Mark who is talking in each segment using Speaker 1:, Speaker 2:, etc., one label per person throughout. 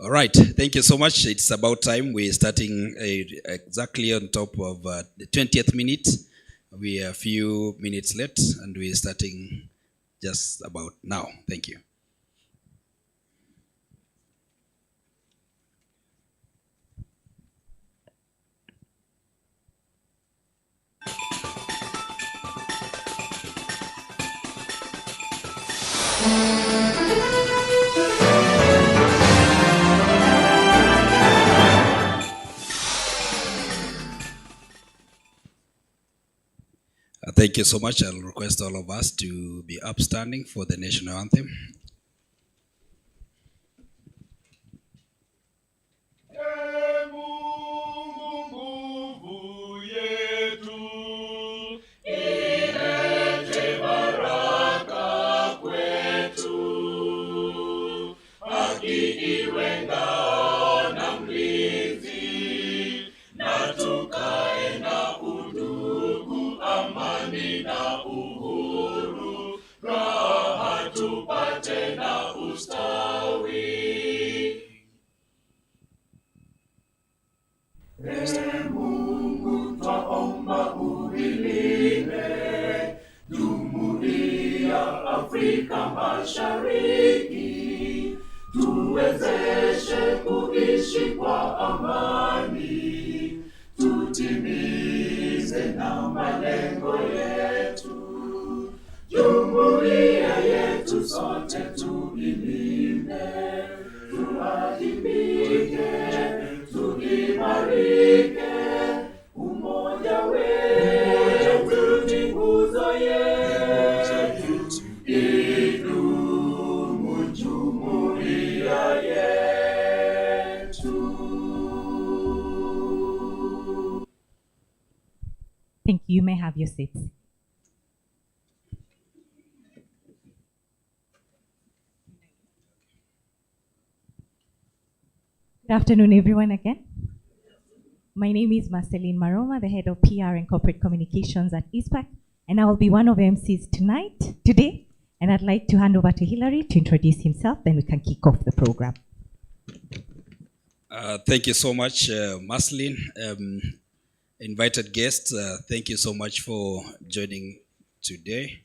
Speaker 1: All right, thank you so much. It's about time. We're starting exactly on top of the 20th minute. We are a few minutes late and we're starting just about now. Thank you. Thank you so much. I'll request all of us to be upstanding for the national anthem.
Speaker 2: Mungu twaomba uilinde Jumuiya Afrika Mashariki, tuwezeshe kuishi kwa amani, tutimize na malengo yetu. Jumuiya yetu sote tuilinde, tuwajibike, tuimarike. Umoja wetu ni nguzo yetu, idumu jumuiya yetu.
Speaker 3: Thank you. You may have your seats. Good afternoon, everyone, again. My name is Marceline Maroma, the head of PR and corporate communications at Icpak, and I will be one of the MCs today, and I'd like to hand over to Hilary to introduce himself, then we can kick off the program.
Speaker 1: Thank you so much, Marceline. Invited guests, thank you so much for joining today.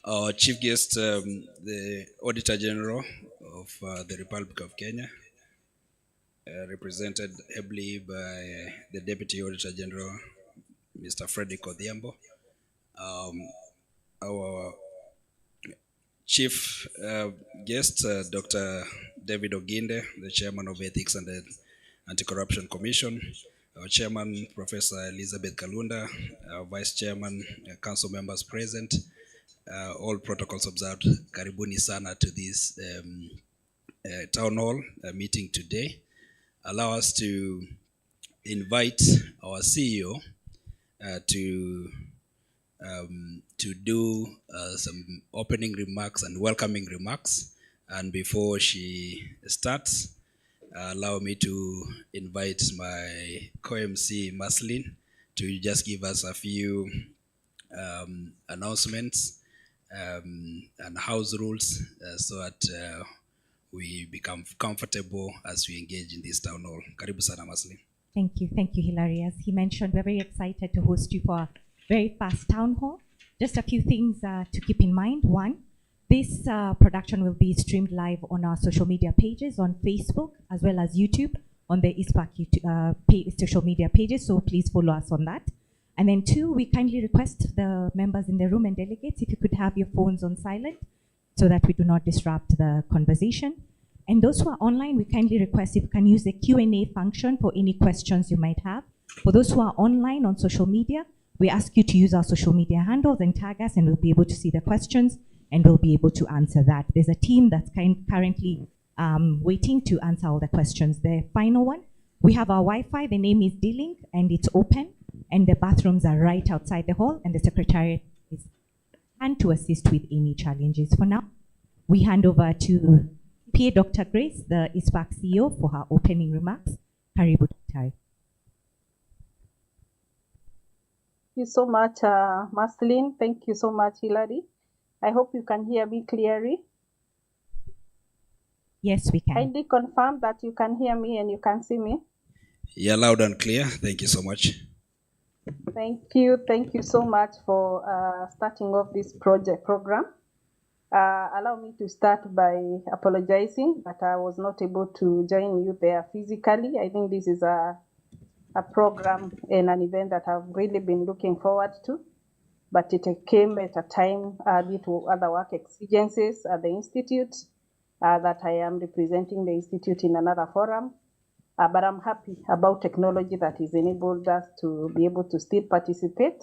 Speaker 1: Our chief guest, the Auditor General of the Republic of Kenya, represented ably by the Deputy Auditor General, Mr. Frederick Odhiambo. Our chief guest, Dr. David Oginde, the Chairman of Ethics and the Anti-Corruption Commission. Our Chairman, Professor Elizabeth Kalunda, our Vice Chairman, Council members present, all protocols observed. Karibuni sana to this town hall meeting today. Allow us to invite our CEO to do some opening remarks and welcoming remarks. And before she starts, allow me to invite my co-MC, Marceline, to just give us a few announcements and house rules so that we become comfortable as we engage in this town hall. Karibu sana, Marceline.
Speaker 3: Thank you, Hilary. As he mentioned, we're very excited to host you for our very fast town hall. Just a few things to keep in mind. One, this production will be streamed live on our social media pages on Facebook as well as YouTube on the Icpak social media pages, so please follow us on that. And then two, we kindly request the members in the room and delegates if you could have your phones on silent so that we do not disrupt the conversation. And those who are online, we kindly request if you can use the Q&A function for any questions you might have. For those who are online on social media, we ask you to use our social media handles and tag us, and we'll be able to see the questions and we'll be able to answer that. There's a team that's currently waiting to answer all the questions. The final one, we have our Wi-Fi, the name is D-Link, and it's open, and the bathrooms are right outside the hall, and the secretariat is on to assist with any challenges. For now, we hand over to PA Dr. Grace, the Icpak CEO, for her opening remarks. Karibu, Daktari.
Speaker 4: you so much, Marceline. Thank you so much, Hilary. I hope you can hear me clearly.
Speaker 3: Yes, we can.
Speaker 4: Kindly confirm that you can hear me and you can see me.
Speaker 1: Yeah, loud and clear. Thank you so much.
Speaker 4: Thank you. Thank you so much for starting off this program. Allow me to start by apologizing that I was not able to join you there physically. I think this is a program and an event that I've really been looking forward to, but it came at a time due to other work exigencies at the Institute that I am representing the Institute in another forum. But I'm happy about technology that has enabled us to be able to still participate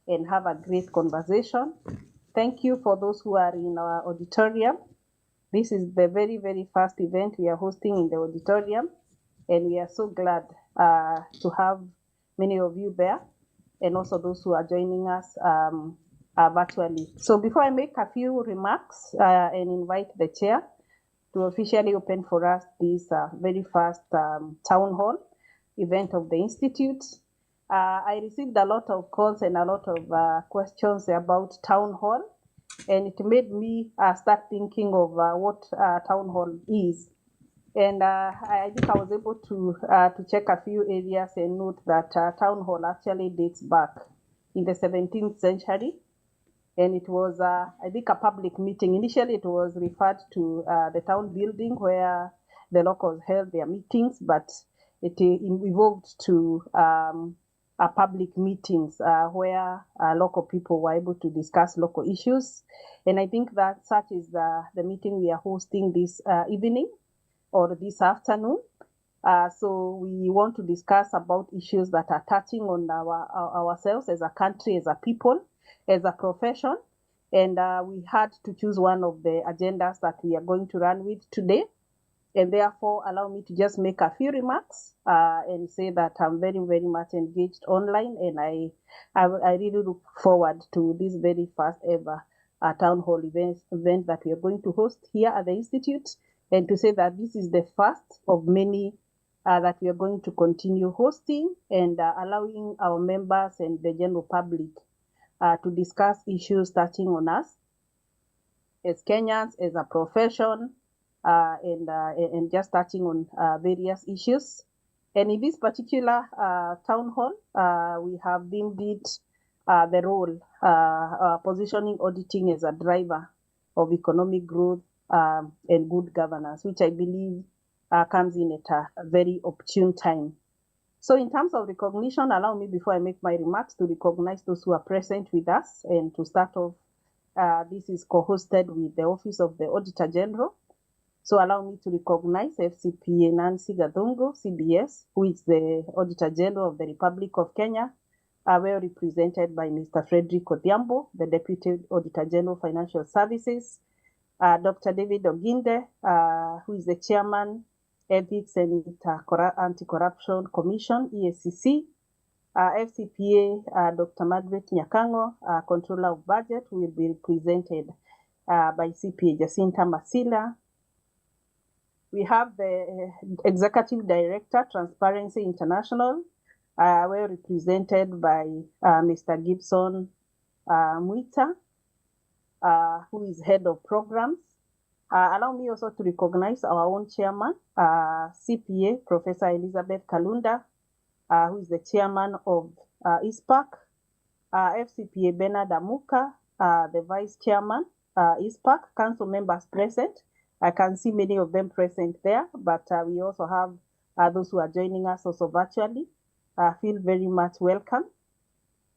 Speaker 4: and have a great conversation. Thank you for those who are in our auditorium. This is the very, very first event we are hosting in the auditorium, and we are so glad to have many of you there, and also those who are joining us virtually. So before I make a few remarks and invite the chair to officially open for us this very first town hall event of the Institute, I received a lot of calls and a lot of questions about town hall, and it made me start thinking of what town hall is. And I think I was able to check a few areas and note that town hall actually dates back in the 17th century. And it was, I think, a public meeting. Initially, it was referred to the town building where the locals held their meetings, but it evolved to public meetings where local people were able to discuss local issues. And I think that such is the meeting we are hosting this evening or this afternoon. So we want to discuss about issues that are touching on ourselves as a country, as a people, as a profession. And we had to choose one of the agendas that we are going to run with today. And therefore, allow me to just make a few remarks and say that I'm very, very much engaged online. And I really look forward to this very first ever town hall event that we are going to host here at the Institute. And to say that this is the first of many that we are going to continue hosting and allowing our members and the general public to discuss issues touching on us as Kenyans, as a profession, and just touching on various issues. And in this particular town hall, we have deemed it the role, positioning auditing as a driver of economic growth and good governance, which I believe comes in at a very opportune time. So in terms of recognition, allow me, before I make my remarks, to recognize those who are present with us. And to start off, this is co-hosted with the Office of the Auditor General. So allow me to recognize FCPA Nancy Gathungu, CBS, who is the Auditor General of the Republic of Kenya, well represented by Mr. Frederick Odhiambo, the Deputy Auditor General Financial Services, Dr. David Oginde, who is the Chairman, Ethics and Anti-Corruption Commission, EACC, FCPA, Dr. Margaret Nyakango, Controller of Budget, who will be represented by CPA Jacinta Masila. We have the Executive Director, Transparency International, well represented by Mr. Gibson Mwita, who is Head of Programs. Allow me also to recognize our own Chairman, CPA, Professor Elizabeth Kalunda, who is the Chairman of Icpak, FCPA Bernard Amuka, the Vice Chairman, Icpak, Council members present. I can see many of them present there, but we also have those who are joining us also virtually. Feel very much welcome.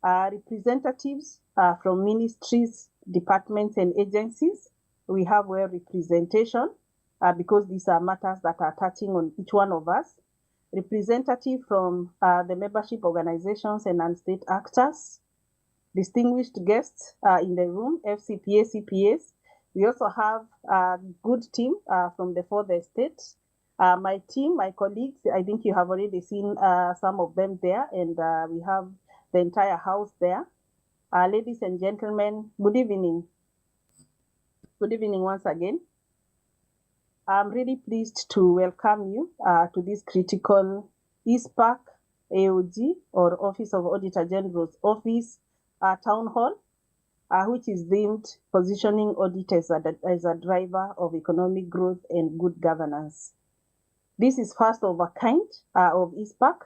Speaker 4: Representatives from ministries, departments, and agencies. We have well representation because these are matters that are touching on each one of us. Representative from the membership organizations and non-state actors. Distinguished guests in the room, FCPA, CPAs. We also have a good team from the fourth estate. My team, my colleagues, I think you have already seen some of them there, and we have the entire house there. Ladies and gentlemen, good evening. Good evening once again. I'm really pleased to welcome you to this critical Icpak AOG, or Office of Auditor General's Office Town Hall, which is deemed positioning audit as a driver of economic growth and good governance. This is first of a kind of Icpak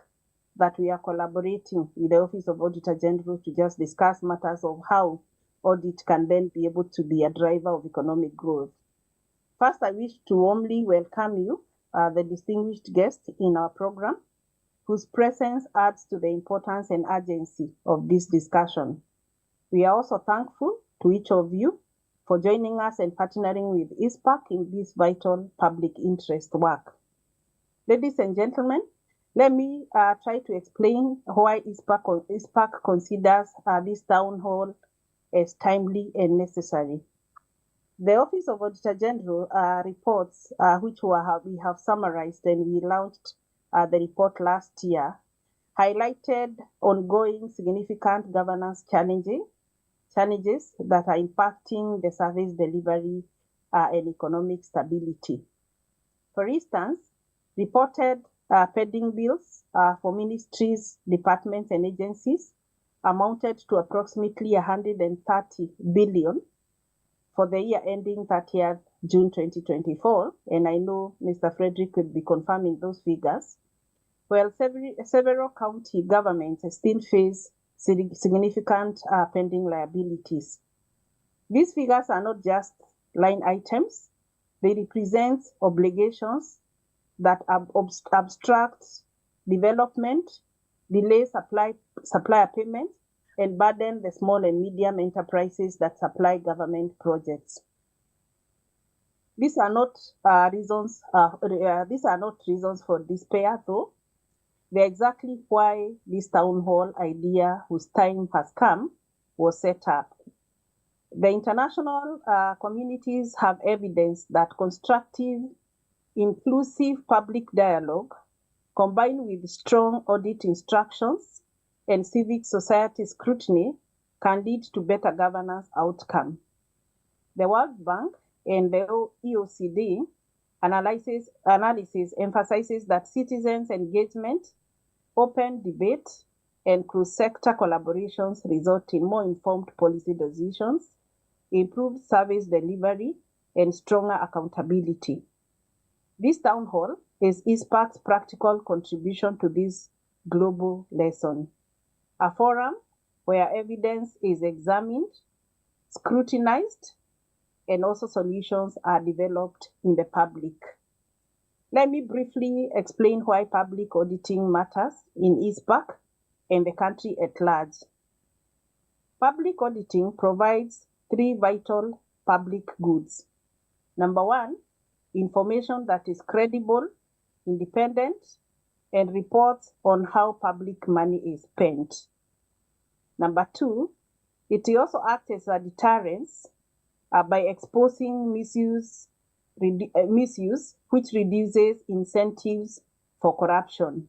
Speaker 4: that we are collaborating with the Office of Auditor General to just discuss matters of how audit can then be able to be a driver of economic growth. First, I wish to warmly welcome you, the distinguished guest in our program, whose presence adds to the importance and urgency of this discussion. We are also thankful to each of you for joining us and partnering with Icpak in this vital public interest work. Ladies and gentlemen, let me try to explain why Icpak considers this town hall as timely and necessary. The Office of Auditor General reports, which we have summarized and we launched the report last year, highlighted ongoing significant governance challenges that are impacting the service delivery and economic stability. For instance, reported pending bills for ministries, departments, and agencies amounted to approximately 130 billion for the year ending 30th June 2024, and I know Mr. Frederick will be confirming those figures, while several county governments still face significant pending liabilities. These figures are not just line items, they represent obligations that obstruct development, delay supplier payments, and burden the small and medium enterprises that supply government projects. These are not reasons for despair, though. They're exactly why this town hall idea, whose time has come, was set up. The international communities have evidence that constructive, inclusive public dialogue, combined with strong audit instructions and civic society scrutiny, can lead to better governance outcome. The World Bank and the EOCD analysis emphasizes that citizens' engagement, open debate, and cross-sector collaborations result in more informed policy decisions, improved service delivery, and stronger accountability. This town hall is Icpak's practical contribution to this global lesson, a forum where evidence is examined, scrutinized, and also solutions are developed in the public. Let me briefly explain why public auditing matters in Icpak and the country at large. Public auditing provides three vital public goods. Number one, information that is credible, independent, and reports on how public money is spent. Number two, it also acts as a deterrence by exposing misuse, which reduces incentives for corruption.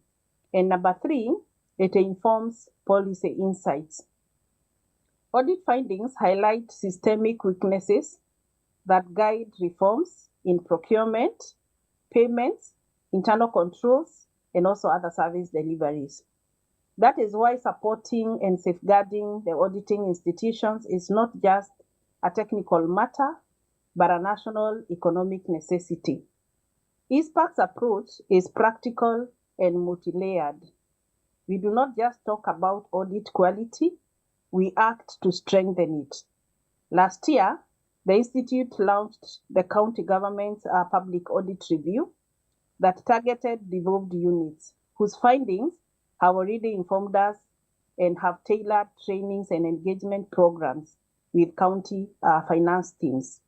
Speaker 4: And number three, it informs policy insights. Audit findings highlight systemic weaknesses that guide reforms in procurement, payments, internal controls, and also other service deliveries. That is why supporting and safeguarding the auditing institutions is not just a technical matter, but a national economic necessity. Icpak's approach is practical and multi-layered. We do not just talk about audit quality, we act to strengthen it. Last year, the Institute launched the County Government's Public Audit Review that targeted devolved units, whose findings have already informed us and have tailored trainings and engagement programs with county finance teams.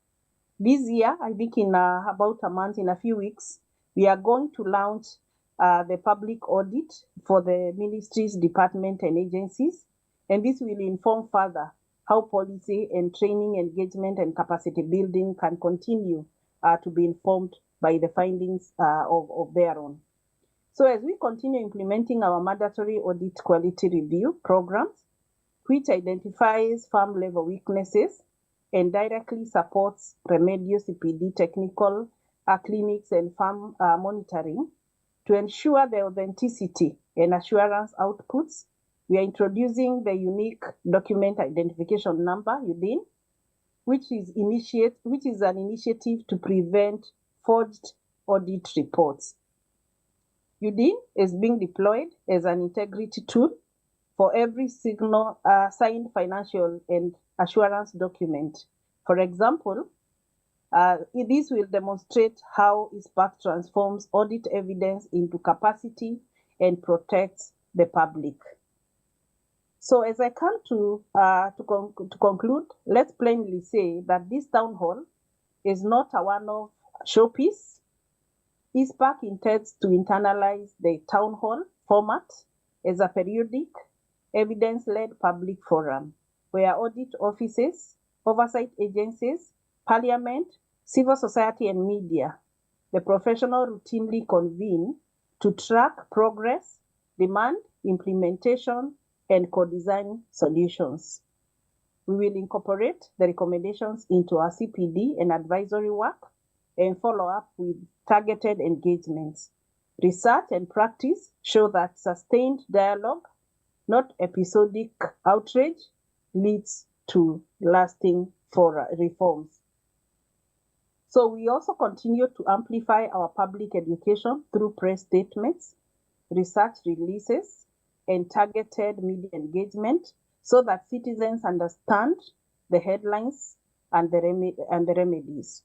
Speaker 4: This year, I think in about a month, in a few weeks, we are going to launch the public audit for the ministries, departments, and agencies, and this will inform further how policy and training, engagement, and capacity building can continue to be informed by the findings of their own. So as we continue implementing our mandatory audit quality review programs, which identifies farm-level weaknesses and directly supports remedial CPD technical clinics and farm monitoring to ensure the authenticity and assurance outputs. We are introducing the unique document identification number, UDIN, which is an initiative to prevent forged audit reports. UDIN is being deployed as an integrity tool for every signed financial and assurance document. For example, this will demonstrate how Icpak transforms audit evidence into capacity and protects the public. So as I come to conclude, let's plainly say that this town hall is not a one-off showpiece. Icpak intends to internalize the town hall format as a periodic, evidence-led public forum where audit offices, oversight agencies, parliament, civil society, and media, the professional routinely convene to track progress, demand implementation, and co-design solutions. We will incorporate the recommendations into our CPD and advisory work and follow up with targeted engagements. Research and practice show that sustained dialogue, not episodic outrage, leads to lasting reforms. So we also continue to amplify our public education through press statements, research releases, and targeted media engagement so that citizens understand the headlines and the remedies.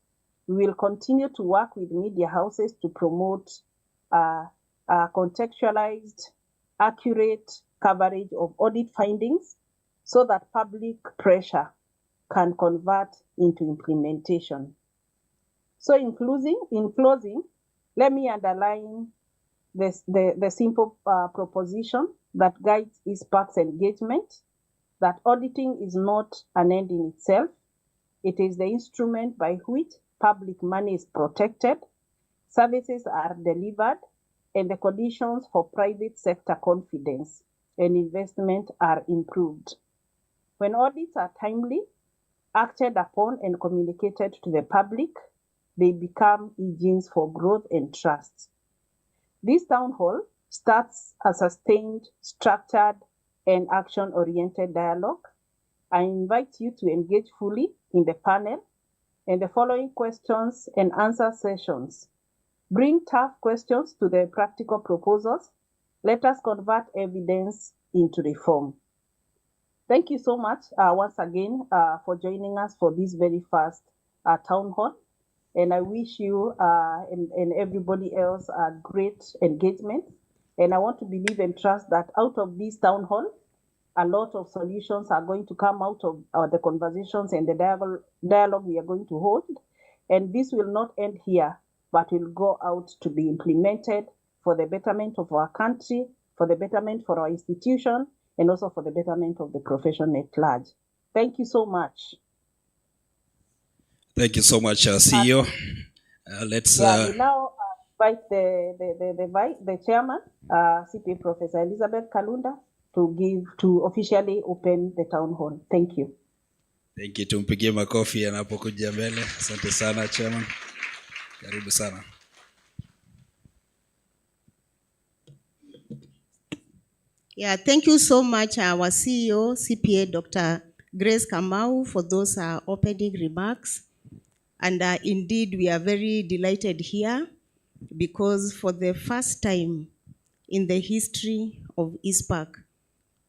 Speaker 4: We will continue to work with media houses to promote contextualized, accurate coverage of audit findings so that public pressure can convert into implementation. So in closing, let me underline the simple proposition that guides Icpak's engagement, that auditing is not an end in itself. It is the instrument by which public money is protected, services are delivered, and the conditions for private sector confidence and investment are improved. When audits are timely, acted upon, and communicated to the public, they become engines for growth and trust. This town hall starts a sustained, structured, and action-oriented dialogue. I invite you to engage fully in the panel and the following questions and answer sessions. Bring tough questions to the practical proposals. Let us convert evidence into reform. Thank you so much once again for joining us for this very first town hall. And I wish you and everybody else a great engagement. And I want to believe and trust that out of this town hall, a lot of solutions are going to come out of the conversations and the dialogue we are going to hold. And this will not end here, but will go out to be implemented for the betterment of our country, for the betterment for our institution, and also for the betterment of the profession at large. Thank you so much.
Speaker 1: Thank you so much, CEO. Let's
Speaker 4: we now invite the chairman, CPA Professor Elizabeth Kalunda, to officially open the town hall. Thank you.
Speaker 1: Thank you. Tumpigie makofi anapokuja mbele. Asante sana, chairman. Karibu sana.
Speaker 5: Yeah, thank you so much, our CEO, CPA Dr. Grace Kamau, for those opening remarks. And indeed, we are very delighted here because for the first time in the history of Icpak,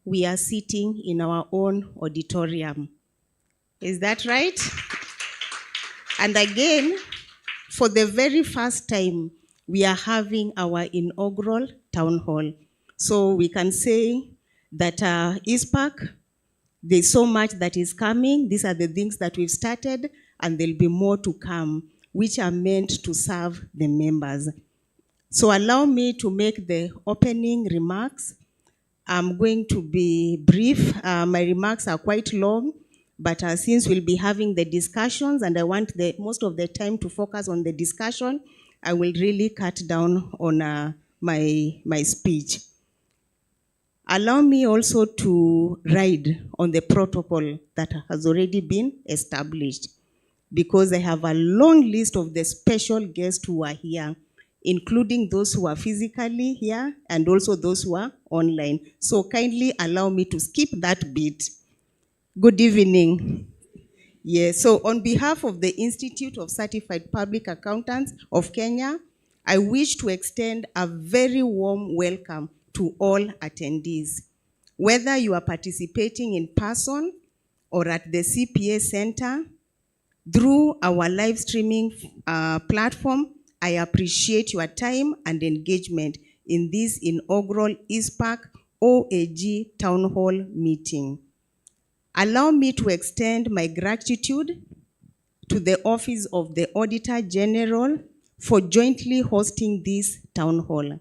Speaker 5: we are sitting in our own auditorium. Is that right? And again, for the very first time, we are having our inaugural town hall. So we can say that Icpak, there's so much that is coming. These are the things that we've started, and there'll be more to come, which are meant to serve the members. So allow me to make the opening remarks. I'm going to be brief. My remarks are quite long, but since we'll be having the discussions and I want most of the time to focus on the discussion, I will really cut down on my speech. Allow me also to ride on the protocol that has already been established, because I have a long list of the special guests who are here, including those who are physically here and also those who are online. So kindly allow me to skip that bit. Good evening. Yes, so on behalf of the Institute of Certified Public Accountants of Kenya, I wish to extend a very warm welcome to all attendees. Whether you are participating in person or at the CPA Center, through our live streaming platform, I appreciate your time and engagement in this inaugural Icpak Oag Townhall meeting. Allow me to extend my gratitude to the Office of the Auditor General for jointly hosting this town hall.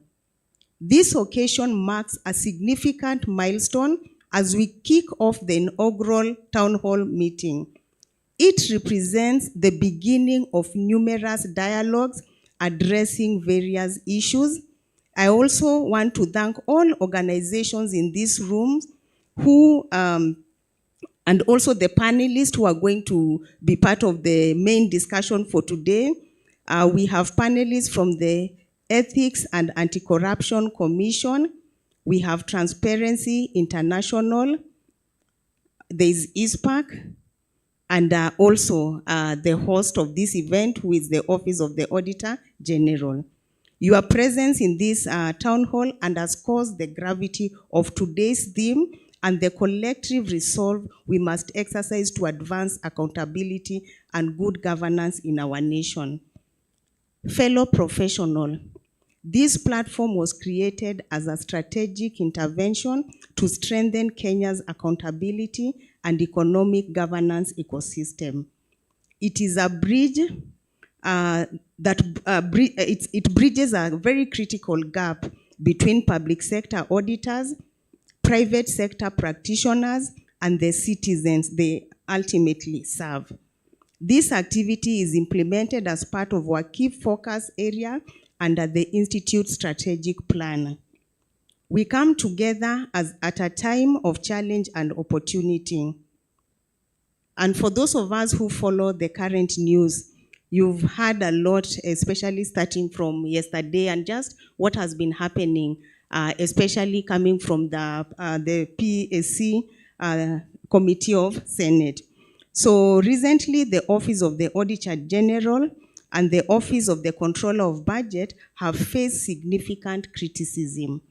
Speaker 5: This occasion marks a significant milestone as we kick off the inaugural town hall meeting. It represents the beginning of numerous dialogues addressing various issues. I also want to thank all organizations in this room who and also the panelists who are going to be part of the main discussion for today. We have panelists from the Ethics and Anti-Corruption Commission. We have Transparency International. There is Icpak, and also the host of this event, who is the Office of the Auditor General. Your presence in this town hall underscores the gravity of today's theme and the collective resolve we must exercise to advance accountability and good governance in our nation. Fellow professionals, this platform was created as a strategic intervention to strengthen Kenya's accountability and economic governance ecosystem. It is a bridge it bridges a very critical gap between public sector auditors, private sector practitioners, and the citizens they ultimately serve. This activity is implemented as part of our key focus area under the Institute's strategic plan. We come together at a time of challenge and opportunity. And for those of us who follow the current news, you've heard a lot, especially starting from yesterday and just what has been happening, especially coming from the PSC Committee of Senate. So recently, the Office of the Auditor General and the Office of the Controller of Budget have faced significant criticism.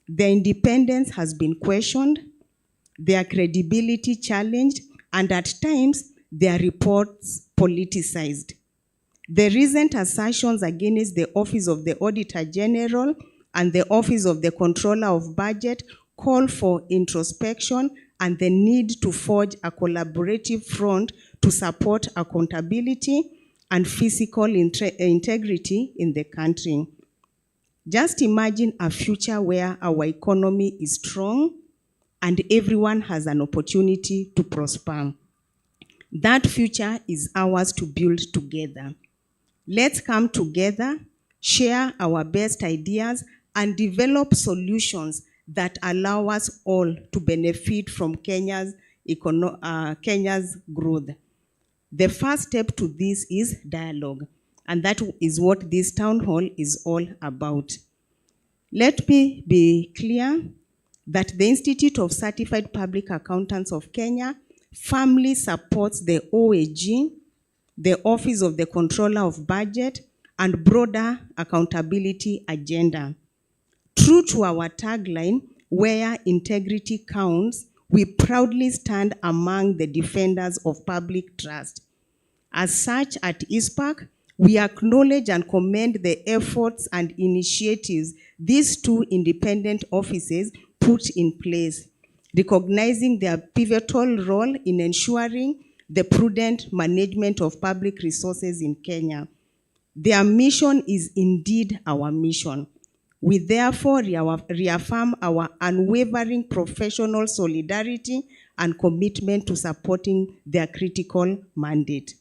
Speaker 5: Their independence has been questioned, their credibility challenged, and at times, their reports politicized. The recent assertions against the Office of the Auditor General and the Office of the Controller of Budget call for introspection and the need to forge a collaborative front to support accountability and physical integrity in the country. Just imagine a future where our economy is strong and everyone has an opportunity to prosper. That future is ours to build together. Let's come together, share our best ideas, and develop solutions that allow us all to benefit from Kenya's growth. The first step to this is dialogue, and that is what this town hall is all about. Let me be clear that the Institute of Certified Public Accountants of Kenya firmly supports the OAG, the Office of the Controller of Budget, and broader accountability agenda. True to our tagline, where integrity counts, we proudly stand among the defenders of public trust. As such, at Icpak, we acknowledge and commend the efforts and initiatives these two independent offices put in place, recognizing their pivotal role in ensuring the prudent management of public resources in Kenya. Their mission is indeed our mission. We therefore reaffirm our unwavering professional solidarity and commitment to supporting their critical mandate.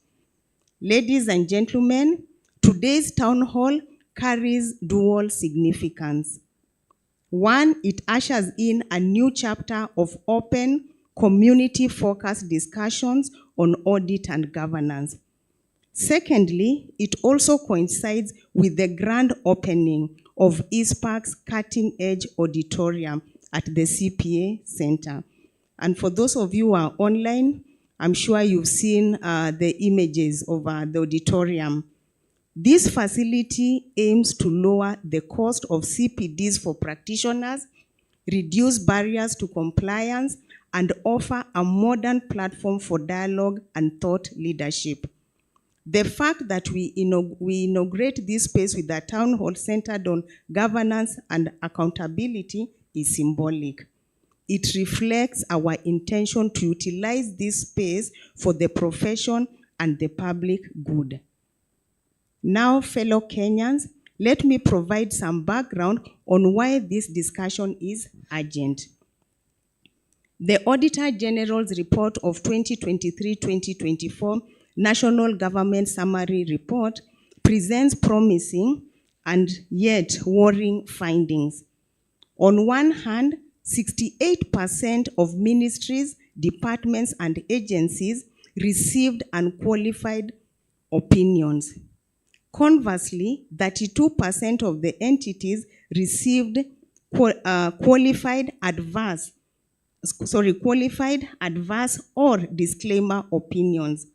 Speaker 5: Ladies and gentlemen, today's town hall carries dual significance. One, it ushers in a new chapter of open, community-focused discussions on audit and governance. Secondly, it also coincides with the grand opening of Icpak's cutting-edge auditorium at the CPA Center. And for those of you who are online, I'm sure you've seen the images of the auditorium. This facility aims to lower the cost of CPDs for practitioners, reduce barriers to compliance, and offer a modern platform for dialogue and thought leadership. The fact that we inaugurate this space with a town hall centered on governance and accountability is symbolic. It reflects our intention to utilize this space for the profession and the public good. Now, fellow Kenyans, let me provide some background on why this discussion is urgent. The Auditor General's report of 2023-2024 National Government Summary Report presents promising and yet worrying findings. On one hand, 68% of ministries, departments, and agencies received unqualified opinions. Conversely, 32% of the entities received qualified adverse or disclaimer opinions,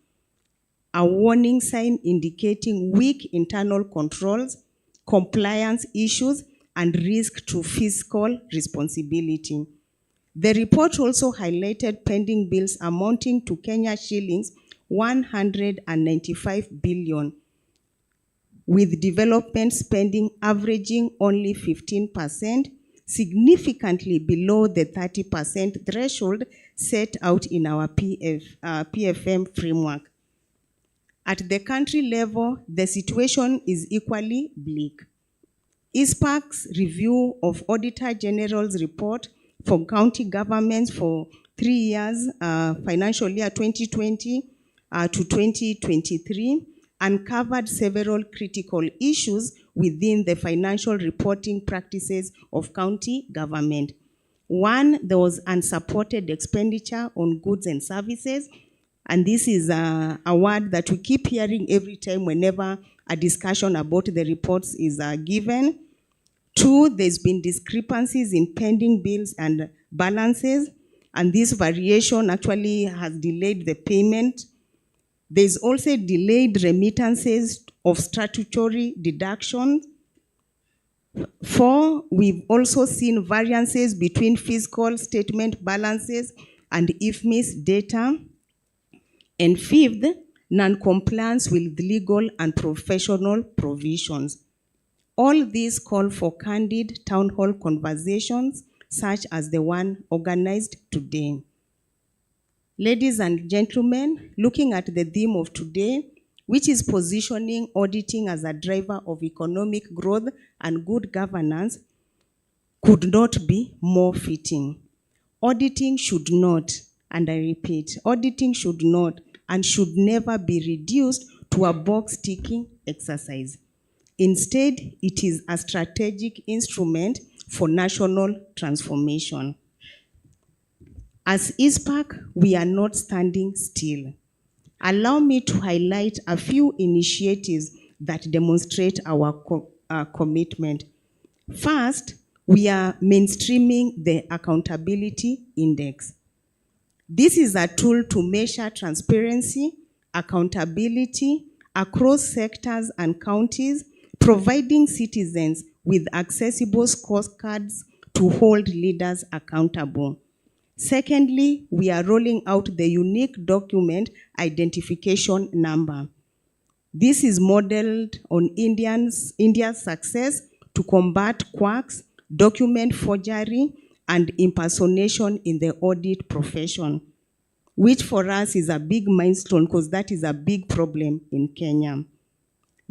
Speaker 5: a warning sign indicating weak internal controls, compliance issues, and risk to fiscal responsibility. The report also highlighted pending bills amounting to Kenya shillings 195 billion, with development spending averaging only 15%, significantly below the 30% threshold set out in our PFM framework. At the country level, the situation is equally bleak. Icpak's review of Auditor General's report for county governments for 3 years, financial year 2020 to 2023, uncovered several critical issues within the financial reporting practices of county government. One, there was unsupported expenditure on goods and services, and this is a word that we keep hearing every time whenever a discussion about the reports is given. Two, there's been discrepancies in pending bills and balances, and this variation actually has delayed the payment. There's also delayed remittances of statutory deductions. Four, we've also seen variances between fiscal statement balances and IFMIS data. And fifth, non-compliance with legal and professional provisions. All these call for candid town hall conversations, such as the one organized today. Ladies and gentlemen, looking at the theme of today, which is positioning auditing as a driver of economic growth and good governance, could not be more fitting. Auditing should not, and I repeat, auditing should not and should never be reduced to a box-ticking exercise. Instead, it is a strategic instrument for national transformation. As Icpak, we are not standing still. Allow me to highlight a few initiatives that demonstrate our commitment. First, we are mainstreaming the Accountability Index. This is a tool to measure transparency, accountability across sectors and counties, providing citizens with accessible scorecards to hold leaders accountable. Secondly, we are rolling out the unique document identification number. This is modeled on India's success to combat quacks, document forgery, and impersonation in the audit profession, which for us is a big milestone because that is a big problem in Kenya.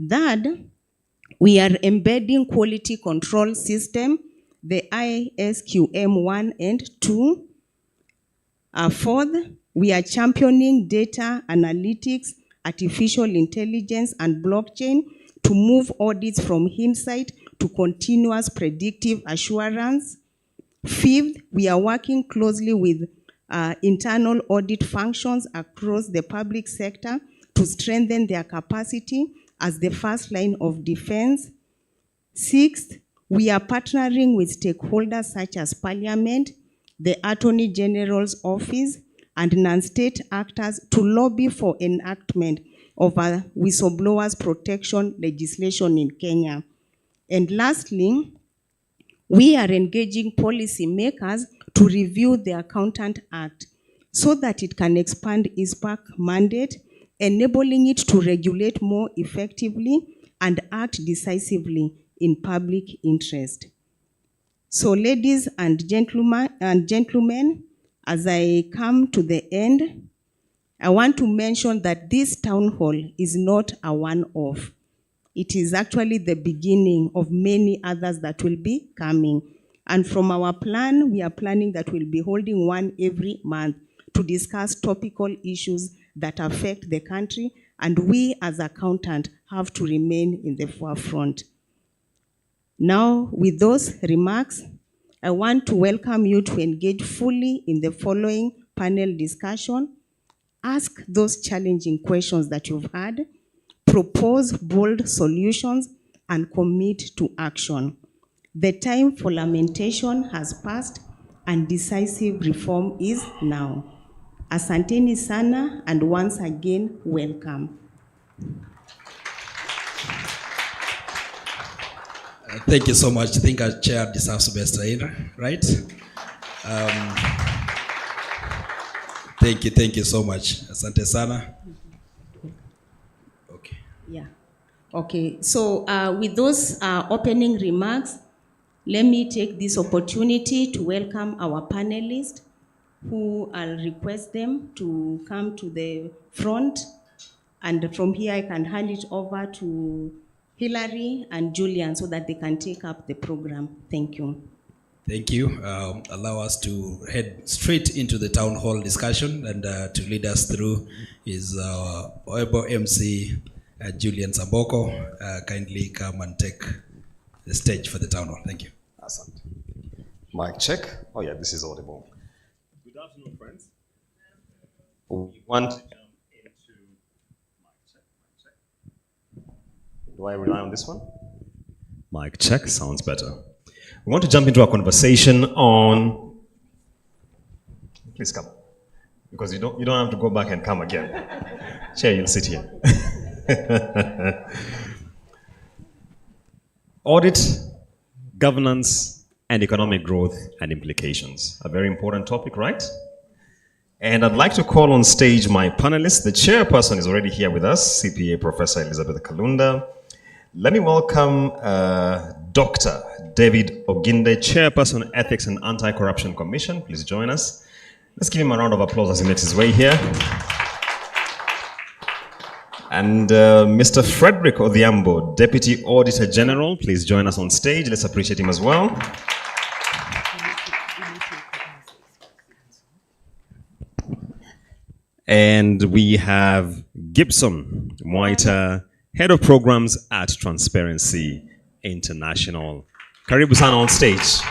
Speaker 5: Third, we are embedding quality control system, the ISQM 1 and 2. Fourth, we are championing data analytics, artificial intelligence, and blockchain to move audits from hindsight to continuous predictive assurance. Fifth, we are working closely with internal audit functions across the public sector to to strengthen their capacity as the first line of defense. Sixth, we are partnering with stakeholders such as Parliament, the Attorney General's Office, and non-state actors to lobby for enactment of a whistleblowers protection legislation in Kenya. And lastly, we are engaging policymakers to review the Accountant Act so that it can expand Icpak mandate, enabling it to regulate more effectively and act decisively in public interest. So ladies and gentlemen, as I come to the end, I want to mention that this town hall is not a one-off. It is actually the beginning of many others that will be coming. And from our plan, we are planning that we'll be holding one every month to discuss topical issues that affect the country, and we as accountants have to remain in the forefront. Now, with those remarks, I want to welcome you to engage fully in the following panel discussion. Ask those challenging questions that you've had, propose bold solutions, and commit to action. The time for lamentation has passed, and decisive reform is now. Asanteni sana, and once again, welcome.
Speaker 1: Thank you so much. I think our chair deserves the best right? Thank you so much. Asante sana. Okay.
Speaker 5: Yeah. Okay, so with those opening remarks, let me take this opportunity to welcome our panelists, who I'll request them to come to the front. And from here, I can hand it over to Hilary and Julian so that they can take up the program. Thank you.
Speaker 1: Thank you. Allow us to head straight into the town hall discussion, and to lead us through is our honorable MC, Julian Samboko. Kindly come and take the stage for the town hall. Thank you.
Speaker 6: Awesome. Mic check. Oh yeah, this is audible.
Speaker 7: Good afternoon, friends.
Speaker 6: We want to jump into mic check. Do I rely on this one? Mic check sounds better. We want to jump into a conversation on. Please come, because you don't have to go back and come again. Chair, you'll sit here. Audit, governance, and economic growth and implications. A very important topic, right? And I'd like to call on stage my panelists. The chairperson is already here with us, CPA Professor Elizabeth Kalunda. Let me welcome Dr. David Oginde, Chairperson, Ethics and Anti-Corruption Commission. Please join us. Let's give him a round of applause as he makes his way here. And Mr. Frederick Odhiambo, Deputy Auditor General, please join us on stage. Let's appreciate him as well. And we have Gibson Moita, Head of Programs at Transparency International. Karibu sana on stage.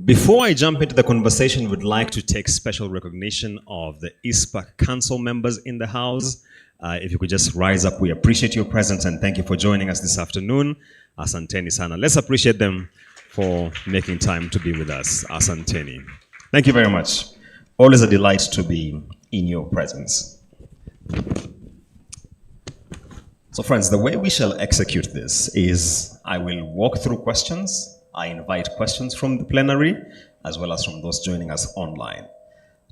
Speaker 6: Before I jump into the conversation, we'd like to take special recognition of the Icpak Council members in the house. If you could just rise up, we appreciate your presence and thank you for joining us this afternoon. Asanteni sana. Let's appreciate them for making time to be with us. Asanteni. Thank you very much. Always a delight to be in your presence. So friends, the way we shall execute this is I will walk through questions. I invite questions from the plenary as well as from those joining us online.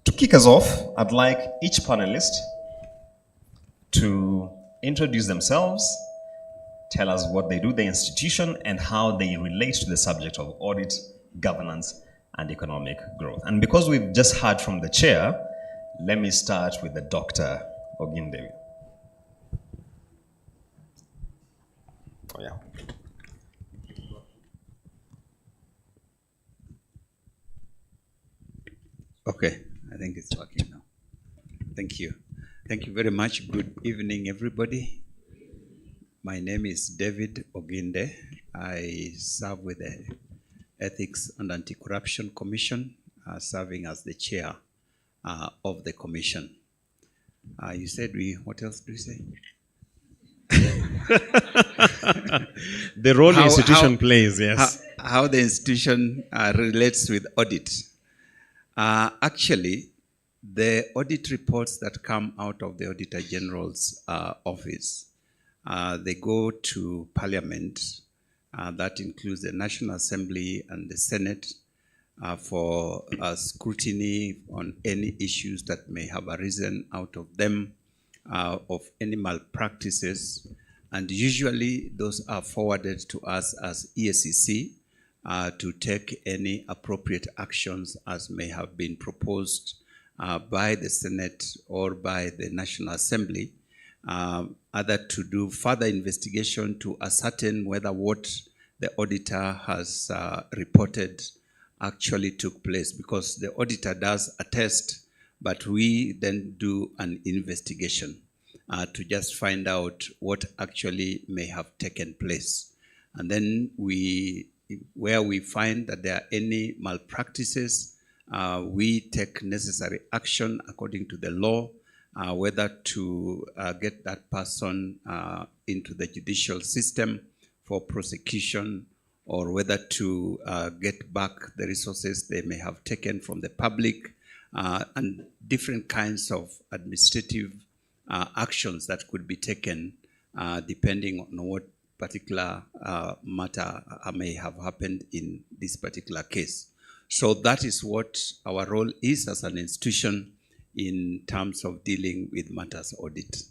Speaker 6: To kick us off, I'd like each panelist to introduce themselves, tell us what they do, the institution, and how they relate to the subject of audit, governance, and economic growth. And because we've just heard from the chair, let me start with the Dr. Oginde. Oh, yeah.
Speaker 8: Okay, I think it's working now. Thank you. Thank you very much. Good evening, everybody. My name is David Oginde. I serve with the Ethics and Anti-Corruption Commission, serving as the chair of the commission. You said what else do you say?
Speaker 6: The role the institution plays, yes.
Speaker 8: How the institution relates with audit. Actually, the audit reports that come out of the Auditor General's office, they go to Parliament. That includes the National Assembly and the Senate for scrutiny on any issues that may have arisen out of them, of any malpractices. And usually those are forwarded to us as EACC to take any appropriate actions as may have been proposed by the Senate or by the National Assembly, either to do further investigation to ascertain whether what the auditor has reported actually took place, because the auditor does attest, but we then do an investigation to just find out what actually may have taken place. And then where we find that there are any malpractices, we take necessary action according to the law, whether to get that person into the judicial system for prosecution, or whether to get back the resources they may have taken from the public, and different kinds of administrative actions that could be taken depending on what particular matter may have happened in this particular case. So that is what our role is as an institution in terms of dealing with matters audit.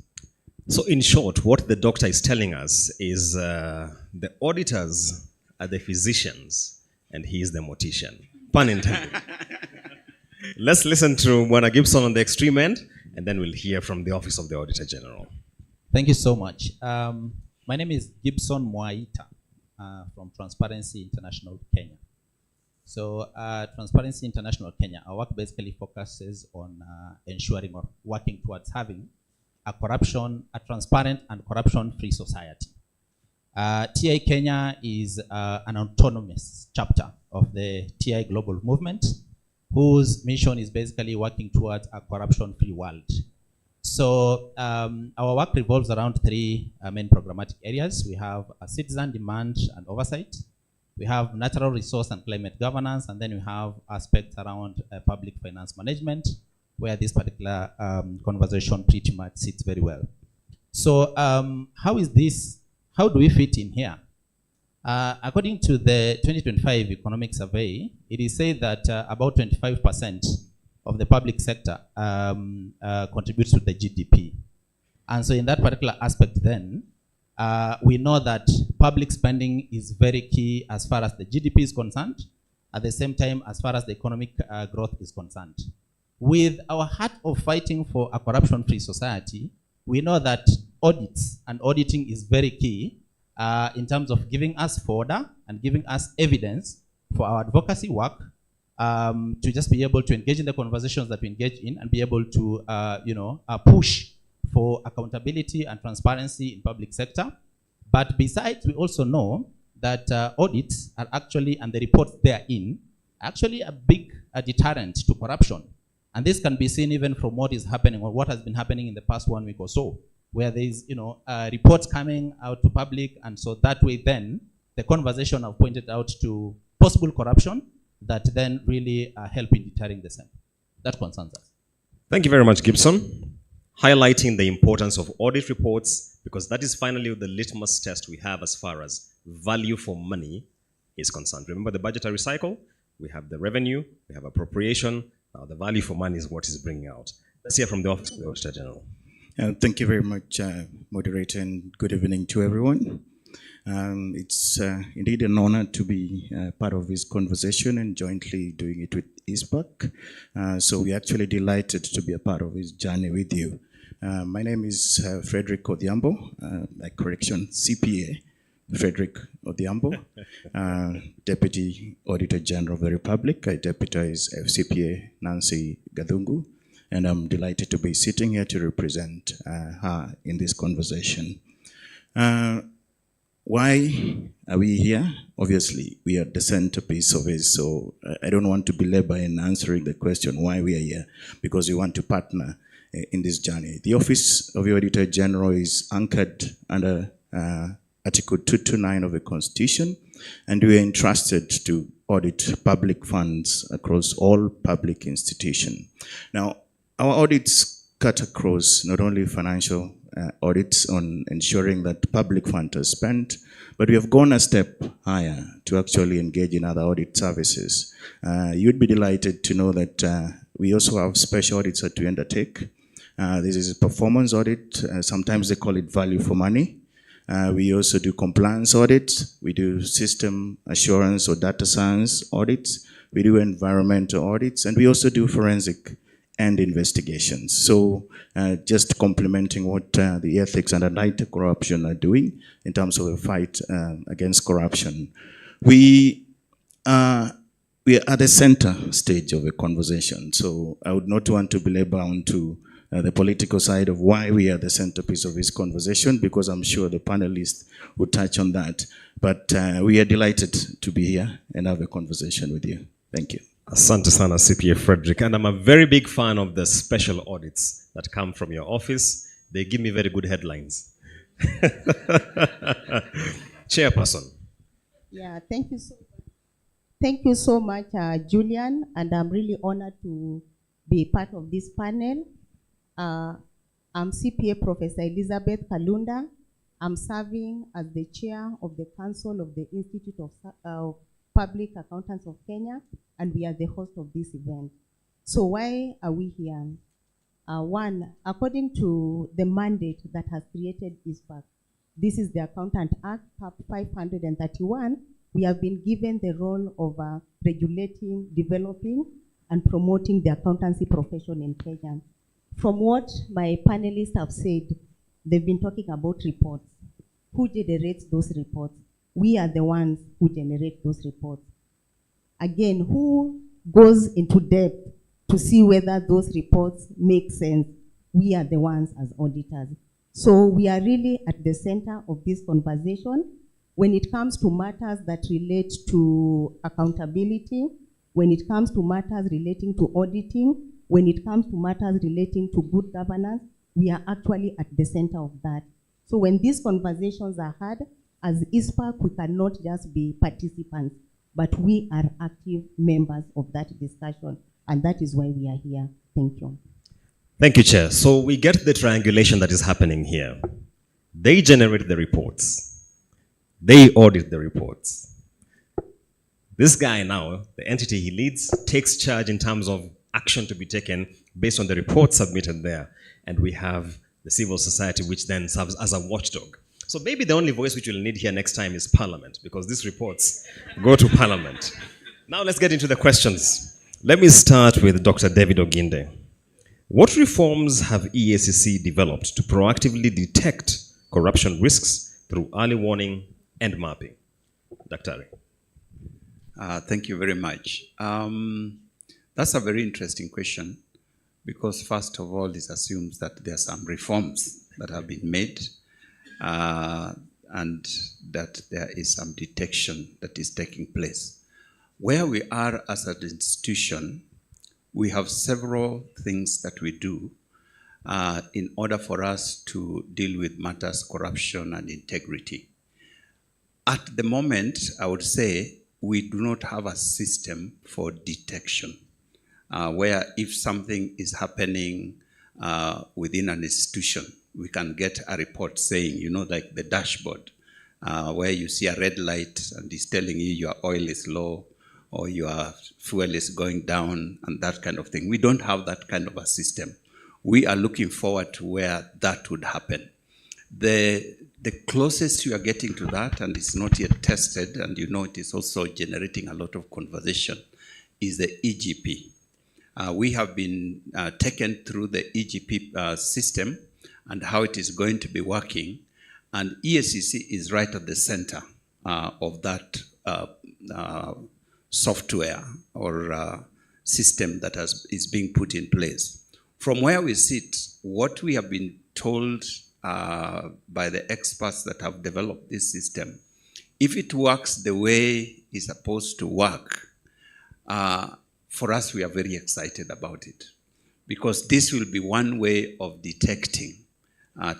Speaker 6: So in short, what the doctor is telling us is the auditors are the physicians and he is the mortician. Pun intended. Let's listen to Bwana Gibson on the extreme end, and then we'll hear from the Office of the Auditor General.
Speaker 9: Thank you so much. My name is Gibson Mwaita from Transparency International Kenya. So Transparency International Kenya, our work basically focuses on ensuring or working towards having a transparent and corruption-free society. TI Kenya is an autonomous chapter of the TI Global Movement, whose mission is basically working towards a corruption-free world. So our work revolves around three main programmatic areas. We have citizen demand and oversight. We have natural resource and climate governance, and then we have aspects around public finance management, where this particular conversation pretty much sits very well. So how do we fit in here? According to the 2025 economic survey, it is said that about 25% of the public sector contributes to the GDP. And so in that particular aspect then, we know that public spending is very key as far as the GDP is concerned, at the same time as far as the economic growth is concerned. With our heart of fighting for a corruption-free society, we know that audits and auditing is very key in terms of giving us fodder and giving us evidence for our advocacy work, to just be able to engage in the conversations that we engage in and be able to push for accountability and transparency in public sector. But besides, we also know that audits are actually, and the reports therein, actually a big deterrent to corruption. And this can be seen even from what is happening or what has been happening in the past 1 week or so, where there's reports coming out to public, and so that way then the conversation have pointed out to possible corruption that then really help in deterring the same. That concerns us.
Speaker 6: Thank you very much, Gibson. Highlighting the importance of audit reports, because that is finally the litmus test we have as far as value for money is concerned. Remember the budgetary cycle? We have the revenue, we have appropriation. Now the value for money is what is bringing out. Let's hear from the Office of the Auditor General.
Speaker 10: Thank you very much, moderator, and good evening to everyone. It's indeed an honor to be part of this conversation and jointly doing it with Icpak. So we're actually delighted to be a part of this journey with you. My name is Frederick Odhiambo, CPA, Frederick Odhiambo, Deputy Auditor General of the Republic. I deputize FCPA Nancy Gadungu, and I'm delighted to be sitting here to represent her in this conversation. Why are we here? Obviously, we are the centerpiece of it, so I don't want to belabor in answering the question why we are here, because we want to partner in this journey. The Office of the Auditor General is anchored under Article 229 of the Constitution, and we are entrusted to audit public funds across all public institutions. Now, our audits cut across not only financial audits on ensuring that public funds are spent, but we have gone a step higher to actually engage in other audit services. You'd be delighted to know that we also have special audits that we undertake. This is a performance audit. Sometimes they call it value for money. We also do compliance audits. We do system assurance or data science audits. We do environmental audits, and we also do forensic and investigations. So just complementing what the ethics and anti-corruption are doing in terms of the fight against corruption. We are at the center stage of the conversation. So I would not want to belabor onto the political side of why we are the centerpiece of this conversation, because I'm sure the panelists will touch on that. But we are delighted to be here and have a conversation with you. Thank you.
Speaker 6: Asante sana, CPA Frederick. And I'm a very big fan of the special audits that come from your office. They give me very good headlines. Chairperson.
Speaker 5: Yeah, thank you so much. Thank you so much, Julian, and I'm really honored to be part of this panel. I'm CPA Professor Elizabeth Kalunda. I'm serving as the chair of the Council of the Institute of Public Accountants of Kenya, and we are the host of this event. So why are we here? One, according to the mandate that has created Icpak, this is the Accountant Act, Cap 531, we have been given the role of regulating, developing, and promoting the accountancy profession in Kenya. From what my panelists have said, they've been talking about reports. Who generates those reports? We are the ones who generate those reports. Again, who goes into depth to see whether those reports make sense? We are the ones as auditors. So we are really at the center of this conversation when it comes to matters that relate to accountability, when it comes to matters relating to auditing, when it comes to matters relating to good governance. We are actually at the center of that. So when these conversations are had, as Icpak, we cannot just be participants, but we are active members of that discussion, and that is why we are here. Thank you.
Speaker 6: Thank you, Chair. So we get the triangulation that is happening here. They generate the reports. They audit the reports. This guy now, the entity he leads, takes charge in terms of action to be taken based on the reports submitted there. And we have the civil society, which then serves as a watchdog. So maybe the only voice which we'll need here next time is Parliament, because these reports go to Parliament. Now let's get into the questions. Let me start with Dr. David Oginde. What reforms have EACC developed to proactively detect corruption risks through early warning and mapping? Dr.
Speaker 8: Thank you very much. That's a very interesting question, because first of all, it assumes that there are some reforms that have been made and that there is some detection that is taking place. Where we are as an institution, we have several things that we do in order for us to deal with matters corruption and integrity. At the moment, I would say we do not have a system for detection, where if something is happening within an institution, we can get a report saying, you know, like the dashboard, where you see a red light and it's telling you your oil is low or your fuel is going down and that kind of thing. We don't have that kind of a system. We are looking forward to where that would happen. The closest you are getting to that, and it's not yet tested, and you know it is also generating a lot of conversation, is the EGP. We have been taken through the EGP system and how it is going to be working, and EACC is right at the center of that software or system that is being put in place. From where we sit, what we have been told by the experts that have developed this system, if it works the way it's supposed to work, for us, we are very excited about it. because this will be one way of detecting,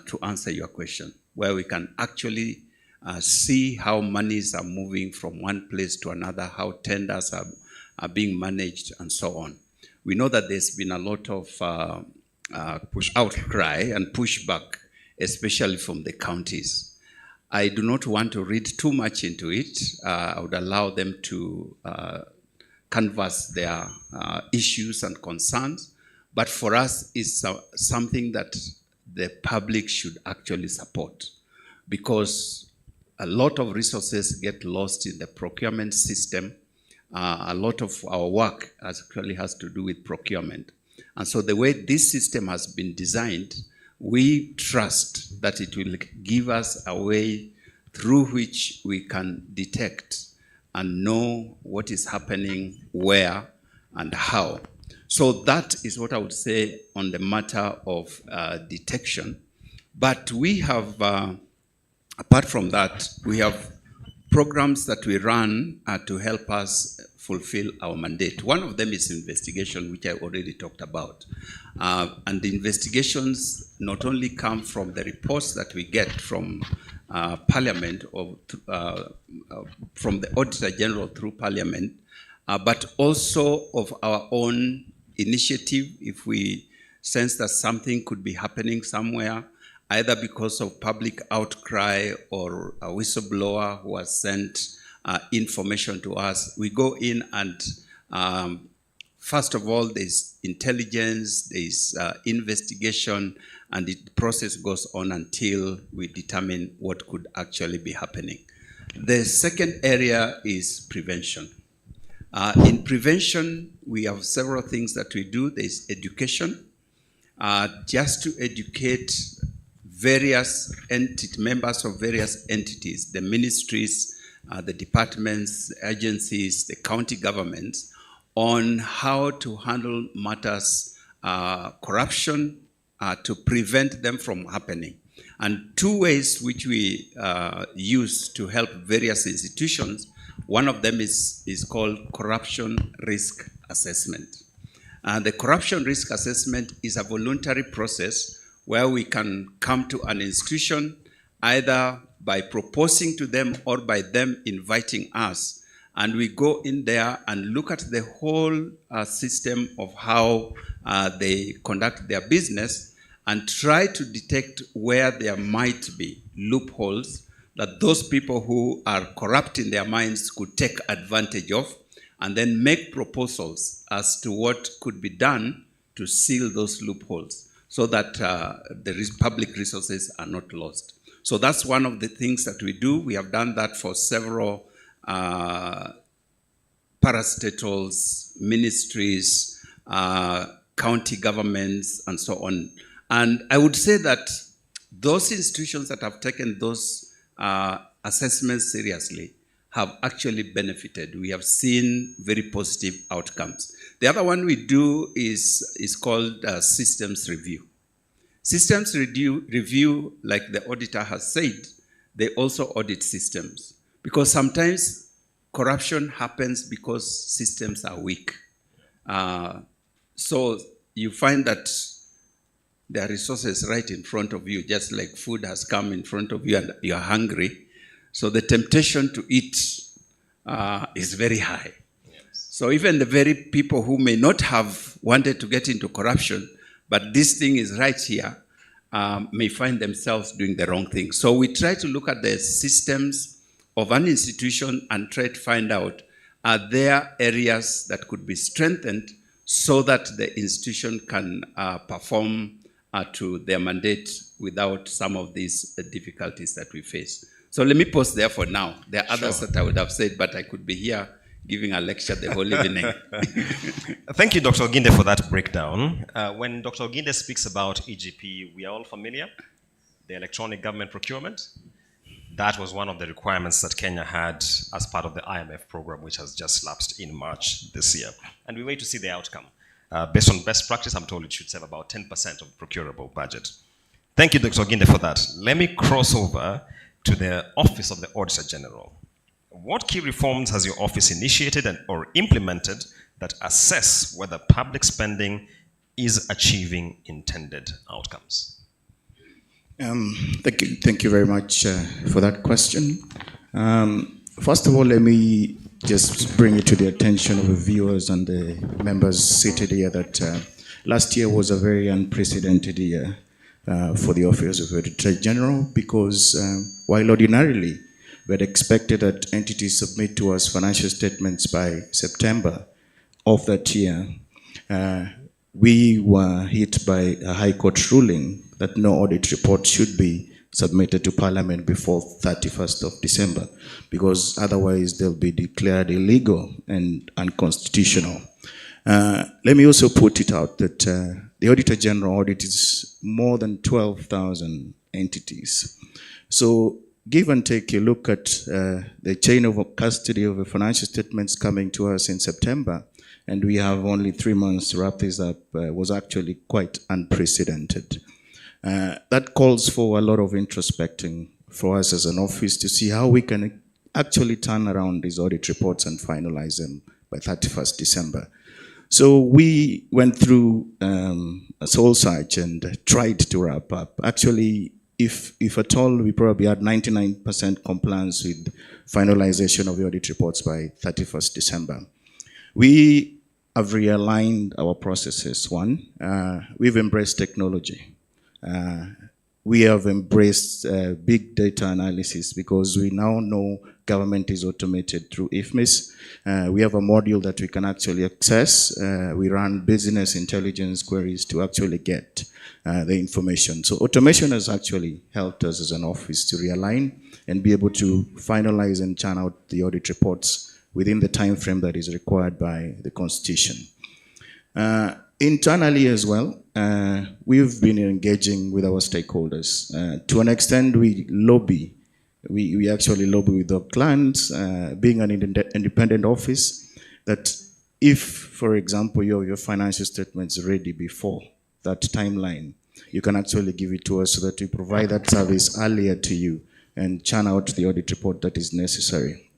Speaker 8: to answer your question, where we can actually see how monies are moving from one place to another, how tenders are being managed, and so on. We know that there's been a lot of outcry and pushback, especially from the counties. I do not want to read too much into it. I would allow them to canvass their issues and concerns. But for us, it's something that the public should actually support, because a lot of resources get lost in the procurement system. A lot of our work actually has to do with procurement. And so the way this system has been designed, we trust that it will give us a way through which we can detect and know what is happening where and how. So that is what I would say on the matter of detection. But we have, apart from that, we have programs that we run to help us fulfill our mandate. One of them is investigation, which I already talked about. And the investigations not only come from the reports that we get from Parliament or from the Auditor General through Parliament, but also of our own initiative if we sense that something could be happening somewhere, either because of public outcry or a whistleblower who has sent information to us. We go in and first of all, there's intelligence, there's investigation, and the process goes on until we determine what could actually be happening. The second area is prevention. In prevention, we have several things that we do. There's education, just to educate various members of various entities, the ministries, the departments, agencies, the county governments, on how to handle matters, corruption, to prevent them from happening. And two ways which we use to help various institutions, one of them is called corruption risk assessment. The corruption risk assessment is a voluntary process where we can come to an institution either by proposing to them or by them inviting us. And we go in there and look at the whole system of how they conduct their business and try to detect where there might be loopholes that those people who are corrupt in their minds could take advantage of, and then make proposals as to what could be done to seal those loopholes so that the public resources are not lost. So that's one of the things that we do. We have done that for several parastatals, ministries, county governments, and so on. And I would say that those institutions that have taken those assessments seriously have actually benefited. We have seen very positive outcomes. The other one we do is called systems review. Systems review, like the auditor has said, they also audit systems. Because sometimes corruption happens because systems are weak. So you find that there are resources right in front of you, just like food has come in front of you and you're hungry. So the temptation to eat is very high. Yes. So even the very people who may not have wanted to get into corruption, but this thing is right here, may find themselves doing the wrong thing. So we try to look at the systems of an institution and try to find out, are there areas that could be strengthened so that the institution can perform to their mandate without some of these difficulties that we face. So let me pause there for now. There are others that I would have said, but I could be here giving a lecture the whole evening.
Speaker 6: Thank you, Dr. Oginde, for that breakdown. When Dr. Oginde speaks about EGP, we are all familiar. The electronic government procurement. That was one of the requirements that Kenya had as part of the IMF program, which has just lapsed in March this year. And we wait to see the outcome. Based on best practice, I'm told it should save about 10% of the procurable budget. Thank you, Dr. Oginde, for that. Let me cross over to the Office of the Auditor General. What key reforms has your office initiated or implemented that assess whether public spending is achieving intended outcomes?
Speaker 10: Thank you very much for that question. First of all, let me just bring it to the attention of the viewers and the members seated here that last year was a very unprecedented year for the Office of Auditor General, because while ordinarily we had expected that entities submit to us financial statements by September of that year, we were hit by a High Court ruling that no audit report should be submitted to Parliament before 31st of December, because otherwise they'll be declared illegal and unconstitutional. Let me also put it out that the Auditor General audits more than 12,000 entities. So give and take a look at the chain of custody of the financial statements coming to us in September, and we have only 3 months to wrap this up, was actually quite unprecedented. That calls for a lot of introspecting for us as an office to see how we can actually turn around these audit reports and finalize them by 31st December. So we went through a soul search and tried to wrap up. Actually, if at all, we probably had 99% compliance with finalization of the audit reports by 31st December. We have realigned our processes. One, we've embraced technology. We have embraced big data analysis, because we now know government is automated through IFMIS. We have a module that we can actually access. We run business intelligence queries to actually get the information. So automation has actually helped us as an office to realign and be able to finalize and churn out the audit reports within the time frame that is required by the Constitution. Internally as well, we've been engaging with our stakeholders. To an extent, we lobby. We actually lobby with our clients, being an independent office, that if, for example, your financial statements ready before that timeline, you can actually give it to us so that we provide that service earlier to you and churn out the audit report that is necessary.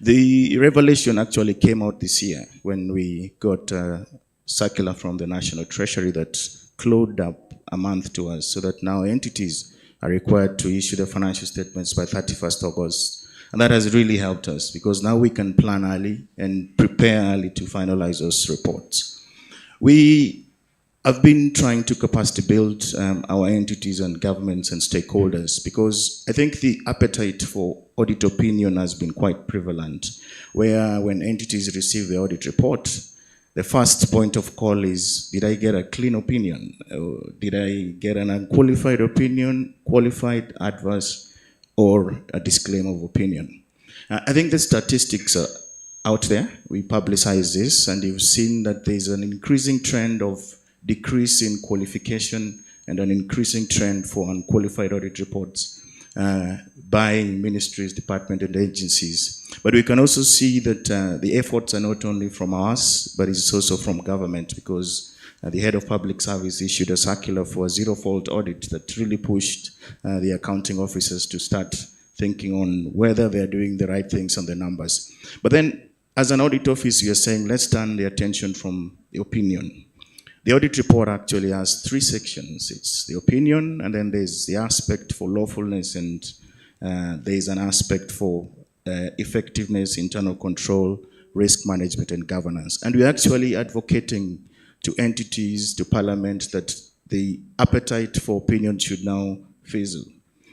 Speaker 10: The revelation actually came out this year when we got circular from the National Treasury that closed up a month to us, so that now entities are required to issue the financial statements by 31st August. And that has really helped us, because now we can plan early and prepare early to finalize those reports. We have been trying to capacity build our entities and governments and stakeholders, because I think the appetite for audit opinion has been quite prevalent, where when entities receive the audit report, the first point of call is, did I get a clean opinion? Or did I get an unqualified opinion, qualified, adverse, or a disclaimer of opinion? I think the statistics are out there. We publicize this, and you've seen that there's an increasing trend of decrease in qualification and an increasing trend for unqualified audit reports by ministries, departments, and agencies. But we can also see that the efforts are not only from us, but it's also from government, because the head of public service issued a circular for a zero-fault audit that really pushed the accounting officers to start thinking on whether they're doing the right things on the numbers. But then, as an audit office, we are saying, let's turn the attention from the opinion. The audit report actually has 3 sections. It's the opinion, and then there's the aspect for lawfulness, and there's an aspect for effectiveness, internal control, risk management, and governance. And we're actually advocating to entities, to Parliament, that the appetite for opinion should now fizzle,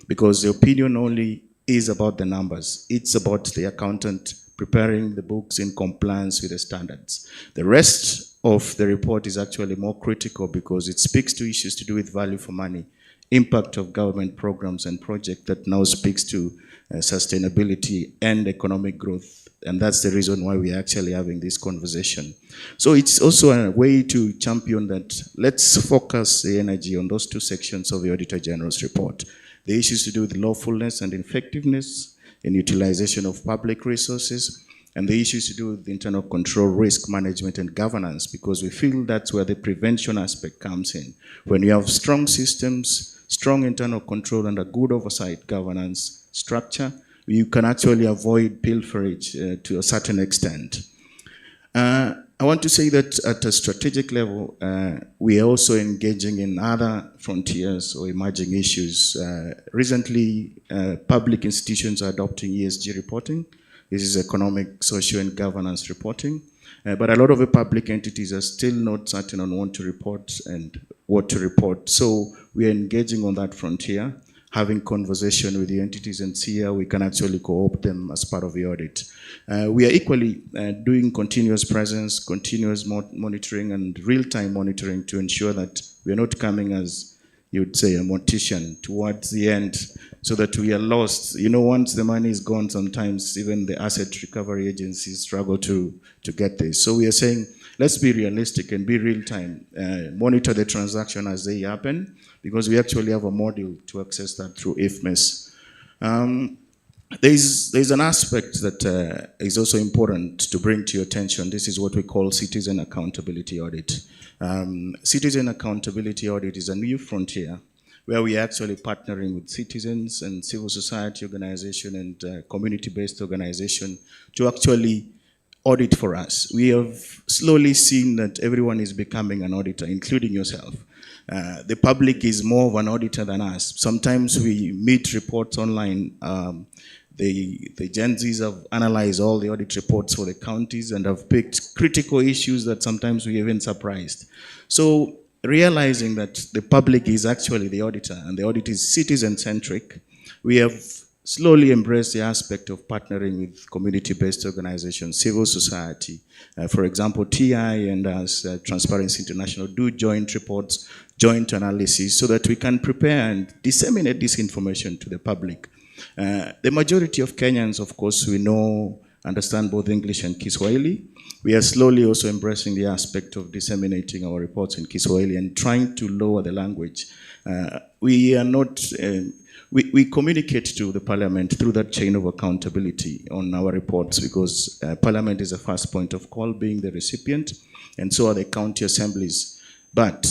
Speaker 10: because the opinion only is about the numbers. It's about the accountant preparing the books in compliance with the standards. The rest of the report is actually more critical, because it speaks to issues to do with value for money, impact of government programs and projects, that now speaks to sustainability and economic growth. And that's the reason why we're actually having this conversation. So it's also a way to champion that. Let's focus the energy on those 2 sections of the Auditor General's report. The issues to do with lawfulness and effectiveness in utilization of public resources, and the issues to do with internal control, risk management, and governance, because we feel that's where the prevention aspect comes in. When you have strong systems, strong internal control, and a good oversight governance structure, you can actually avoid pilferage to a certain extent. I want to say that at a strategic level, we are also engaging in other frontiers or emerging issues. Recently, public institutions are adopting ESG reporting. This is economic, social, and governance reporting. But a lot of the public entities are still not certain on what to report and what to report. So we are engaging on that frontier, having conversation with the entities and see how we can actually co-opt them as part of the audit. We are equally doing continuous presence, continuous monitoring, and real-time monitoring to ensure that we are not coming as, you would say, a mortician towards the end so that we are lost. You know, once the money is gone, sometimes even the asset recovery agencies struggle to get this. So we are saying, let's be realistic and be real-time. Monitor the transaction as they happen, because we actually have a module to access that through IFMIS. There's an aspect that is also important to bring to your attention. This is what we call citizen accountability audit. Citizen accountability audit is a new frontier where we are actually partnering with citizens and civil society organization and community-based organization to actually audit for us. We have slowly seen that everyone is becoming an auditor, including yourself. The public is more of an auditor than us. Sometimes we meet reports online. The Gen Zs have analyzed all the audit reports for the counties and have picked critical issues that sometimes we are even surprised. So realizing that the public is actually the auditor and the audit is citizen-centric, we have slowly embraced the aspect of partnering with community-based organizations, civil society. For example, TI and us, Transparency International, do joint reports, joint analysis, so that we can prepare and disseminate this information to the public. The majority of Kenyans, of course, we know, understand both English and Kiswahili. We are slowly also embracing the aspect of disseminating our reports in Kiswahili and trying to lower the language. We are not, we communicate to the Parliament through that chain of accountability on our reports, because Parliament is the first point of call, being the recipient, and so are the county assemblies. But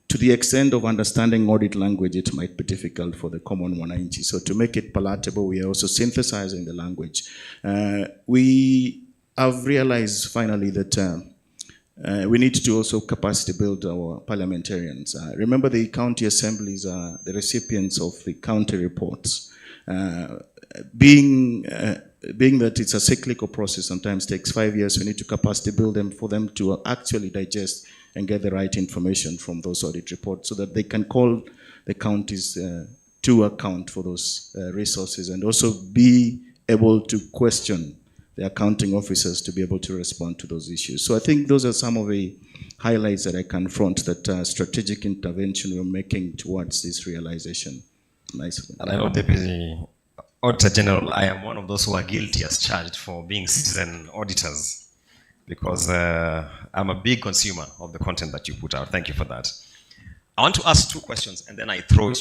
Speaker 10: to the extent of understanding audit language, it might be difficult for the common mwananchi. So to make it palatable, we are also synthesizing the language. We have realized finally that we need to also capacity build our parliamentarians. Remember, the county assemblies are the recipients of the county reports. Being that it's a cyclical process, sometimes takes 5 years, we need to capacity build them for them to actually digest and get the right information from those audit reports so that they can call the counties to account for those resources, and also be able to question the accounting officers to be able to respond to those issues. So I think those are some of the highlights that I can front, that strategic intervention we're making towards this realization. Nice.
Speaker 6: And I know, Deputy Auditor General, I am one of those who are guilty as charged for being citizen auditors, because I'm a big consumer of the content that you put out. Thank you for that. I want to ask 2 questions and then I throw it.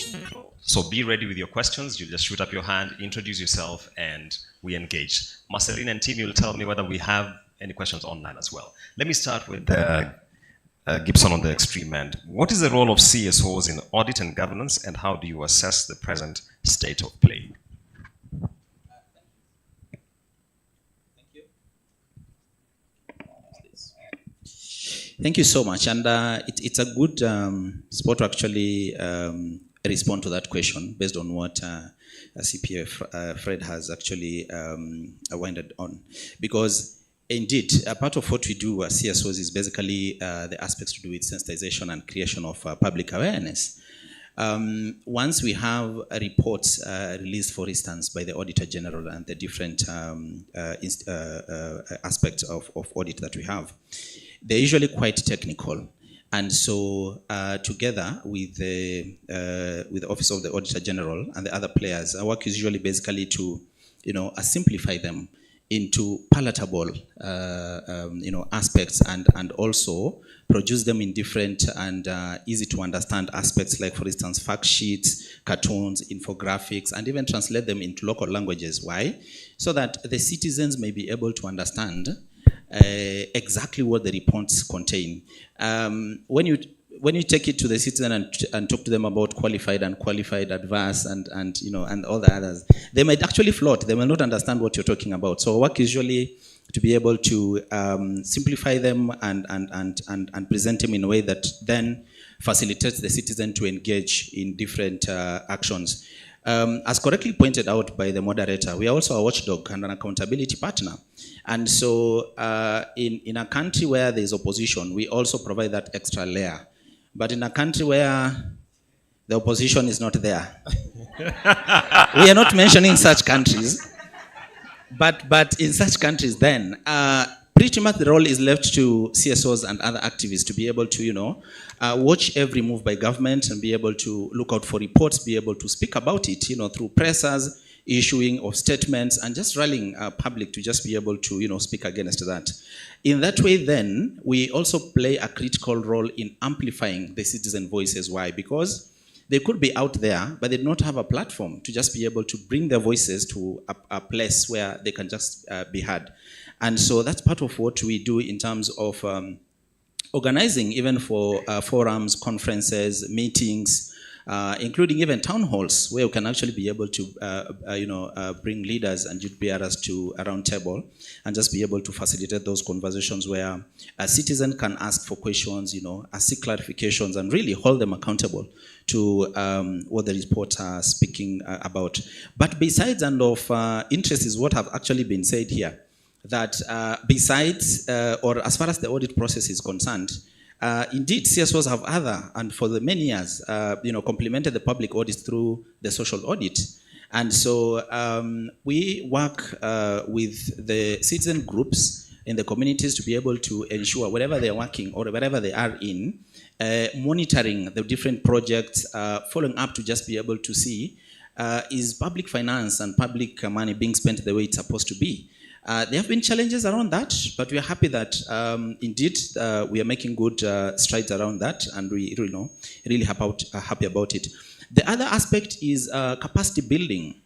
Speaker 6: So be ready with your questions. You just shoot up your hand, introduce yourself, and we engage. Marceline and team, you'll tell me whether we have any questions online as well. Let me start with Gibson on the extreme end. What is the role of CSOs in audit and governance, and how do you assess the present state of play?
Speaker 9: Thank you so much, and it's a good spot to actually respond to that question based on what CPA Fred has actually winded on. Because indeed, a part of what we do as CSOs is basically the aspects to do with sensitization and creation of public awareness. Once we have reports released, for instance, by the Auditor General and the different aspects of audit that we have, they're usually quite technical. And so together with the Office of the Auditor General and the other players, our work is usually basically to, simplify them into palatable, aspects, and also produce them in different and easy to understand aspects, like, for instance, fact sheets, cartoons, infographics, and even translate them into local languages. Why? So that the citizens may be able to understand exactly what the reports contain. When you take it to the citizen and talk to them about qualified, unqualified, adverse, and all the others, they might actually float. They will not understand what you're talking about. So our work is usually
Speaker 11: to be able to simplify them and present them in a way that then facilitates the citizen to engage in different actions. As correctly pointed out by the moderator, we are also a watchdog and an accountability partner. And so in a country where there is opposition, we also provide that extra layer. But in a country where the opposition is not there, we are not mentioning such countries, but in such countries then, pretty much the role is left to CSOs and other activists to be able to, watch every move by government and be able to look out for reports, be able to speak about it, through pressers, issuing of statements, and just rallying public to just be able to, speak against that. In that way, then, we also play a critical role in amplifying the citizen voices. Why? Because they could be out there, but they do not have a platform to just be able to bring their voices to a place where they can just be heard. And so that's part of what we do in terms of organizing even for forums, conferences, meetings, including even town halls where we can actually be able to bring leaders and youth bearers to a round table and just be able to facilitate those conversations where a citizen can ask for questions, seek clarifications, and really hold them accountable to what the reports are speaking about. But besides and of interest is what have actually been said here, that besides or as far as the audit process is concerned, indeed, CSOs have other, and for the many years, complemented the public audit through the social audit. And so we work with the citizen groups in the communities to be able to ensure wherever they're working or wherever they are in, monitoring the different projects, following up to just be able to see, is public finance and public money being spent the way it's supposed to be? There have been challenges around that, but we are happy that indeed we are making good strides around that, and we really happy about it. The other aspect is capacity building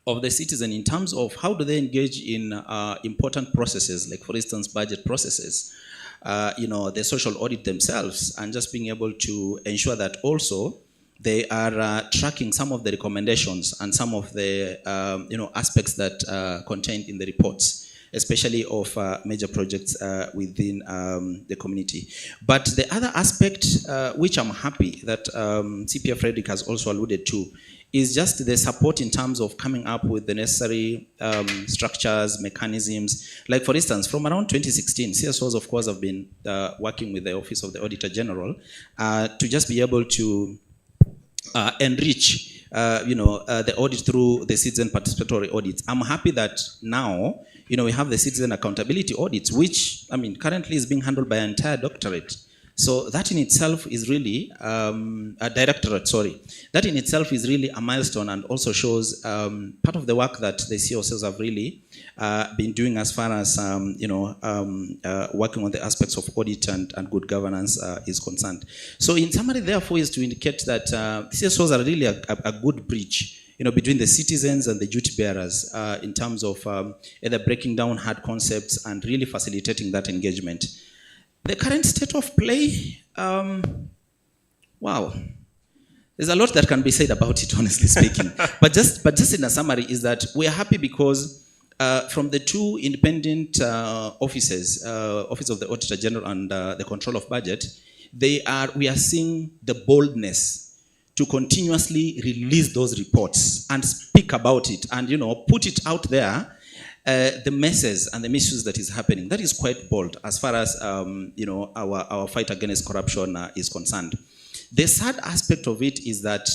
Speaker 11: of the citizen in terms of how do they engage in important processes, like for instance budget processes, the social audit themselves, and just being able to ensure that also they are tracking some of the recommendations and some of the aspects that are contained in the reports, especially of major projects within the community. But the other aspect, which I'm happy that CPF Frederick has also alluded to, is just the support in terms of coming up with the necessary structures, mechanisms. Like for instance, from around 2016, CSOs of course have been working with the Office of the Auditor General to just be able to enrich the audit through the citizen participatory audits. I'm happy that now we have the citizen accountability audits, which currently is being handled by an entire doctorate. So that in itself is really a directorate. Sorry, that in itself is really a milestone and also shows part of the work that the CSOs have really been doing as far as working on the aspects of audit and good governance is concerned. So in summary, therefore, is to indicate that CSOs are really a good bridge between the citizens and the duty bearers in terms of either breaking down hard concepts and really facilitating that engagement. The current state of play, wow, there's a lot that can be said about it, honestly speaking. but just in a summary is that we are happy because from the two independent offices, Office of the Auditor General and the Control of Budget, we are seeing the boldness to continuously release those reports and speak about it and put it out there. The messes and the misuse that is happening, that is quite bold as far as our fight against corruption is concerned. The sad aspect of it is that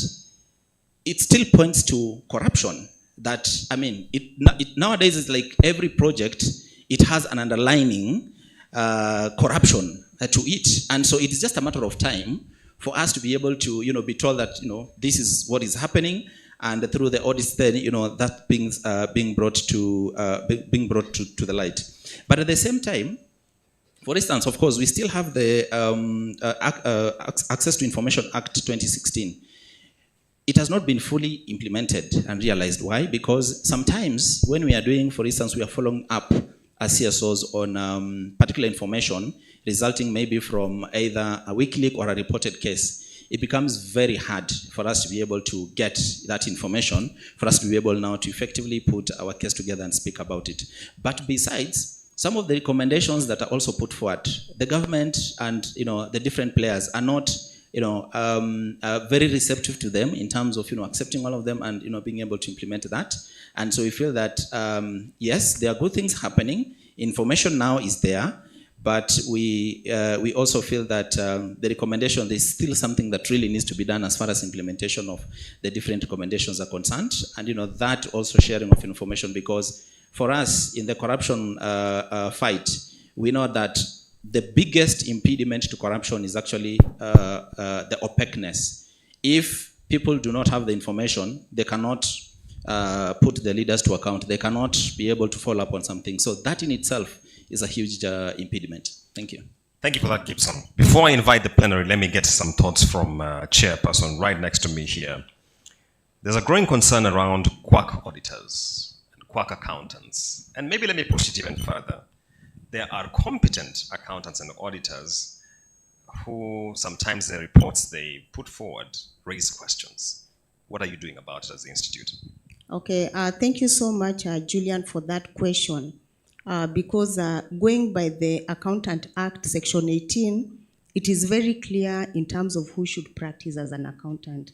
Speaker 11: it still points to corruption. That nowadays it's like every project, it has an underlining corruption to it, and so it is just a matter of time for us to be able to be told that this is what is happening. And through the audits, then that being brought to the light. But at the same time, for instance, of course, we still have the Access to Information Act 2016. It has not been fully implemented and realized. Why? Because sometimes when we are doing, for instance, we are following up as CSOs on particular information resulting maybe from either a WikiLeaks or a reported case, it becomes very hard for us to be able to get that information, for us to be able now to effectively put our case together and speak about it. But besides, some of the recommendations that are also put forward, the government and the different players are not very receptive to them in terms of accepting all of them and being able to implement that. And so we feel that yes, there are good things happening. Information now is there, but we also feel that the recommendation, there's still something that really needs to be done as far as implementation of the different recommendations are concerned, and that also sharing of information, because for us in the corruption fight, we know that the biggest impediment to corruption is actually the opaqueness. If people do not have the information, they cannot put the leaders to account. They cannot be able to follow up on something. So that in itself is a huge impediment. Thank you.
Speaker 6: Thank you for that, Gibson. Before I invite the plenary, let me get some thoughts from Chairperson right next to me here. There's a growing concern around quack auditors and quack accountants. And maybe let me push it even further. There are competent accountants and auditors who sometimes the reports they put forward raise questions. What are you doing about it as the Institute?
Speaker 5: Okay, thank you so much, Julian, for that question. Because going by the Accountant Act, Section 18, it is very clear in terms of who should practice as an accountant.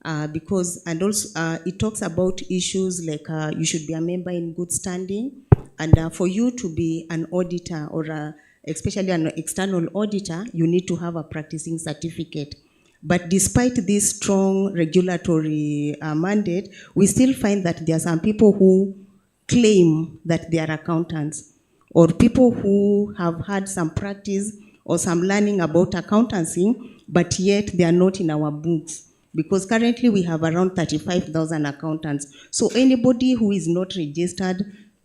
Speaker 5: And also it talks about issues like you should be a member in good standing, and for you to be an auditor or especially an external auditor, you need to have a practicing certificate. But despite this strong regulatory mandate, we still find that there are some people who claim that they are accountants, or people who have had some practice or some learning about accountancy, but yet they are not in our books. Because currently we have around 35,000 accountants. So anybody who is not registered,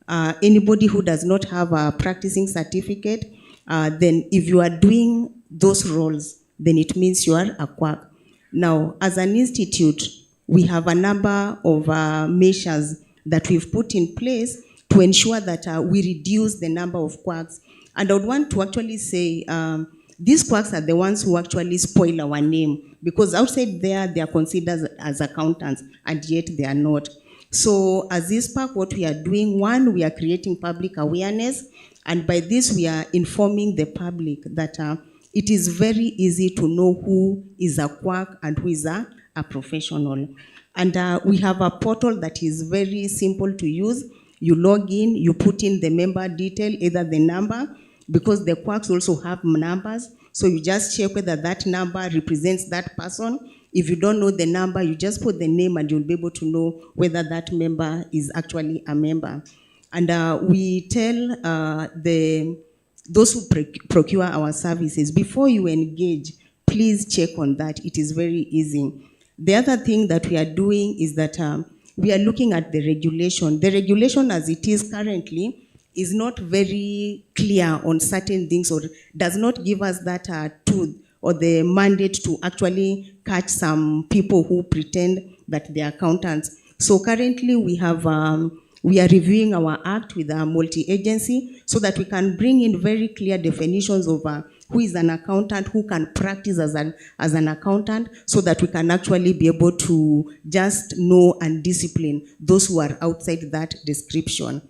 Speaker 5: anybody who does not have a practicing certificate, then if you are doing those roles, then it means you are a quack. Now, as an institute, we have a number of measures that we've put in place to ensure that we reduce the number of quacks. And I would want to actually say, these quacks are the ones who actually spoil our name, because outside there, they are considered as accountants, and yet they are not. So as Icpak, what we are doing, one, we are creating public awareness, and by this we are informing the public that it is very easy to know who is a quack and who is a professional. And we have a portal that is very simple to use. You log in, you put in the member detail, either the number, because the quacks also have numbers. So you just check whether that number represents that person. If you don't know the number, you just put the name and you'll be able to know whether that member is actually a member. And we tell those who procure our services, before you engage, please check on that. It is very easy. The other thing that we are doing is that we are looking at the regulation. The regulation as it is currently is not very clear on certain things, or does not give us that tool or the mandate to actually catch some people who pretend that they are accountants. So currently we are reviewing our act with a multi-agency so that we can bring in very clear definitions of who is an accountant, who can practice as an accountant, so that we can actually be able to just know and discipline those who are outside that description.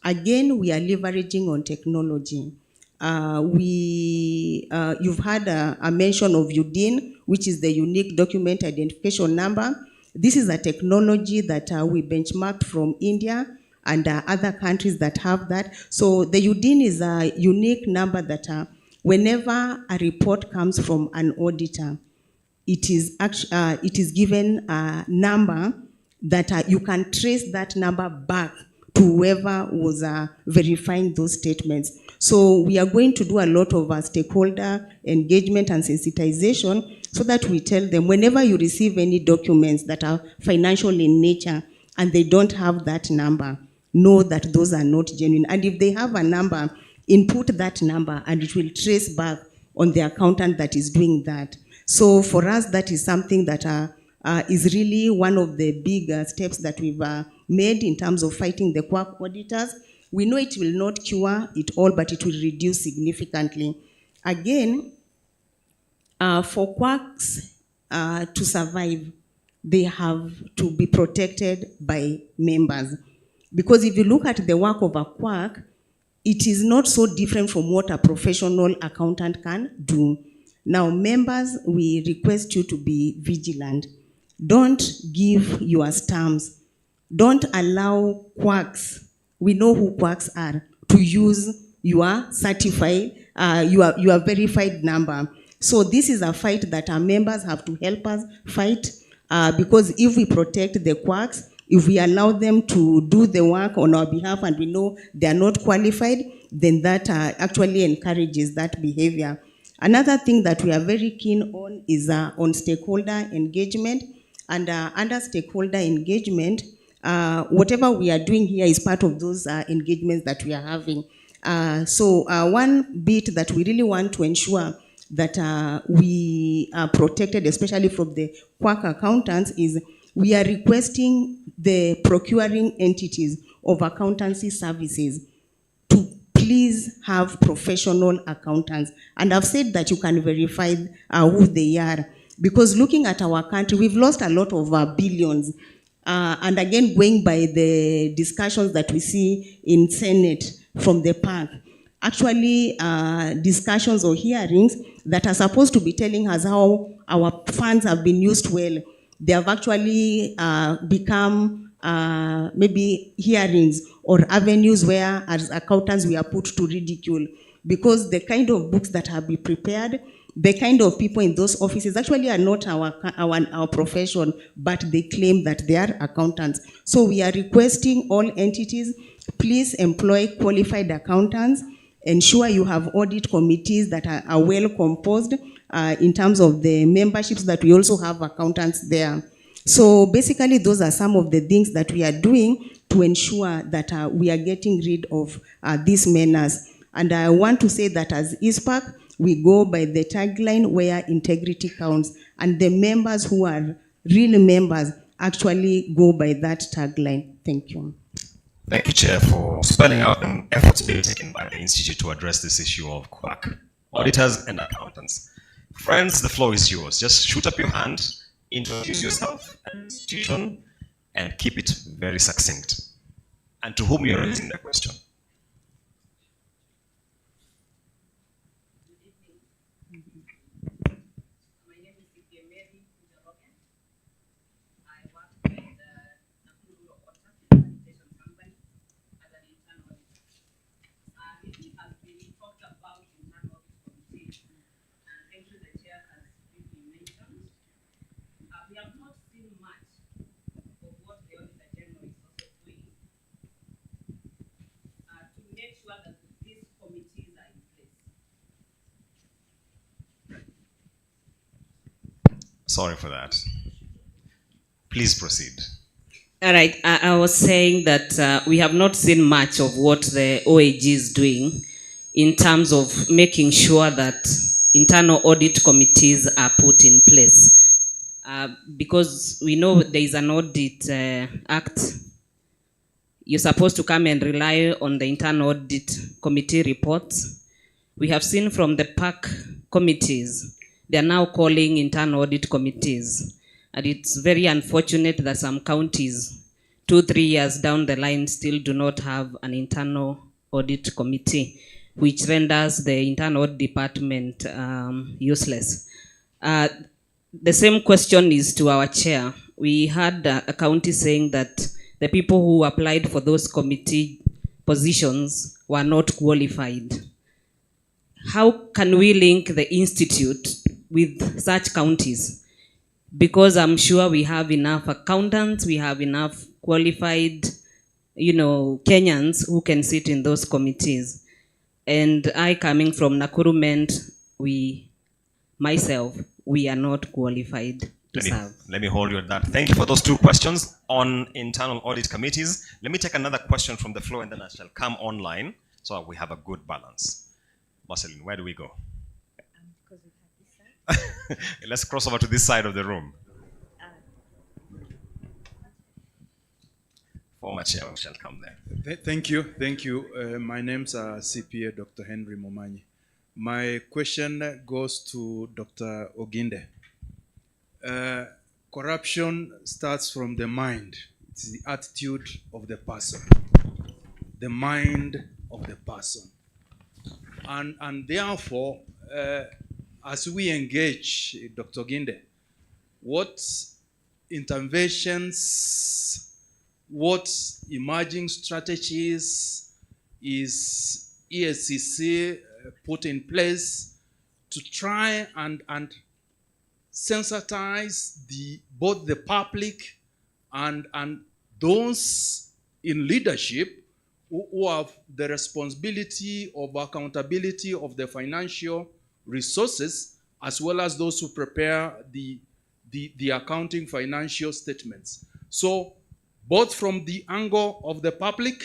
Speaker 5: Again, we are leveraging on technology. You've had a mention of UDIN, which is the Unique Document Identification Number. This is a technology that we benchmarked from India and other countries that have that. So the UDIN is a unique number that whenever a report comes from an auditor, it is given a number that you can trace that number back to whoever was verifying those statements. So we are going to do a lot of stakeholder engagement and sensitization, so that we tell them whenever you receive any documents that are financial in nature and they don't have that number, know that those are not genuine. And if they have a number, input that number and it will trace back on the accountant that is doing that. So for us, that is something that is really one of the big steps that we've made in terms of fighting the quack auditors. We know it will not cure it all, but it will reduce significantly. Again, for quacks to survive, they have to be protected by members. Because if you look at the work of a quack, it is not so different from what a professional accountant can do. Now, members, we request you to be vigilant. Don't give your stamps. Don't allow quacks, we know who quacks are, to use your certified, your verified number. So this is a fight that our members have to help us fight, because if we protect the quacks, if we allow them to do the work on our behalf and we know they are not qualified, then that actually encourages that behavior. Another thing that we are very keen on is on stakeholder engagement. And under stakeholder engagement, whatever we are doing here is part of those engagements that we are having. So one bit that we really want to ensure that we are protected, especially from the quack accountants, is we are requesting the procuring entities of accountancy services to please have professional accountants. And I've said that you can verify who they are. Because looking at our country, we've lost a lot of billions. And again, going by the discussions that we see in Senate from the park, actually discussions or hearings that are supposed to be telling us how our funds have been used well, they have actually become maybe hearings or avenues where as accountants we are put to ridicule, because the kind of books that have been prepared, the kind of people in those offices actually are not our profession, but they claim that they are accountants. So we are requesting all entities, please employ qualified accountants, ensure you have audit committees that are well composed in terms of the memberships, that we also have accountants there. So basically those are some of the things that we are doing to ensure that we are getting rid of these menace. And I want to say that as Icpak, we go by the tagline where integrity counts, and the members who are real members actually go by that tagline. Thank you.
Speaker 6: Thank you, Chair, for spelling out an effort being taken by the Institute to address this issue of quack auditors and accountants. Friends, the floor is yours. Just shoot up your hand, introduce yourself and institution, and keep it very succinct. And to whom you're raising the question. Sorry for that. Please proceed.
Speaker 12: All right. I was saying that we have not seen much of what the OAG is doing in terms of making sure that internal audit committees are put in place. Because we know there is an audit act. You're supposed to come and rely on the internal audit committee reports. We have seen from the PAC committees, they are now calling internal audit committees. And it's very unfortunate that some counties, 2-3 years down the line, still do not have an internal audit committee, which renders the internal audit department useless. The same question is to our chair. We had a county saying that the people who applied for those committee positions were not qualified. How can we link the institute with such counties? Because I'm sure we have enough accountants, we have enough qualified, Kenyans who can sit in those committees. And I, coming from Nakuru, meant we are not qualified to serve.
Speaker 6: Let me hold you at that. Thank you for those two questions on internal audit committees. Let me take another question from the floor and then I shall come online so we have a good balance. Marceline, where do we go? Let's cross over to this side of the room. Former chair, we shall come there.
Speaker 13: Thank you. My name's CPA Dr. Henry Momanyi. My question goes to Dr. Oginde. Corruption starts from the mind. It's the attitude of the person. The mind of the person. And therefore, as we engage Dr. Ginde, what interventions, what emerging strategies is ESCC put in place to try and sensitize both the public and those in leadership who have the responsibility of accountability of the financial resources, as well as those who prepare the accounting financial statements. So both from the angle of the public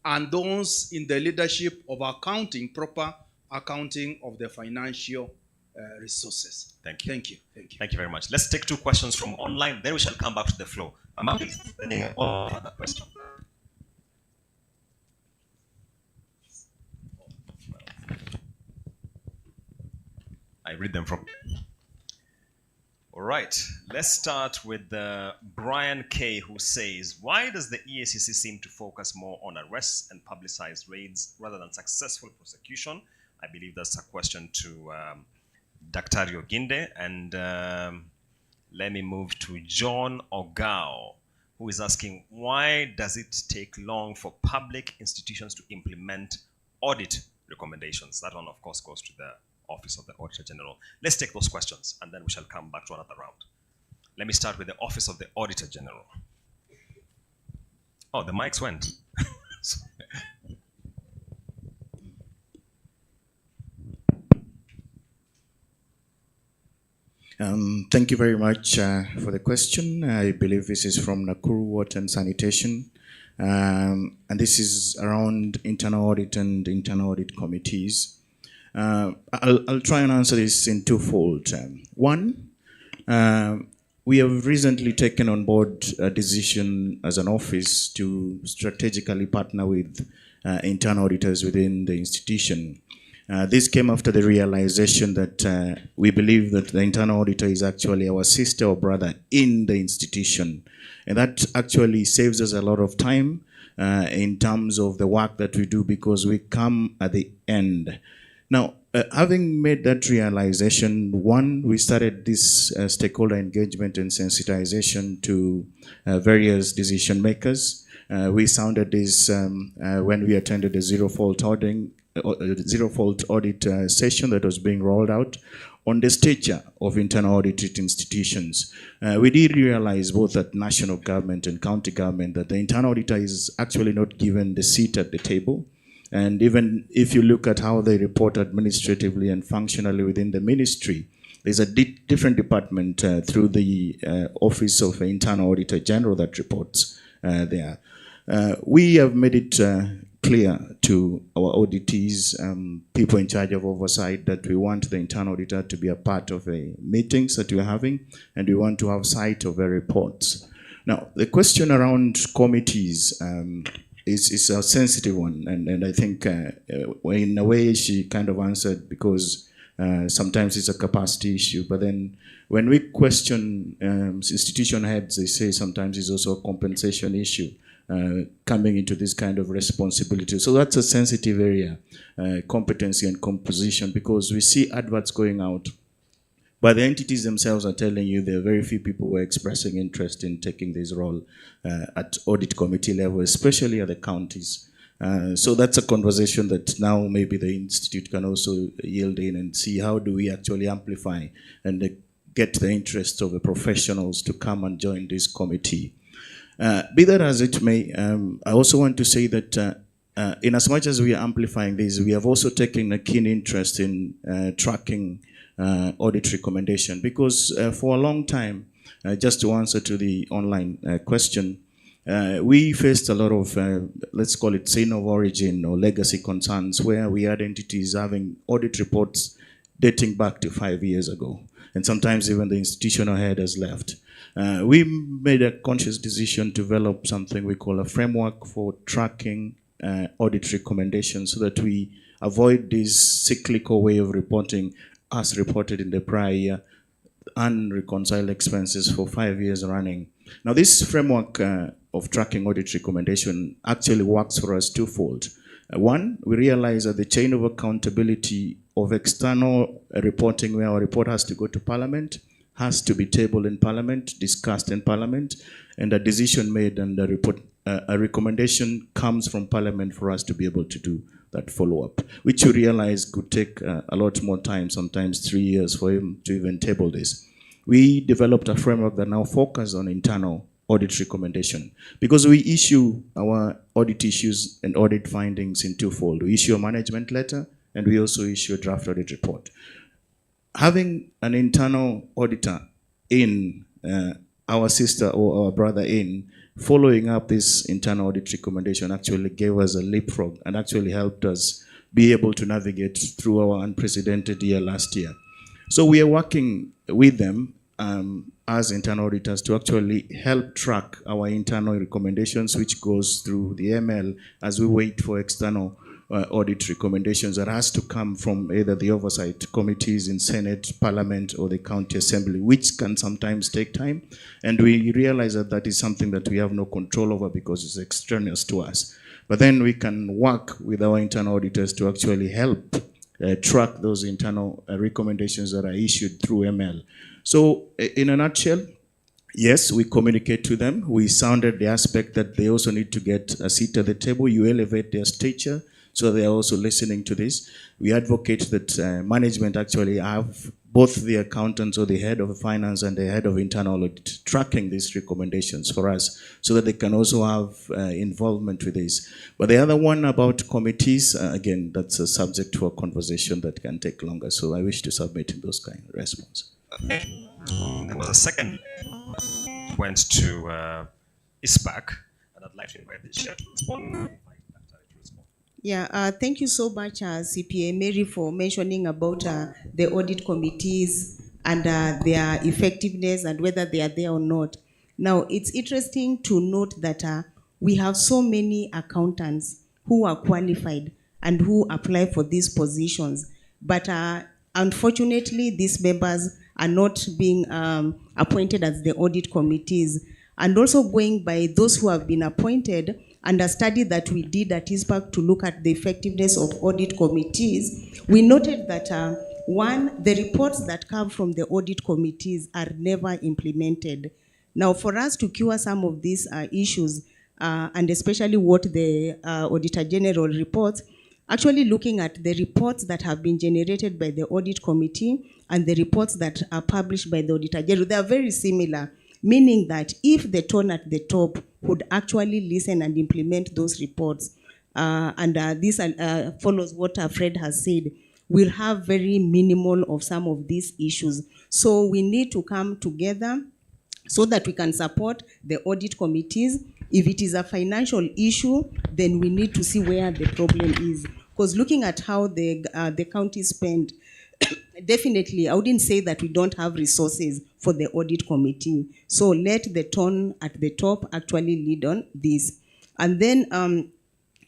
Speaker 13: and those in the leadership of accounting, proper accounting of the financial resources.
Speaker 6: Thank you.
Speaker 13: Thank you. Thank you.
Speaker 6: Thank you very much. Let's take 2 questions from online, then we shall come back to the floor. Mama, please, other question. I read them from. All right, let's start with Brian K, who says, why does the EACC seem to focus more on arrests and publicized raids rather than successful prosecution? I believe that's a question to Dr. Ginde. And let me move to John Ogao, who is asking, why does it take long for public institutions to implement audit recommendations? That one, of course, goes to the Office of the Auditor General. Let's take those questions, and then we shall come back to another round. Let me start with the Office of the Auditor General. Oh, the mics went.
Speaker 10: Thank you very much for the question. I believe this is from Nakuru Water and Sanitation. And this is around internal audit and internal audit committees. I'll try and answer this in twofold. One, we have recently taken on board a decision as an office to strategically partner with internal auditors within the institution. This came after the realization that we believe that the internal auditor is actually our sister or brother in the institution. And that actually saves us a lot of time in terms of the work that we do, because we come at the end. Now, having made that realization, one, we started this stakeholder engagement and sensitization to various decision makers. We sounded this when we attended the zero fault audit session that was being rolled out on the stature of internal audited institutions. We did realize both at national government and county government that the internal auditor is actually not given the seat at the table. And even if you look at how they report administratively and functionally within the ministry, there's a different department through the Office of the Internal Auditor General that reports there. We have made it clear to our auditees, people in charge of oversight, that we want the internal auditor to be a part of the meetings that we're having, and we want to have sight of the reports. Now, the question around committees is a sensitive one, and I think in a way she kind of answered, because sometimes it's a capacity issue, but then when we question institution heads, they say sometimes it's also a compensation issue coming into this kind of responsibility. So that's a sensitive area, competency and composition, because we see adverts going out, but the entities themselves are telling you there are very few people who are expressing interest in taking this role at audit committee level, especially at the counties. So that's a conversation that now maybe the institute can also yield in and see how do we actually amplify and get the interest of the professionals to come and join this committee. Be that as it may, I also want to say that in as much as we are amplifying this, we have also taken a keen interest in tracking audit recommendation, because for a long time, just to answer to the online question, we faced a lot of, let's call it sin of origin or legacy concerns, where we had entities having audit reports dating back to 5 years ago. And sometimes even the institutional head has left. We made a conscious decision to develop something we call a framework for tracking audit recommendations, so that we avoid this cyclical way of reporting as reported in the prior year, unreconciled expenses for 5 years running. Now, this framework of tracking audit recommendation actually works for us twofold. One, we realize that the chain of accountability of external reporting, where our report has to go to Parliament, has to be tabled in Parliament, discussed in Parliament, and a decision made, and a recommendation comes from Parliament for us to be able to do that follow-up, which we realize could take a lot more time, sometimes 3 years for him to even table this. We developed a framework that now focuses on internal audit recommendation, because we issue our audit issues and audit findings in twofold. We issue a management letter, and we also issue a draft audit report. Having an internal auditor in, our sister or our brother in, following up this internal audit recommendation actually gave us a leapfrog and actually helped us be able to navigate through our unprecedented year last year. So we are working with them as internal auditors to actually help track our internal recommendations, which goes through the ML as we wait for external audit recommendations that has to come from either the oversight committees in Senate, Parliament, or the County Assembly, which can sometimes take time. And we realize that that is something that we have no control over because it's extraneous to us. But then we can work with our internal auditors to actually help track those internal recommendations that are issued through ML. So in a nutshell, yes, we communicate to them. We sounded the aspect that they also need to get a seat at the table. You elevate their stature, so they are also listening to this. We advocate that management actually have both the accountants or the head of finance and the head of internal audit tracking these recommendations for us so that they can also have involvement with this. But the other one about committees, again, that's a subject for a conversation that can take longer. So I wish to submit in those kind of response.
Speaker 6: There was a second went to Icpak, and I'd like to invite the chair to respond.
Speaker 5: Yeah, thank you so much, CPA Mary, for mentioning about the audit committees and their effectiveness and whether they are there or not. Now, it's interesting to note that we have so many accountants who are qualified and who apply for these positions. But unfortunately, these members are not being appointed as the audit committees. And also going by those who have been appointed, and a study that we did at Icpak to look at the effectiveness of audit committees, we noted that one, the reports that come from the audit committees are never implemented. Now, for us to cure some of these issues, and especially what the Auditor General reports, actually looking at the reports that have been generated by the audit committee and the reports that are published by the Auditor General, they are very similar. Meaning that if the tone at the top would actually listen and implement those reports, and this follows what Fred has said, we'll have very minimal of some of these issues. So we need to come together so that we can support the audit committees. If it is a financial issue, then we need to see where the problem is. Because looking at how the county spend, definitely, I wouldn't say that we don't have resources for the audit committee. So let the tone at the top actually lead on this. And then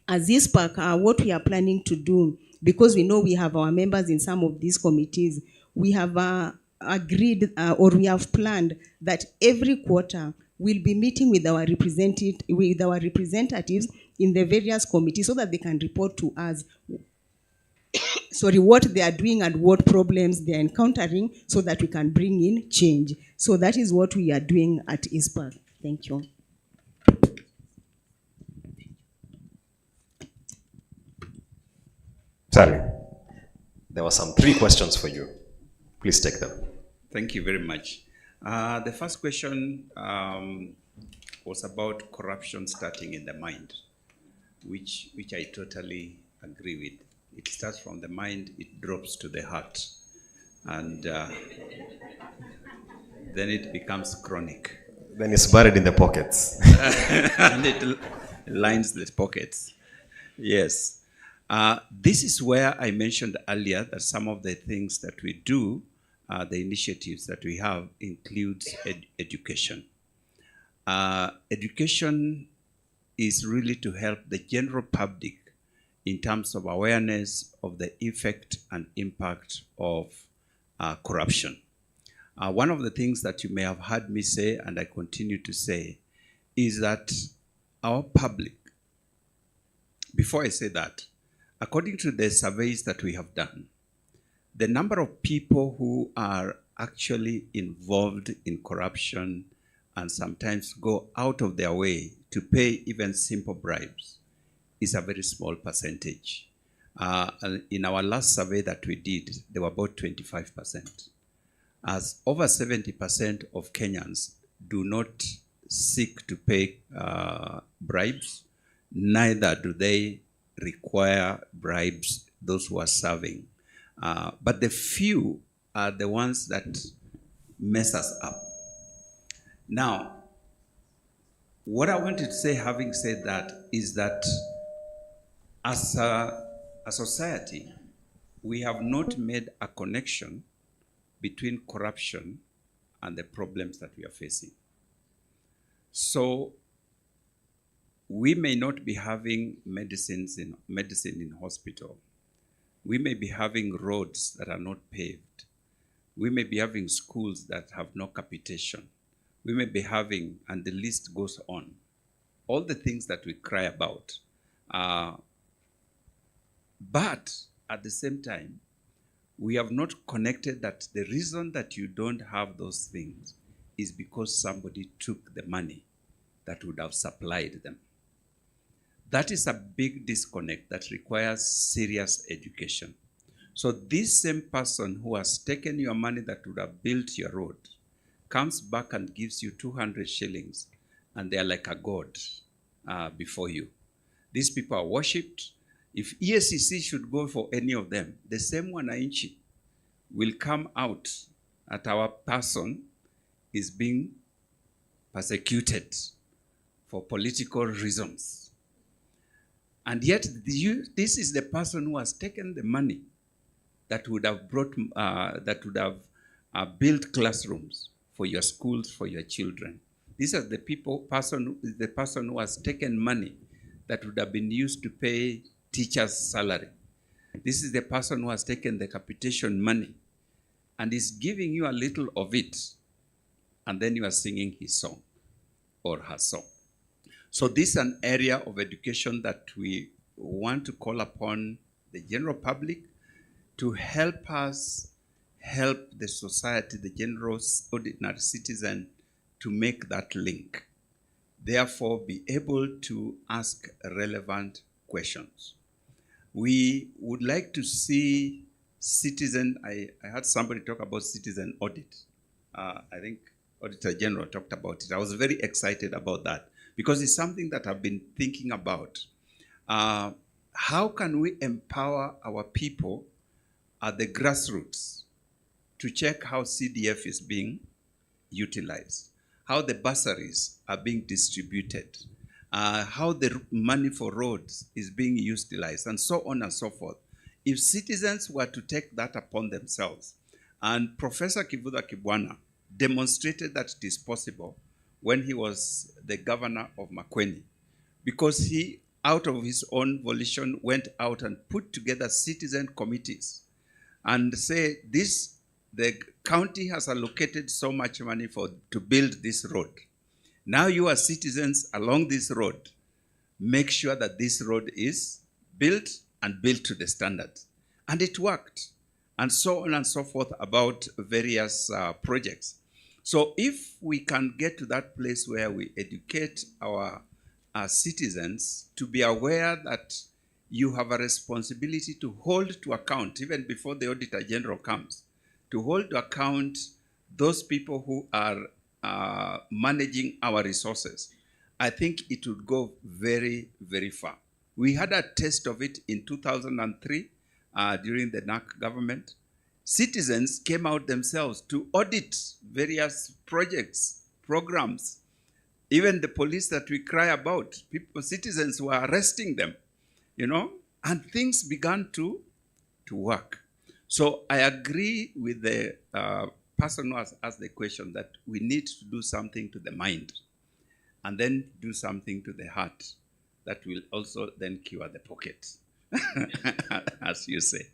Speaker 5: as Icpak, what we are planning to do, because we know we have our members in some of these committees, we have agreed or we have planned that every quarter we'll be meeting with our representatives in the various committees so that they can report to us what they are doing and what problems they are encountering so that we can bring in change. So that is what we are doing at Icpak. Thank you.
Speaker 6: Sally, there were some 3 questions for you. Please take them.
Speaker 8: Thank you very much. The first question was about corruption starting in the mind, which I totally agree with. It starts from the mind, it drops to the heart, and then it becomes chronic.
Speaker 6: Then it's buried in the pockets.
Speaker 8: And it lines the pockets. Yes. This is where I mentioned earlier that some of the things that we do, the initiatives that we have, includes education. Education is really to help the general public in terms of awareness of the effect and impact of corruption. One of the things that you may have heard me say, and I continue to say, is that our public before I say that, according to the surveys that we have done, the number of people who are actually involved in corruption and sometimes go out of their way to pay even simple bribes is a very small percentage. In our last survey that we did, there were about 25%. As over 70% of Kenyans do not seek to pay bribes, neither do they require bribes, those who are serving. But the few are the ones that mess us up. Now, what I wanted to say, having said that, is that as a society, we have not made a connection between corruption and the problems that we are facing. So we may not be having medicine in hospital. We may be having roads that are not paved. We may be having schools that have no capitation. We may be having, and the list goes on, all the things that we cry about. But at the same time, we have not connected that the reason that you don't have those things is because somebody took the money that would have supplied them. That is a big disconnect that requires serious education. So this same person who has taken your money that would have built your road comes back and gives you 200 shillings, and they are like a god before you. These people are worshipped. If ESCC should go for any of them, the same wananchi will come out at our person is being persecuted for political reasons. And yet, this is the person who has taken the money that would have brought, built classrooms for your schools, for your children. These are the person who has taken money that would have been used to pay teachers' salary. This is the person who has taken the capitation money and is giving you a little of it, and then you are singing his song or her song. So this is an area of education that we want to call upon the general public to help us help the society, the general ordinary citizen, to make that link. Therefore, be able to ask relevant questions. We would like to see citizen, I heard somebody talk about citizen audit. I think Auditor General talked about it. I was very excited about that because it's something that I've been thinking about. How can we empower our people at the grassroots to check how CDF is being utilized, how the bursaries are being distributed, how the money for roads is being utilized, and so on and so forth. If citizens were to take that upon themselves, and Professor Kivutha Kibwana demonstrated that it is possible when he was the governor of Makueni, because he, out of his own volition, went out and put together citizen committees and say, the county has allocated so much money to build this road. Now you as citizens along this road, make sure that this road is built and built to the standard. And it worked. And so on and so forth about various projects. So if we can get to that place where we educate our citizens to be aware that you have a responsibility to hold to account, even before the Auditor General comes, to hold to account those people who are managing our resources, I think it would go very, very far. We had a test of it in 2003 during the NAC government. Citizens came out themselves to audit various projects, programs. Even the police that we cry about, citizens were arresting them, and things began to work. So I agree with the person who has asked the question that we need to do something to the mind and then do something to the heart that will also then cure the pocket, as you say.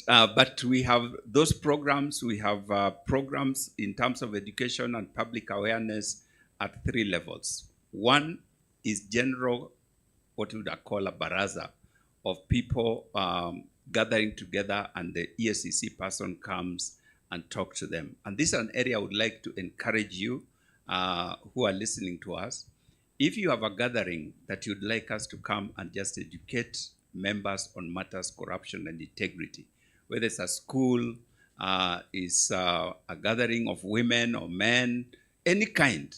Speaker 8: But we have those programs. We have programs in terms of education and public awareness at 3 levels. One is general what we would call a baraza of people gathering together, and the ESCC person comes and talk to them. And this is an area I would like to encourage you who are listening to us. If you have a gathering that you'd like us to come and just educate members on matters corruption and integrity, whether it's a school, is a gathering of women or men, any kind.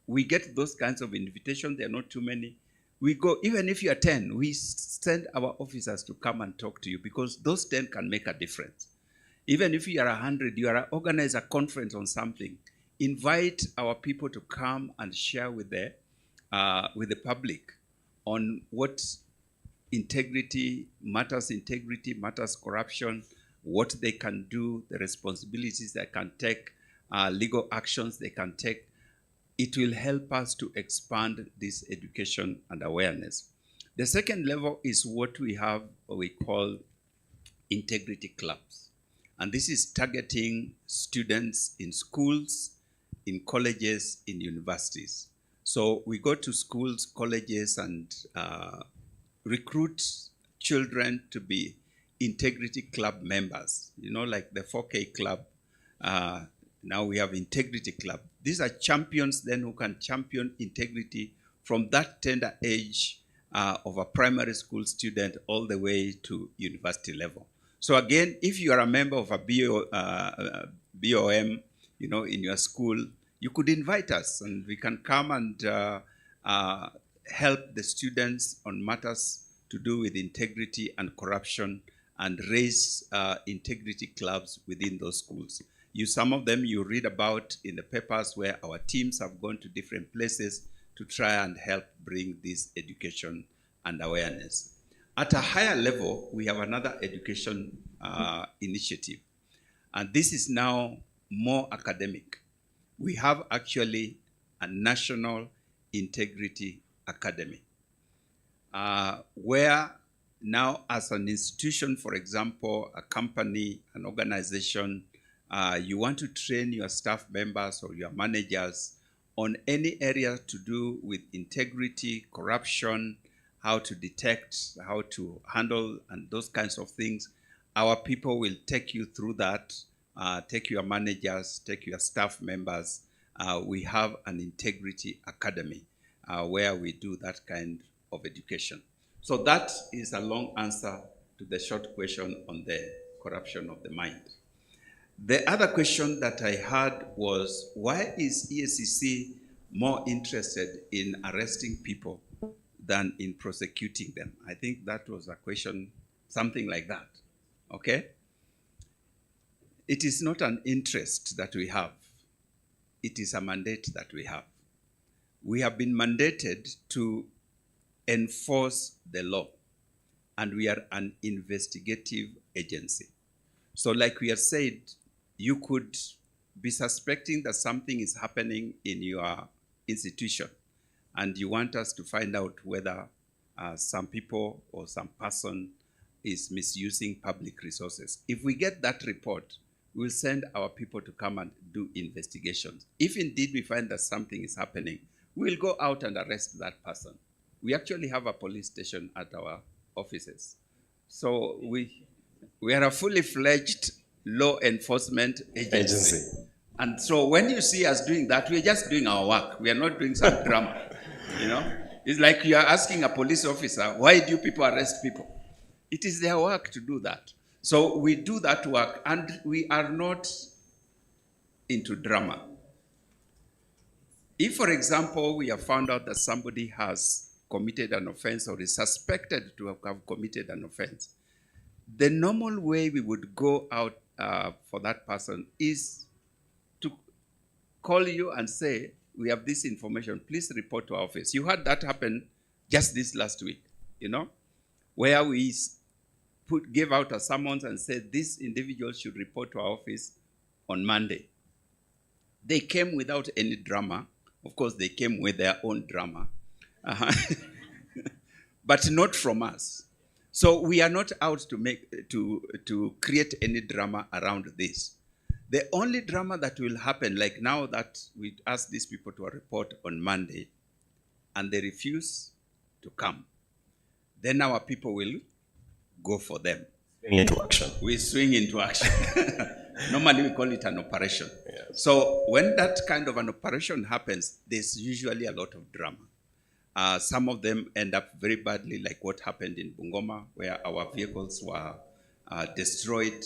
Speaker 8: We get those kinds of invitations. There are not too many. We go, even if you are 10, we send our officers to come and talk to you, because those 10 can make a difference. Even if you are 100, you are organize a conference on something, invite our people to come and share with the public on what integrity matters corruption, what they can do, the responsibilities they can take, legal actions they can take. It will help us to expand this education and awareness. The second level is what we call integrity clubs. And this is targeting students in schools, in colleges, in universities. So we go to schools, colleges, and recruit children to be integrity club members. You know, like the 4K club. Now we have integrity club. These are champions then who can champion integrity from that tender age of a primary school student all the way to university level. So again, if you are a member of a BOM, you know, in your school, you could invite us and we can come and help the students on matters to do with integrity and corruption and raise integrity clubs within those schools. Some of them you read about in the papers where our teams have gone to different places to try and help bring this education and awareness. At a higher level, we have another education initiative. And this is now more academic. We have actually a National Integrity Academy, where now as an institution, for example, a company, an organization, you want to train your staff members or your managers on any area to do with integrity, corruption, how to detect, how to handle, and those kinds of things. Our people will take you through that, take your managers, take your staff members. We have an integrity academy where we do that kind of education. So that is a long answer to the short question on the corruption of the mind. The other question that I had was, why is ESCC more interested in arresting people than in prosecuting them? I think that was a question, something like that, okay? It is not an interest that we have. It is a mandate that we have. We have been mandated to enforce the law, and we are an investigative agency. So like we have said, you could be suspecting that something is happening in your institution, and you want us to find out whether some people or some person is misusing public resources. If we get that report, we'll send our people to come and do investigations. If indeed we find that something is happening, we'll go out and arrest that person. We actually have a police station at our offices. So we are a fully fledged law enforcement agency. And so when you see us doing that, we're just doing our work. We are not doing some drama, you know? It's like you are asking a police officer, why do you people arrest people? It is their work to do that. So we do that work, and we are not into drama. If, for example, we have found out that somebody has committed an offense or is suspected to have committed an offense, the normal way we would go out for that person is to call you and say, we have this information, please report to our office. You had that happen just this last week, you know, where we gave out a summons and said this individual should report to our office on Monday. They came without any drama. Of course, they came with their own drama, but not from us. So we are not out to create any drama around this. The only drama that will happen, like now that we ask these people to report on Monday, and they refuse to come, then our people will go for them.
Speaker 6: Into action.
Speaker 8: We swing into action. Normally we call it an operation. Yes. So when that kind of an operation happens, there's usually a lot of drama. Some of them end up very badly, like what happened in Bungoma, where our vehicles were destroyed.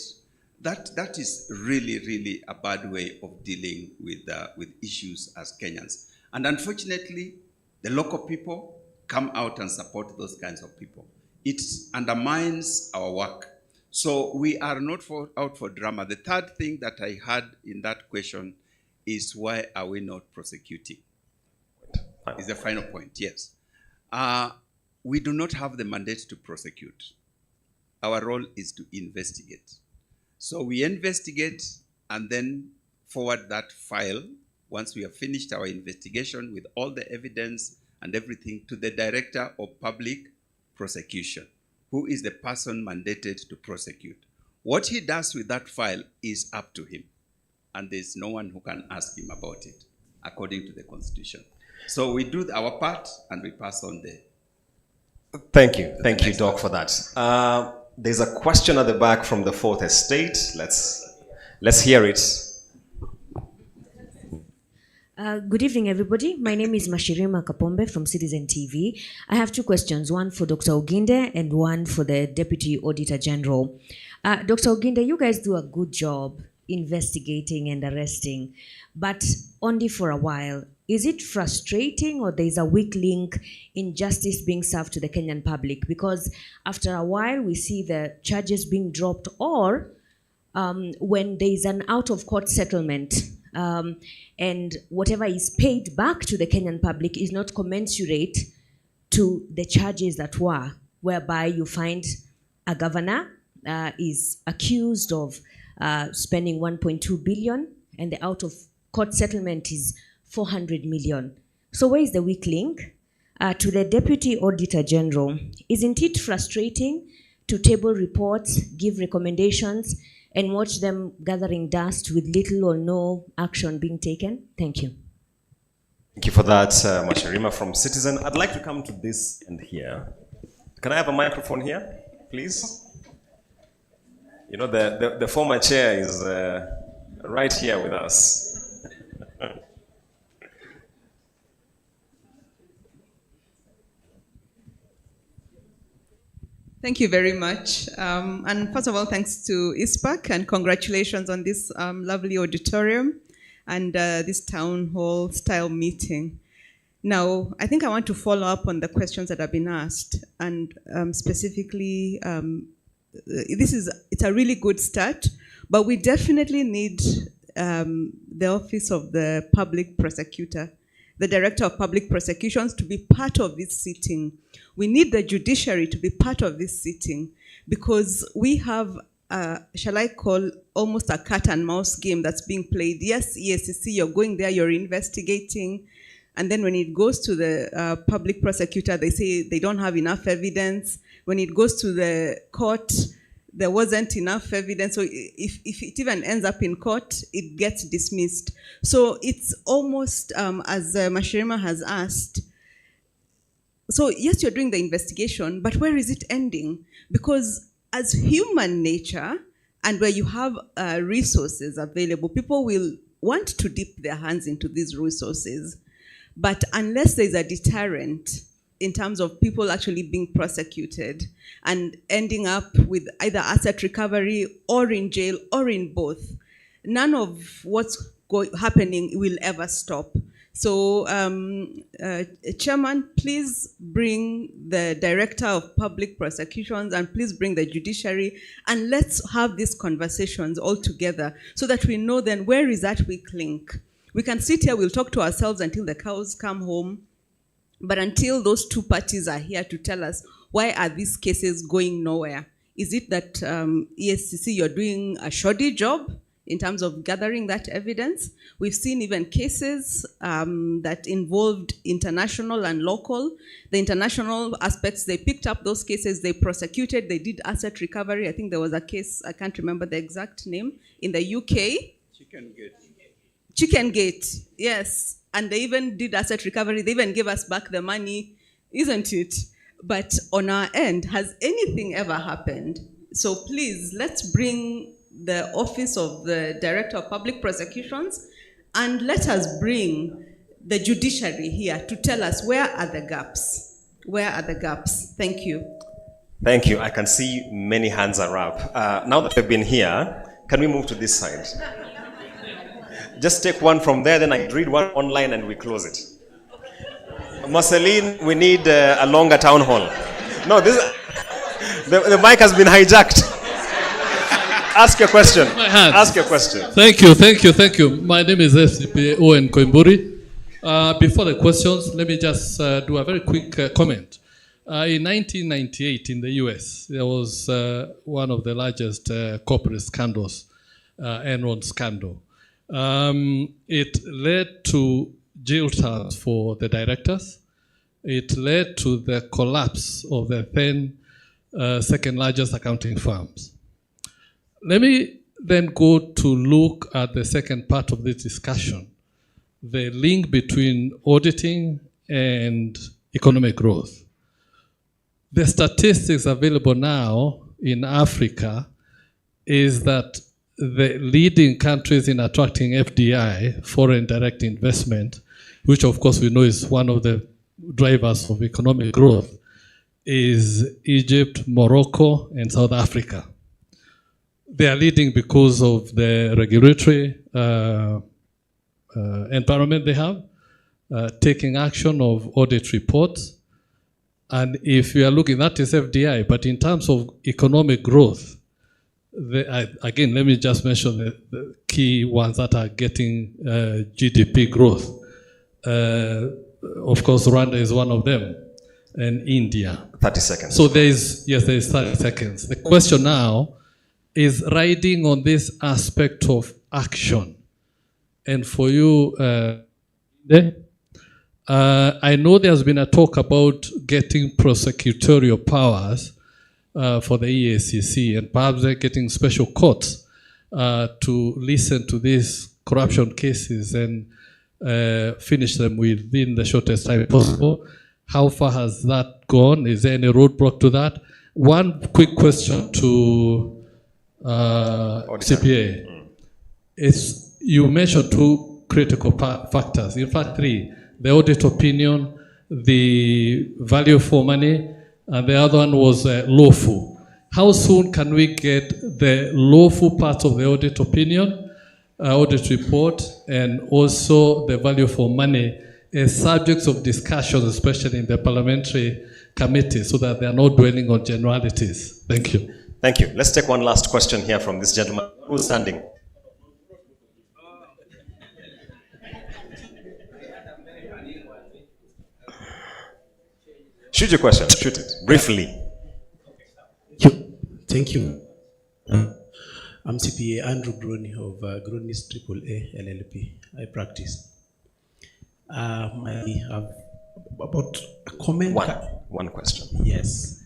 Speaker 8: That is really, really a bad way of dealing with issues as Kenyans. And unfortunately, the local people come out and support those kinds of people. It undermines our work. So we are not out for drama. The third thing that I had in that question is, why are we not prosecuting? Is the final point, yes. We do not have the mandate to prosecute. Our role is to investigate. So we investigate and then forward that file, once we have finished our investigation with all the evidence and everything, to the Director of Public Prosecution, who is the person mandated to prosecute. What he does with that file is up to him, and there's no one who can ask him about it, according to the Constitution. So we do our part, and we pass on the...
Speaker 6: Thank you, Doc, for that. There's a question at the back from the Fourth Estate. Let's hear it.
Speaker 14: Good evening, everybody. My name is Mashirima Kapombe from Citizen TV. I have two questions, one for Dr. Oginde and one for the Deputy Auditor General. Dr. Oginde, you guys do a good job investigating and arresting, but only for a while. Is it frustrating, or there's a weak link in justice being served to the Kenyan public? Because after a while, we see the charges being dropped, or when there is an out-of-court settlement, and whatever is paid back to the Kenyan public is not commensurate to the charges that were, whereby you find a governor is accused of spending 1.2 billion and the out-of-court settlement is 400 million. So where is the weak link? To the Deputy Auditor General, isn't it frustrating to table reports, give recommendations, and watch them gathering dust with little or no action being taken? Thank you.
Speaker 6: Thank you for that, Mashirima from Citizen. I'd like to come to this end here. Can I have a microphone here, please? You know, the former chair is right here with us.
Speaker 15: Thank you very much. And first of all, thanks to Icpak, and congratulations on this lovely auditorium and this town hall style meeting. Now, I think I want to follow up on the questions that have been asked, and specifically, it's a really good start, but we definitely need the Office of the Public Prosecutor, the Director of Public Prosecutions, to be part of this sitting. We need the judiciary to be part of this sitting, because we have, shall I call, almost a cat and mouse game that's being played. Yes, EACC, you're going there, you're investigating, and then when it goes to the public prosecutor, they say they don't have enough evidence. When it goes to the court, there wasn't enough evidence. So if it even ends up in court, it gets dismissed. So it's almost, as Mashirima has asked, so yes, you're doing the investigation, but where is it ending? Because as human nature, and where you have resources available, people will want to dip their hands into these resources. But unless there's a deterrent in terms of people actually being prosecuted and ending up with either asset recovery or in jail or in both, none of what's happening will ever stop. So, Chairman, please bring the Director of Public Prosecutions and please bring the judiciary, and let's have these conversations all together so that we know then where is that weak link. We can sit here, we'll talk to ourselves until the cows come home, but until those two parties are here to tell us why are these cases going nowhere? Is it that ESCC, you're doing a shoddy job in terms of gathering that evidence? We've seen even cases that involved international and local. The international aspects, they picked up those cases, they prosecuted, they did asset recovery. I think there was a case, I can't remember the exact name, in the UK. Chicken Gate, yes. And they even did asset recovery. They even gave us back the money, isn't it? But on our end, has anything ever happened? So please, let's bring the Office of the Director of Public Prosecutions, and let us bring the judiciary here to tell us where are the gaps. Where are the gaps? Thank you.
Speaker 6: Thank you. I can see many hands are up. Now that we've been here, can we move to this side? Just take one from there, then I read one online and we close it. Marceline, we need a longer town hall. No, the mic has been hijacked. Ask your question. Ask your question.
Speaker 16: Thank you. My name is SCPA Owen Koimburi. Before the questions, let me just do a very quick comment. In 1998 in the US, there was one of the largest corporate scandals, Enron scandal. It led to jail terms for the directors. It led to the collapse of the then second largest accounting firms. Let me then go to look at the second part of this discussion, the link between auditing and economic growth. The statistics available now in Africa is that the leading countries in attracting FDI, foreign direct investment, which of course we know is one of the drivers of economic growth, is Egypt, Morocco, and South Africa. They are leading because of the regulatory environment they have, taking action of audit reports. And if we are looking, that is FDI, but in terms of economic growth, again, let me just mention the key ones that are getting GDP growth. Of course, Rwanda is one of them, and India.
Speaker 6: 30 seconds.
Speaker 16: So there is 30 seconds. The question now is riding on this aspect of action. And for you, I know there's been a talk about getting prosecutorial powers for the EACC, and perhaps they're getting special courts to listen to these corruption cases and finish them within the shortest time possible. How far has that gone? Is there any roadblock to that? One quick question to CPA. You mentioned two critical factors, in fact three: the audit opinion, the value for money, and the other one was lawful. How soon can we get the lawful part of the audit opinion, audit report, and also the value for money as subjects of discussion, especially in the parliamentary committee, so that they are not dwelling on generalities? Thank you.
Speaker 6: Thank you. Let's take one last question here from this gentleman who's standing. Shoot your question. Shoot it briefly.
Speaker 17: Thank you. I'm CPA Andrew Groni of Groni's AAA LLP. I practice. I have about a comment.
Speaker 6: One question.
Speaker 17: Yes.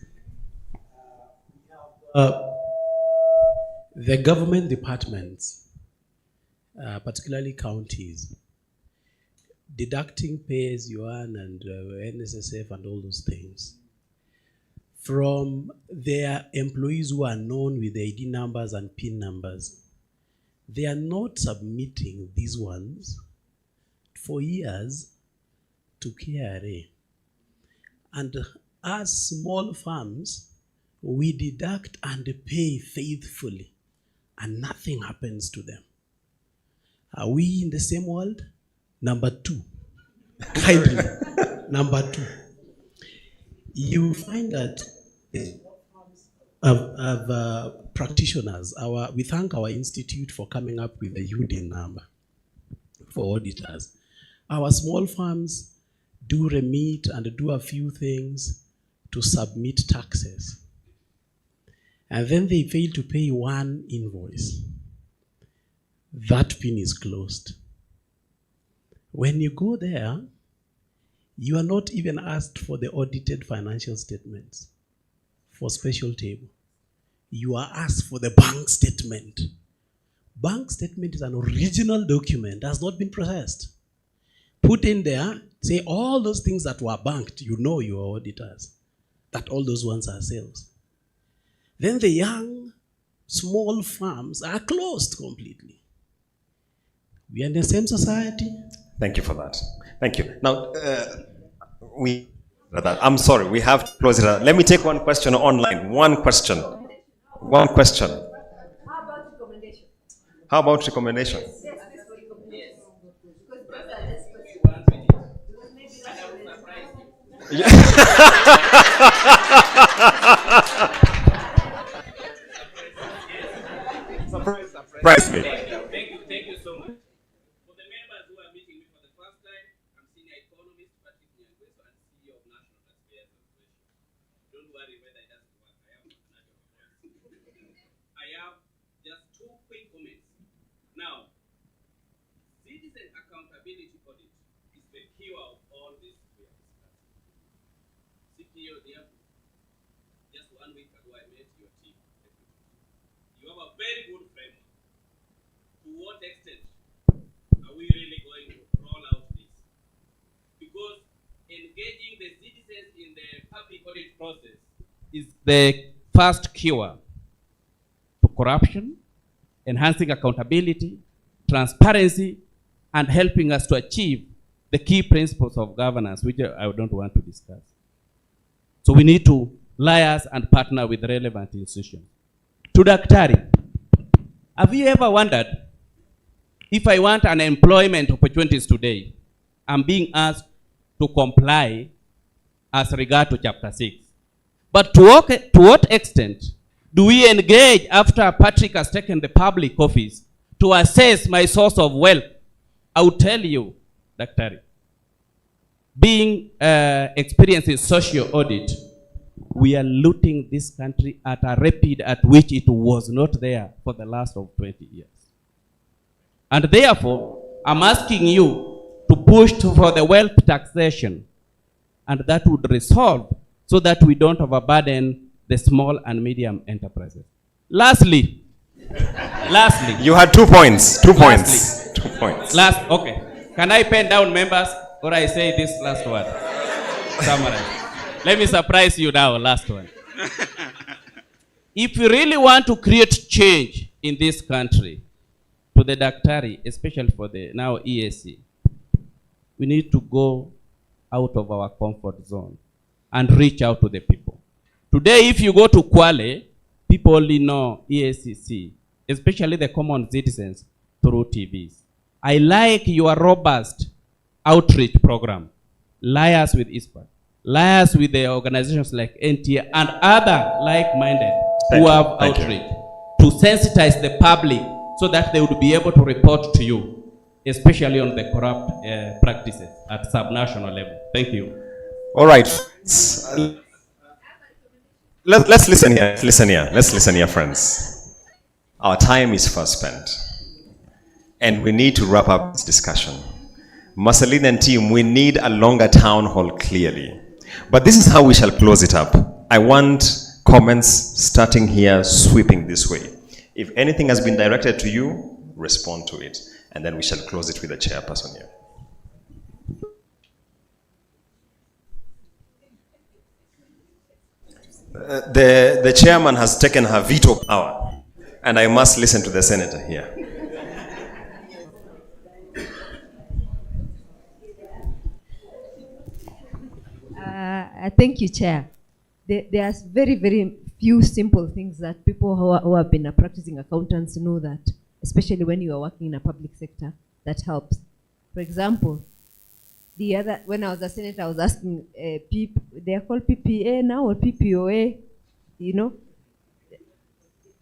Speaker 17: The government departments, particularly counties, deducting pay as you earn and NSSF and all those things from their employees who are known with ID numbers and PIN numbers, they are not submitting these ones for years to KRA. And as small firms, we deduct and pay faithfully, and nothing happens to them. Are we in the same world? Number two, kindly, number two, you find that practitioners, we thank our institute for coming up with a UDIN number for auditors. Our small firms do remit and do a few things to submit taxes. And then they fail to pay one invoice. That PIN is closed. When you go there, you are not even asked for the audited financial statements for special table. You are asked for the bank statement. Bank statement is an original document, has not been processed. Put in there, say all those things that were banked, you know your auditors. that all those ones are sales. Then the young, small farms are closed completely. We are in the same society.
Speaker 6: Thank you for that. Thank you. Now, I'm sorry, we have to close it out. Let me take one question online. One question. One question. How about recommendation? Surprise me.
Speaker 18: Thank you so much. For the members who are meeting me for the first time, I'm senior economist Patrick Nyangweso and CEO of National Taxpayers Association. Don't worry whether it doesn't work. I am not I have just two quick comments. Now, citizen accountability audit is the cure of all this we are discussing. CPO, just 1 week ago I met your team. You have a very good framework. To what extent are we really going to roll out this? Because engaging the citizens in the public audit process is the first cure to corruption, enhancing accountability, transparency, and helping us to achieve the key principles of governance, which I don't want to discuss. So we need to liaise and partner with relevant institutions. To Daktari, have you ever wondered if I want an employment opportunities today, I'm being asked to comply as regard to Chapter 6. But to what extent do we engage after Patrick has taken the public office to assess my source of wealth? I will tell you, Daktari, being experienced in social audit, we are looting this country at a rate at which it was not there for the last of 20 years. And therefore, I'm asking you to push for the wealth taxation, and that would resolve so that we don't overburden the small and medium enterprises. Lastly,
Speaker 6: you had 2 points. 2 points. 2 points.
Speaker 18: Okay. Can I pen down members, or I say this last one? Summarize. Let me surprise you now, last one. If you really want to create change in this country, to the Daktari, especially for the now EAC, we need to go out of our comfort zone and reach out to the people. Today, if you go to Kwale, people only know EACC, especially the common citizens, through TVs. I like your robust outreach program. Liaise with Icpak. Liaise with the organizations like NTA and other like-minded who have outreach to sensitize the public so that they would be able to report to you, especially on the corrupt practices at subnational level. Thank you.
Speaker 6: All right. Let's listen here. Let's listen here, friends. Our time is fast spent, and we need to wrap up this discussion. Marceline and team, we need a longer town hall clearly. But this is how we shall close it up. I want comments starting here, sweeping this way. If anything has been directed to you, respond to it. And then we shall close it with the chairperson here. The chairman has taken her veto power, and I must listen to the senator here.
Speaker 19: Thank you, Chair. There are very, very few simple things that people who have been practicing accountants know that, especially when you are working in a public sector, that helps. For example, when I was a senator, I was asking, they are called PPA now or PPOA, you know?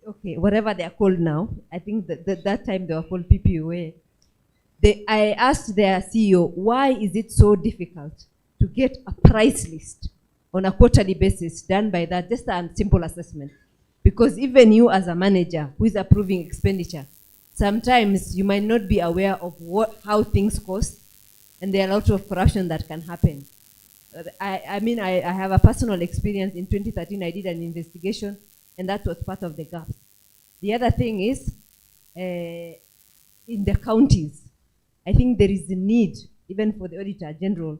Speaker 19: Okay, whatever they are called now. I think that time they were called PPOA. I asked their CEO, why is it so difficult to get a price list on a quarterly basis done by that, just a simple assessment? Because even you as a manager who is approving expenditure, sometimes you might not be aware of how things cost, and there are a lot of corruption that can happen. I mean, I have a personal experience. In 2013, I did an investigation, and that was part of the gaps. The other thing is, in the counties, I think there is a need, even for the Auditor General,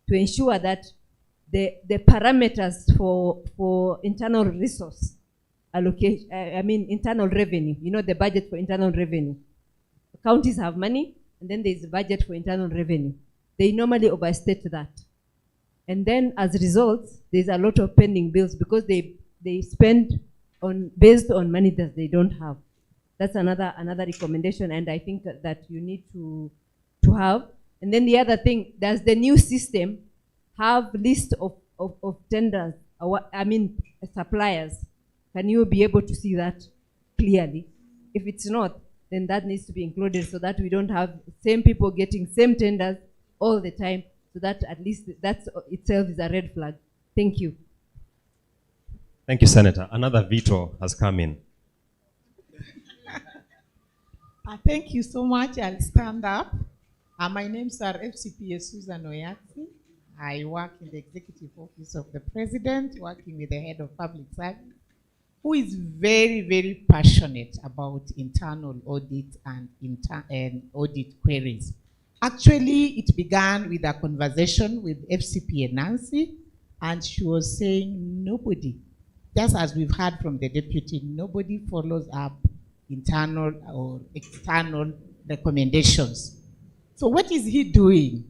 Speaker 19: to ensure that the parameters for internal resource allocation, internal revenue, the budget for internal revenue. Counties have money, and then there's a budget for internal revenue. They normally overstate that. And then as a result, there's a lot of pending bills because they spend based on money that they don't have. That's another recommendation, and I think that you need to have. And then the other thing, does the new system have list of tenders, suppliers? Can you be able to see that clearly? If it's not, then that needs to be included so that we don't have same people getting same tenders all the time, so that at least that itself is a red flag. Thank you.
Speaker 6: Thank you, Senator. Another veto has come in.
Speaker 20: Thank you so much. I'll stand up. My name is FCPA Susan Oyatsi. I work in the Executive Office of the President, working with the Head of Public Service, who is very, very passionate about internal audit and audit queries. Actually, it began with a conversation with FCPA Nancy, and she was saying nobody, just as we've heard from the deputy, nobody follows up internal or external recommendations. So what is he doing?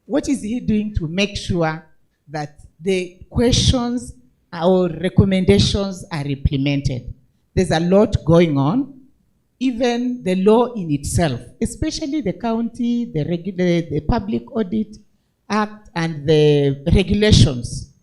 Speaker 20: What is he doing to make sure that the questions or recommendations are implemented? There's a lot going on. Even the law in itself, especially the county, the Public Audit Act and the regulations,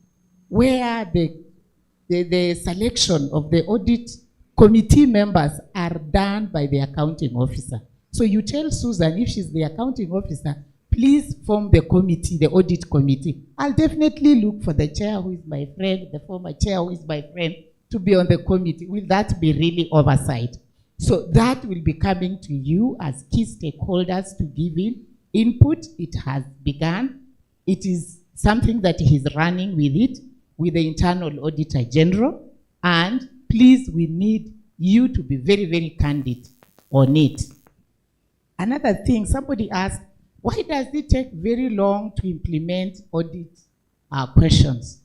Speaker 20: where the selection of the audit committee members are done by the accounting officer. So you tell Susan, if she's the accounting officer, please form the committee, the audit committee. I'll definitely look for the chair who is my friend, the former chair who is my friend, to be on the committee. Will that be really oversight? So that will be coming to you as key stakeholders to give in input. It has begun. It is something that he's running with it, with the Internal Auditor General. And please, we need you to be very, very candid on it. Another thing, somebody asked, why does it take very long to implement audit questions?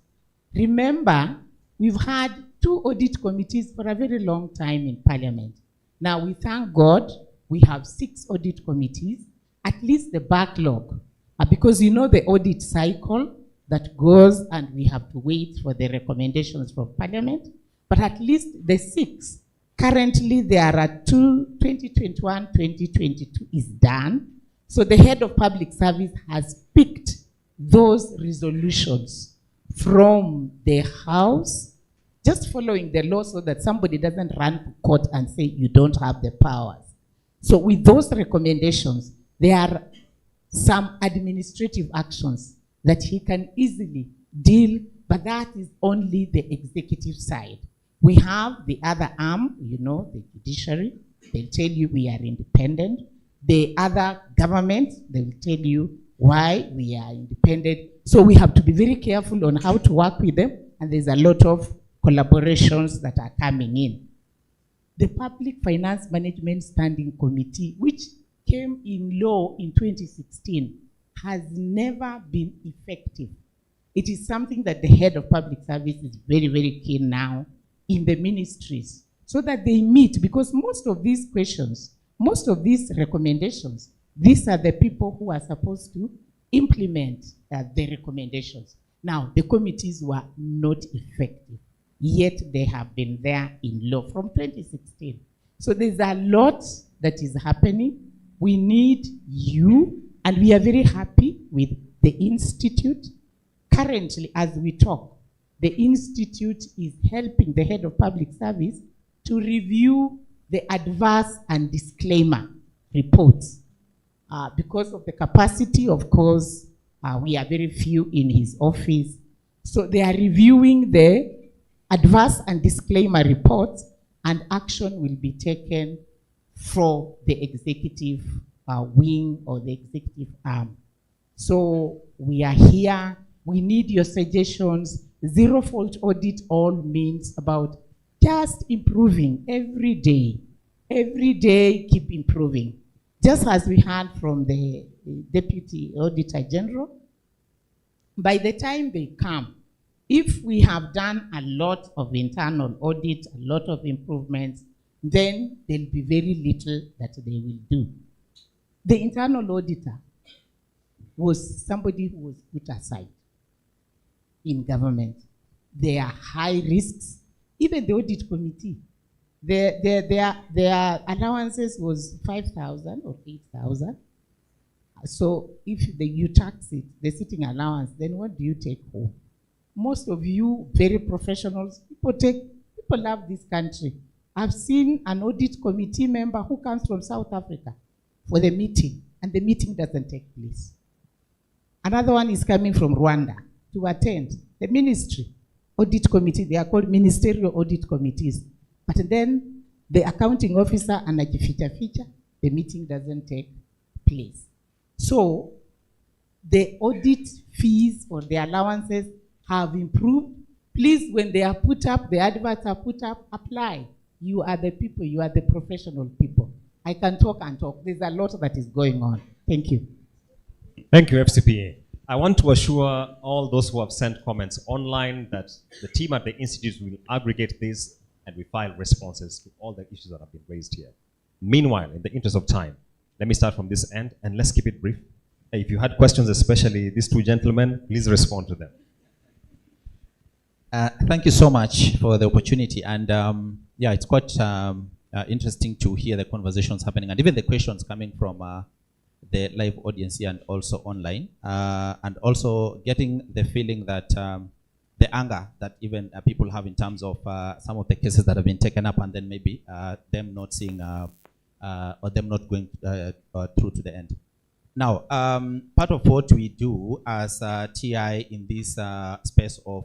Speaker 20: Remember, we've had 2 audit committees for a very long time in Parliament. Now, we thank God we have 6 audit committees, at least the backlog, because you know the audit cycle that goes and we have to wait for the recommendations from Parliament, but at least the 6, currently there are 2, 2021, 2022 is done. So the Head of Public Service has picked those resolutions from the House, just following the law so that somebody doesn't run to court and say you don't have the powers. So with those recommendations, there are some administrative actions that he can easily deal, but that is only the executive side. We have the other arm, you know, the judiciary. They'll tell you we are independent. The other government, they will tell you why we are independent. So we have to be very careful on how to work with them, and there's a lot of collaborations that are coming in. The Public Finance Management Standing Committee, which came in law in 2016, has never been effective. It is something that the Head of Public Service is very, very keen now in the ministries, so that they meet, because most of these questions, most of these recommendations, these are the people who are supposed to implement the recommendations. Now, the committees were not effective, yet they have been there in law from 2016. So there's a lot that is happening. We need you, and we are very happy with the Institute. Currently, as we talk, the Institute is helping the Head of Public Service to review the adverse and disclaimer reports. Because of the capacity, of course, we are very few in his office. So they are reviewing the adverse and disclaimer reports, and action will be taken for the executive wing or the executive arm. So we are here. We need your suggestions. Zero fault audit all means about just improving every day. Every day, keep improving. Just as we heard from the Deputy Auditor General, By the time they come, if we have done a lot of internal audit, a lot of improvements, then there'll be very little that they will do. The internal auditor was somebody who was put aside in government. There are high risks. Even the audit committee, their allowances was 5,000 or 8,000. So if you tax it, the sitting allowance, then what do you take home? Most of you, very professionals, people love this country. I've seen an audit committee member who comes from South Africa for the meeting, and the meeting doesn't take place. Another one is coming from Rwanda to attend the ministry audit committee. They are called ministerial audit committees. But then the accounting officer and a feature, the meeting doesn't take place. So the audit fees or the allowances have improved. Please, when they are put up, the adverts are put up, apply. You are the people, you are the professional people. I can talk and talk. There's a lot that is going on. Thank you.
Speaker 6: Thank you, FCPA. I want to assure all those who have sent comments online that the team at the Institute will aggregate this and we file responses to all the issues that have been raised here. Meanwhile, in the interest of time, let me start from this end and let's keep it brief. If you had questions, especially these two gentlemen, please respond to them.
Speaker 9: Thank you so much for the opportunity. And yeah, it's quite interesting to hear the conversations happening and even the questions coming from the live audience here and also online. And also getting the feeling that the anger that even people have in terms of some of the cases that have been taken up and then maybe them not seeing or them not going through to the end. Now, part of what we do as TI in this space of,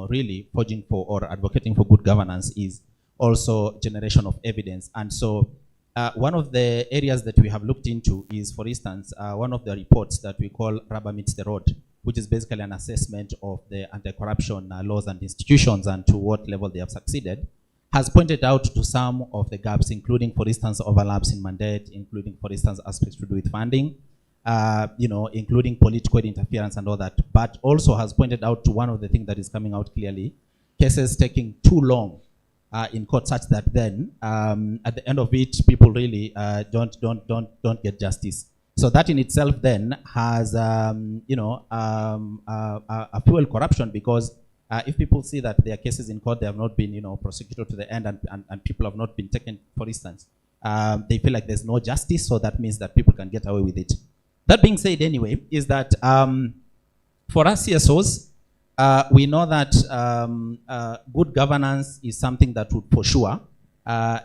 Speaker 9: really forging for or advocating for good governance is also generation of evidence. And so one of the areas that we have looked into is, for instance, one of the reports that we call Rubber Meets the Road, which is basically an assessment of the anti-corruption laws and institutions and to what level they have succeeded, has pointed out to some of the gaps, including, for instance, overlaps in mandate, including, for instance, aspects to do with funding, including political interference and all that, but also has pointed out to one of the things that is coming out clearly, cases taking too long in court, such that then at the end of it, people really don't get justice. So that in itself then has a fuel corruption, because if people see that their cases in court, they have not been prosecuted to the end and people have not been taken, for instance, they feel like there's no justice, so that means that people can get away with it. That being said anyway, is that for us CSOs, we know that good governance is something that would for sure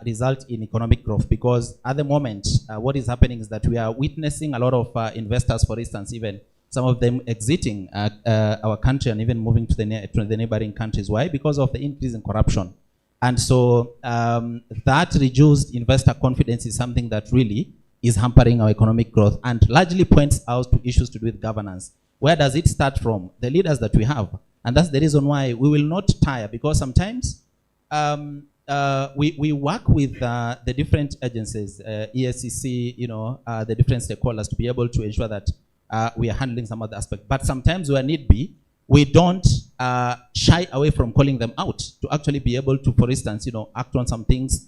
Speaker 9: result in economic growth, because at the moment, what is happening is that we are witnessing a lot of investors, for instance, even some of them exiting our country and even moving to the neighboring countries. Why? Because of the increase in corruption. And so that reduced investor confidence is something that really is hampering our economic growth and largely points out to issues to do with governance. Where does it start from? The leaders that we have. And that's the reason why we will not tire, because sometimes we work with the different agencies, ESCC, the different stakeholders to be able to ensure that we are handling some other aspect. But sometimes where need be, we don't shy away from calling them out to actually be able to, for instance, act on some things,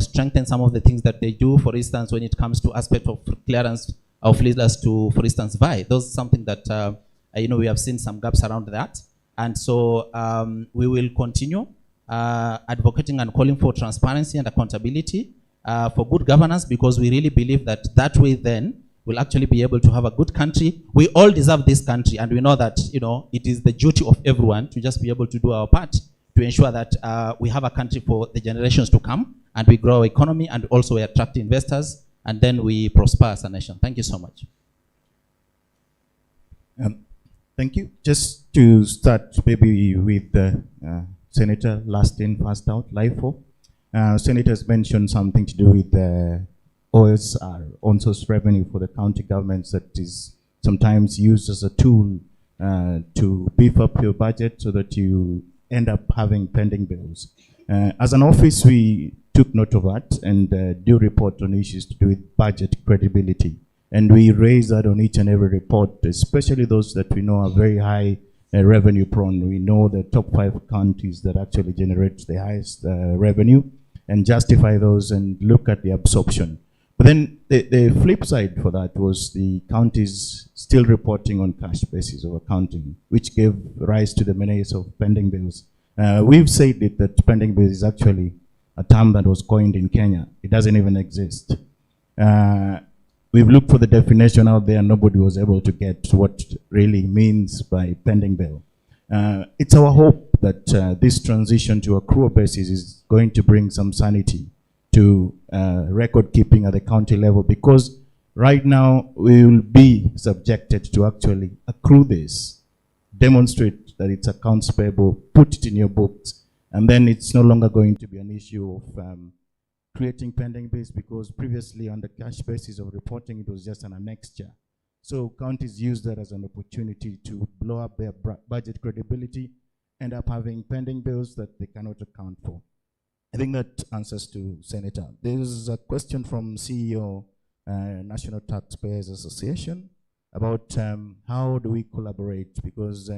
Speaker 9: strengthen some of the things that they do. For instance, when it comes to aspect of clearance of leaders to, for instance, VI, those is something that, we have seen some gaps around that. And so we will continue advocating and calling for transparency and accountability for good governance, because we really believe that that way then we'll actually be able to have a good country. We all deserve this country, and we know that, it is the duty of everyone to just be able to do our part to ensure that we have a country for the generations to come, and we grow our economy, and also we attract investors, and then we prosper as a nation. Thank you so much.
Speaker 10: Thank you. Just to start maybe with Senator last in, first out, LIFO. Senators mentioned something to do with OSR, on-source revenue for the county governments, that is sometimes used as a tool to beef up your budget so that you end up having pending bills. As an office, we took note of that and do report on issues to do with budget credibility. And we raise that on each and every report, especially those that we know are very high revenue prone. We know the top 5 counties that actually generate the highest revenue and justify those and look at the absorption. But then the flip side for that was the counties still reporting on cash basis of accounting, which gave rise to the menace of pending bills. We've said that pending bills is actually a term that was coined in Kenya. It doesn't even exist. We've looked for the definition out there, and nobody was able to get what really means by pending bill. It's our hope that this transition to accrual basis is going to bring some sanity to record keeping at the county level, because right now we will be subjected to actually accrue this, demonstrate that it's accounts payable, put it in your books, and then it's no longer going to be an issue of creating pending bills, because previously on the cash basis of reporting, it was just an annexure. So counties use that as an opportunity to blow up their budget credibility, end up having pending bills that they cannot account for. I think that answers to Senator. There's a question from CEO National Taxpayers Association about how do we collaborate, because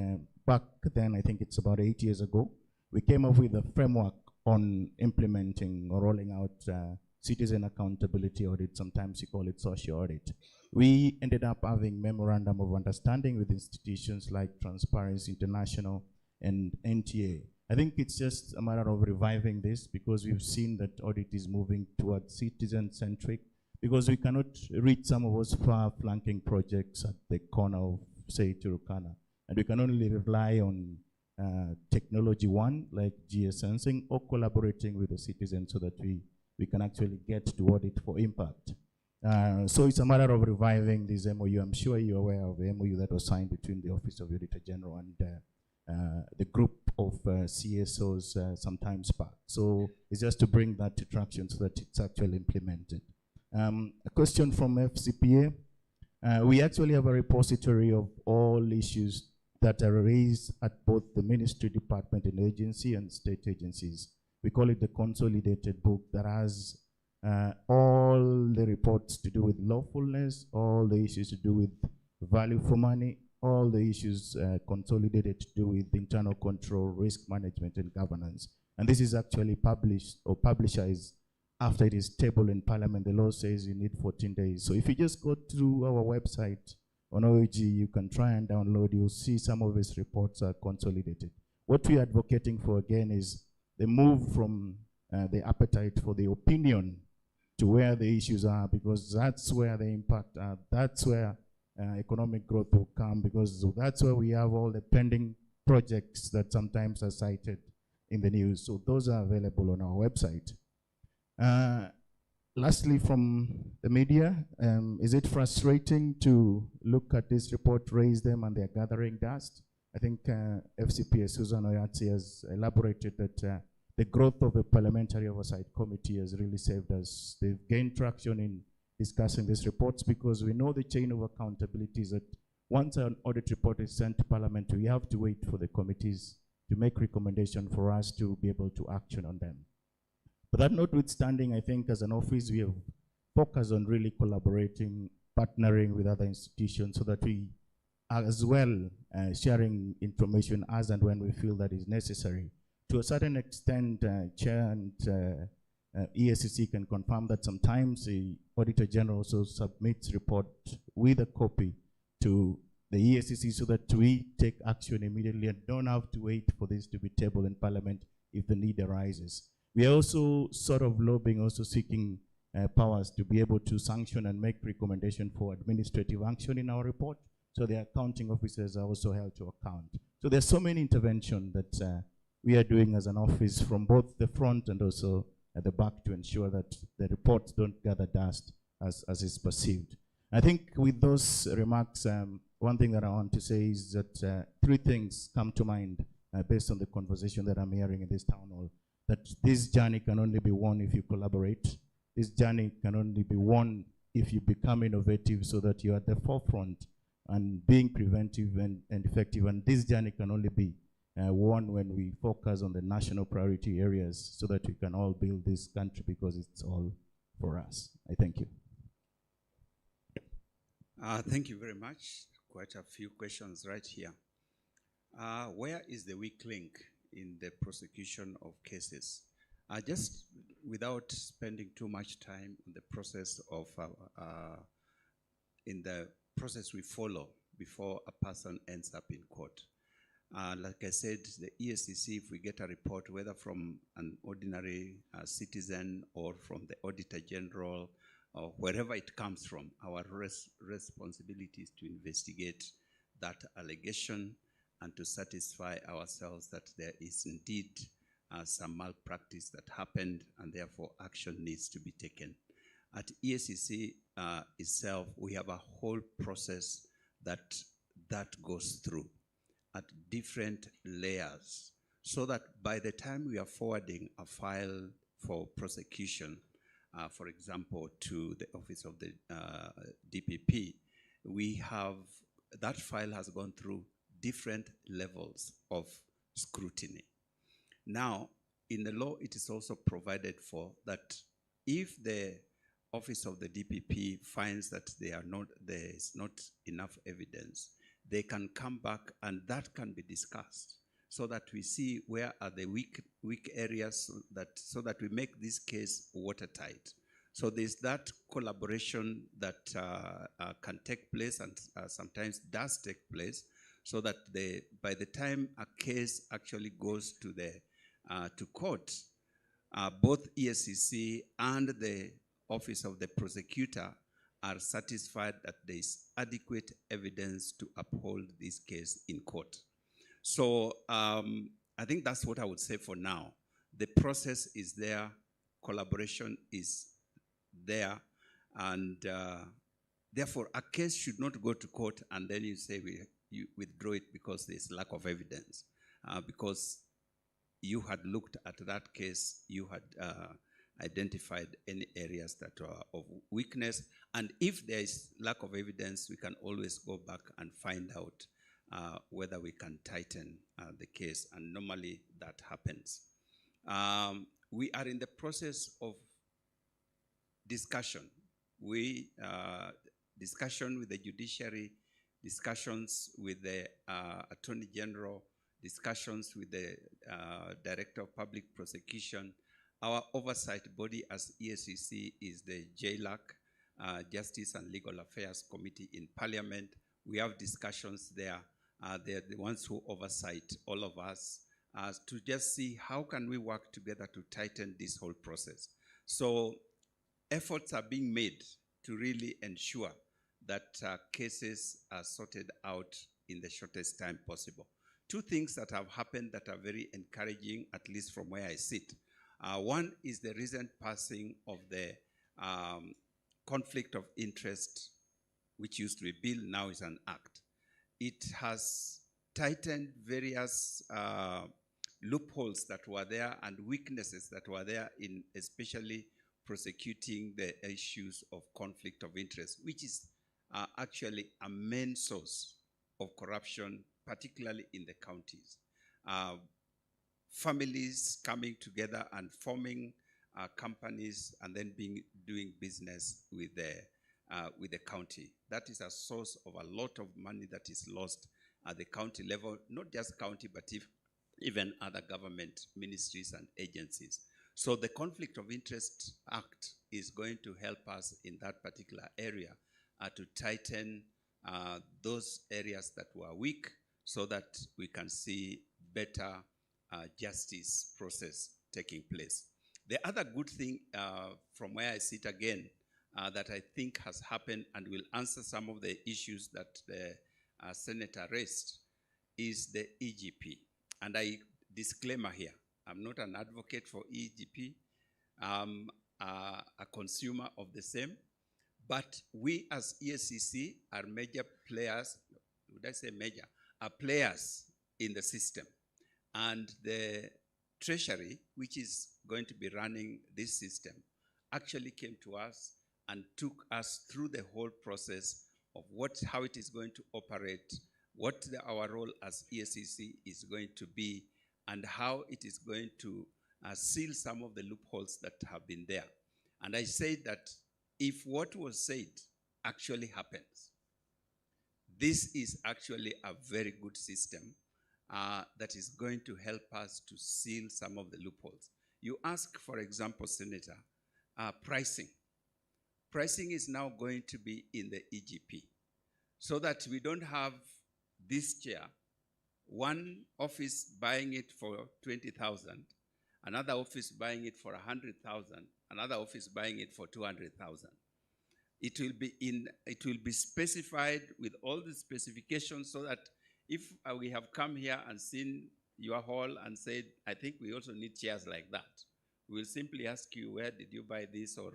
Speaker 10: back then, I think it's about 8 years ago, we came up with a framework on implementing or rolling out citizen accountability audit. Sometimes you call it social audit. We ended up having memorandum of understanding with institutions like Transparency International and NTA. I think it's just a matter of reviving this, because we've seen that audit is moving towards citizen-centric, because we cannot reach some of those far-flanking projects at the corner of, say, Turkana. And we can only rely on technology one, like geosensing, or collaborating with the citizens so that we can actually get to audit for impact. So it's a matter of reviving this MOU. I'm sure you're aware of the MOU that was signed between the Office of Auditor General and the group of CSOs sometimes back. So it's just to bring that to traction so that it's actually implemented. A question from FCPA. We actually have a repository of all issues that are raised at both the ministry, department, and agency and state agencies. We call it the consolidated book that has all the reports to do with lawfulness, all the issues to do with value for money, all the issues consolidated to do with internal control, risk management, and governance. And this is actually published or publicized after it is tabled in Parliament. The law says you need 14 days. So if you just go through our website on OAG, you can try and download. You'll see some of these reports are consolidated. What we are advocating for, again, is the move from the appetite for the opinion to where the issues are, because that's where the impact are. That's where economic growth will come, because that's where we have all the pending projects that sometimes are cited in the news. So those are available on our website. Lastly, from the media, is it frustrating to look at this report, raise them, and they're gathering dust? I think FCPA Susan Oyatsi has elaborated that the growth of the Parliamentary Oversight Committee has really saved us. They've gained traction in discussing these reports, because we know the chain of accountability is that once an audit report is sent to Parliament, we have to wait for the committees to make recommendations for us to be able to action on them. But that notwithstanding, I think as an office, we have focused on really collaborating, partnering with other institutions so that we are as well sharing information as and when we feel that is necessary. To a certain extent, Chair and ESCC can confirm that sometimes the Auditor General also submits report with a copy to the ESCC so that we take action immediately and don't have to wait for this to be tabled in Parliament if the need arises. We are also sort of lobbying, also seeking powers to be able to sanction and make recommendation for administrative action in our report. So the accounting officers are also held to account. So there's so many interventions that we are doing as an office from both the front and also at the back to ensure that the reports don't gather dust as is perceived. I think with those remarks, one thing that I want to say is that 3 things come to mind based on the conversation that I'm hearing in this town hall. That this journey can only be won if you collaborate. This journey can only be won if you become innovative so that you're at the forefront and being preventive and effective. And this journey can only be won when we focus on the national priority areas so that we can all build this country, because it's all for us. I thank you.
Speaker 8: Thank you very much. Quite a few questions right here. Where is the weak link in the prosecution of cases? Just without spending too much time on the process of, in the process we follow before a person ends up in court. Like I said, the ESCC, if we get a report, whether from an ordinary citizen or from the Auditor General, or wherever it comes from, our responsibility is to investigate that allegation and to satisfy ourselves that there is indeed some malpractice that happened and therefore action needs to be taken. At ESCC itself, we have a whole process that goes through at different layers, so that by the time we are forwarding a file for prosecution, for example, to the office of the DPP, we have, that file has gone through different levels of scrutiny. Now, in the law, it is also provided for that if the office of the DPP finds that there is not enough evidence, they can come back and that can be discussed so that we see where are the weak areas so that we make this case watertight. So there's that collaboration that can take place and sometimes does take place, so that by the time a case actually goes to to court, both ESCC and the office of the prosecutor are satisfied that there is adequate evidence to uphold this case in court. So I think that's what I would say for now. The process is there, collaboration is there, and therefore a case should not go to court and then you say you withdraw it because there's lack of evidence. Because you had looked at that case, you had identified any areas that are of weakness, and if there is lack of evidence, we can always go back and find out whether we can tighten the case, and normally that happens. We are in the process of discussion. Discussion with the judiciary, discussions with the Attorney General, discussions with the Director of Public Prosecution. Our oversight body as ESCC is the JLAC, Justice and Legal Affairs Committee in Parliament. We have discussions there. They're the ones who oversight all of us to just see how can we work together to tighten this whole process. So efforts are being made to really ensure that cases are sorted out in the shortest time possible. Two things that have happened that are very encouraging, at least from where I sit. One is the recent passing of the conflict of interest, which used to be bill, now is an act. It has tightened various loopholes that were there and weaknesses that were there in especially prosecuting the issues of conflict of interest, which is actually a main source of corruption, particularly in the counties. Families coming together and forming companies and then doing business with the county. That is a source of a lot of money that is lost at the county level, not just county, but even other government ministries and agencies. So the Conflict of Interest Act is going to help us in that particular area to tighten those areas that were weak so that we can see better justice process taking place. The other good thing from where I sit again that I think has happened and will answer some of the issues that the Senator raised is the EGP. And disclaimer here, I'm not an advocate for EGP. I'm a consumer of the same. But we as ESCC are major players, would I say major, are players in the system. And the Treasury, which is going to be running this system, actually came to us and took us through the whole process of how it is going to operate, what our role as ESCC is going to be, and how it is going to seal some of the loopholes that have been there. And I say that if what was said actually happens, this is actually a very good system that is going to help us to seal some of the loopholes. You ask, for example, Senator, pricing. Pricing is now going to be in the EGP so that we don't have this chair, one office buying it for 20,000, another office buying it for 100,000, another office buying it for 200,000. It will be specified with all the specifications so that if we have come here and seen your hall and said, I think we also need chairs like that, we will simply ask you, where did you buy this, or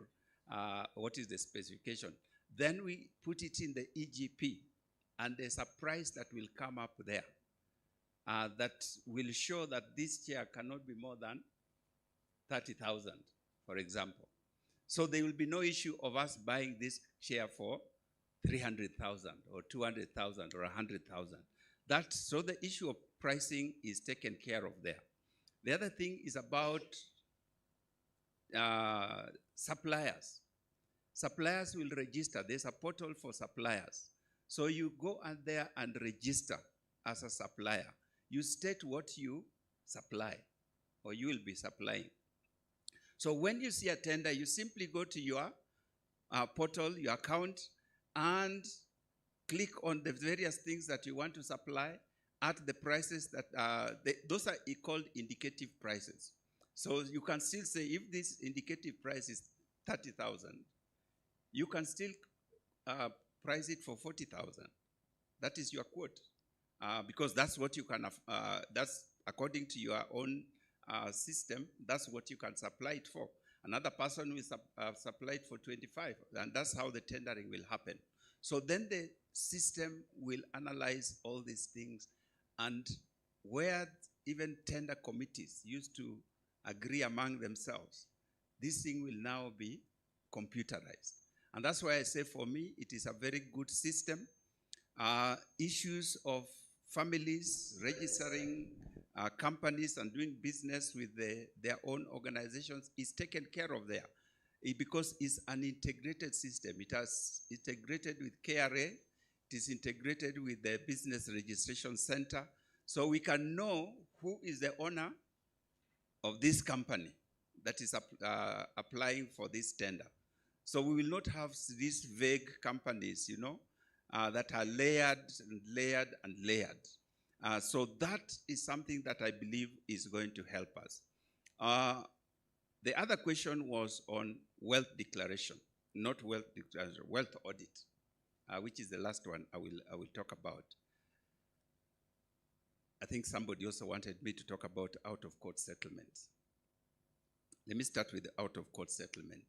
Speaker 8: what is the specification? Then we put it in the EGP, and there's a price that will come up there that will show that this chair cannot be more than 30,000, for example. So there will be no issue of us buying this chair for 300,000 or 200,000 or 100,000. So the issue of pricing is taken care of there. The other thing is about suppliers. Suppliers will register. There's a portal for suppliers. So you go out there and register as a supplier. You state what you supply or you will be supplying. So when you see a tender, you simply go to your portal, your account, and click on the various things that you want to supply at the prices that, those are called indicative prices. So you can still say if this indicative price is 30,000, you can still price it for 40,000. That is your quote, because that's what you can, that's according to your own system, that's what you can supply it for. Another person will supply it for 25, and that's how the tendering will happen. So then the system will analyze all these things, and where even tender committees used to agree among themselves, this thing will now be computerized. And that's why I say for me, it is a very good system. Issues of families registering companies and doing business with their own organizations is taken care of there because it's an integrated system. It has integrated with KRA, it is integrated with the Business Registration Center, so we can know who is the owner of this company that is applying for this tender. So we will not have these vague companies, that are layered and layered and layered. So that is something that I believe is going to help us. The other question was on wealth declaration, not wealth declaration, wealth audit, which is the last one I will talk about. I think somebody also wanted me to talk about out-of-court settlements. Let me start with the out-of-court settlement.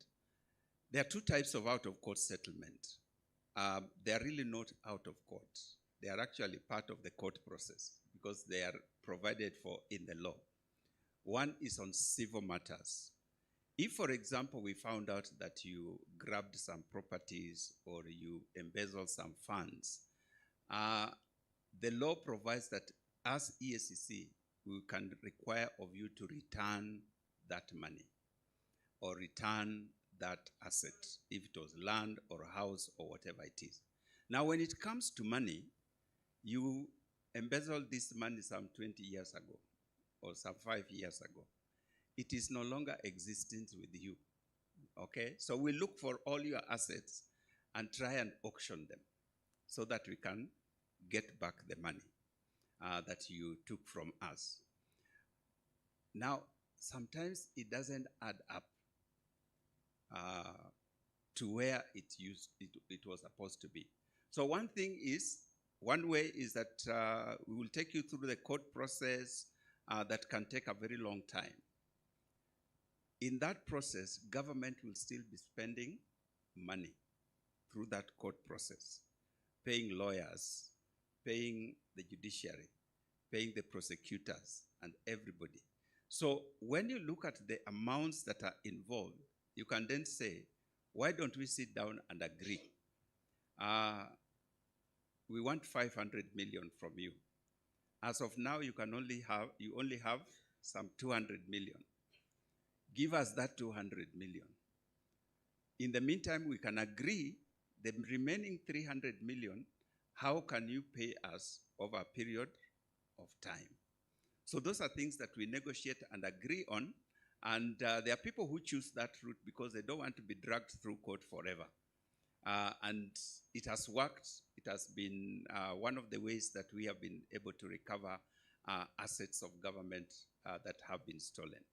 Speaker 8: There are two types of out-of-court settlement. They are really not out of court. They are actually part of the court process because they are provided for in the law. One is on civil matters. If, for example, we found out that you grabbed some properties or you embezzled some funds, the law provides that as EACC, we can require of you to return that money or return that asset, if it was land or a house or whatever it is. Now, when it comes to money, you embezzled this money some 20 years ago or some 5 years ago. It is no longer existent with you, okay? So we look for all your assets and try and auction them so that we can get back the money that you took from us. Now, sometimes it doesn't add up to where it was supposed to be. So one way is that we will take you through the court process that can take a very long time. In that process, government will still be spending money through that court process, paying lawyers, paying the judiciary, paying the prosecutors, and everybody. So when you look at the amounts that are involved, you can then say, why don't we sit down and agree? We want 500 million from you. As of now, you only have some 200 million. Give us that 200 million. In the meantime, we can agree the remaining 300 million how can you pay us over a period of time? So those are things that we negotiate and agree on. And there are people who choose that route because they don't want to be dragged through court forever. And it has worked. It has been one of the ways that we have been able to recover assets of government that have been stolen.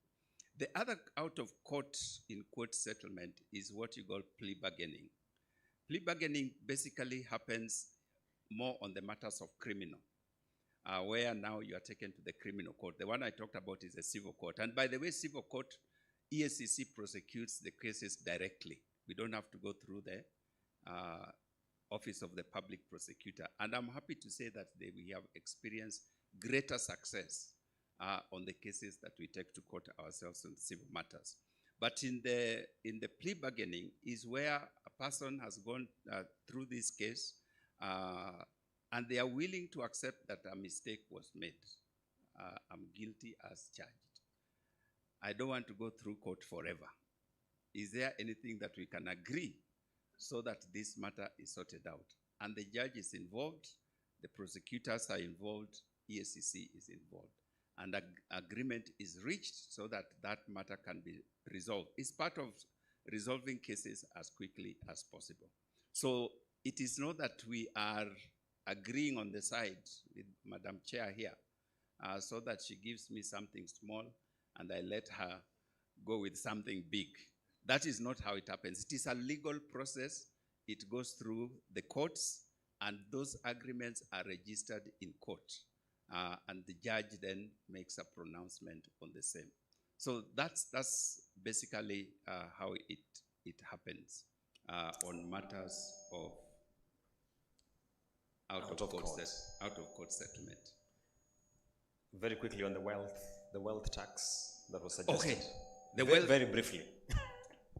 Speaker 8: The other out-of-court, in-court settlement is what you call plea bargaining. Plea bargaining basically happens more on the matters of criminal, where now you are taken to the criminal court. The one I talked about is a civil court. And by the way, civil court, EACC prosecutes the cases directly. We don't have to go through the Office of the Public Prosecutor. And I'm happy to say that we have experienced greater success on the cases that we take to court ourselves on civil matters. But in the plea bargaining is where a person has gone through this case and they are willing to accept that a mistake was made. I'm guilty as charged. I don't want to go through court forever. Is there anything that we can agree so that this matter is sorted out? And the judge is involved, the prosecutors are involved, EACC is involved. And agreement is reached so that that matter can be resolved. It's part of resolving cases as quickly as possible. So it is not that we are agreeing on the side with Madam Chair here so that she gives me something small and I let her go with something big. That is not how it happens. It is a legal process. It goes through the courts and those agreements are registered in court. And the judge then makes a pronouncement on the same. So that's basically how it happens on matters of out-of-court settlement.
Speaker 6: Very quickly on the wealth tax that was suggested.
Speaker 8: Okay, the wealth,
Speaker 6: very briefly.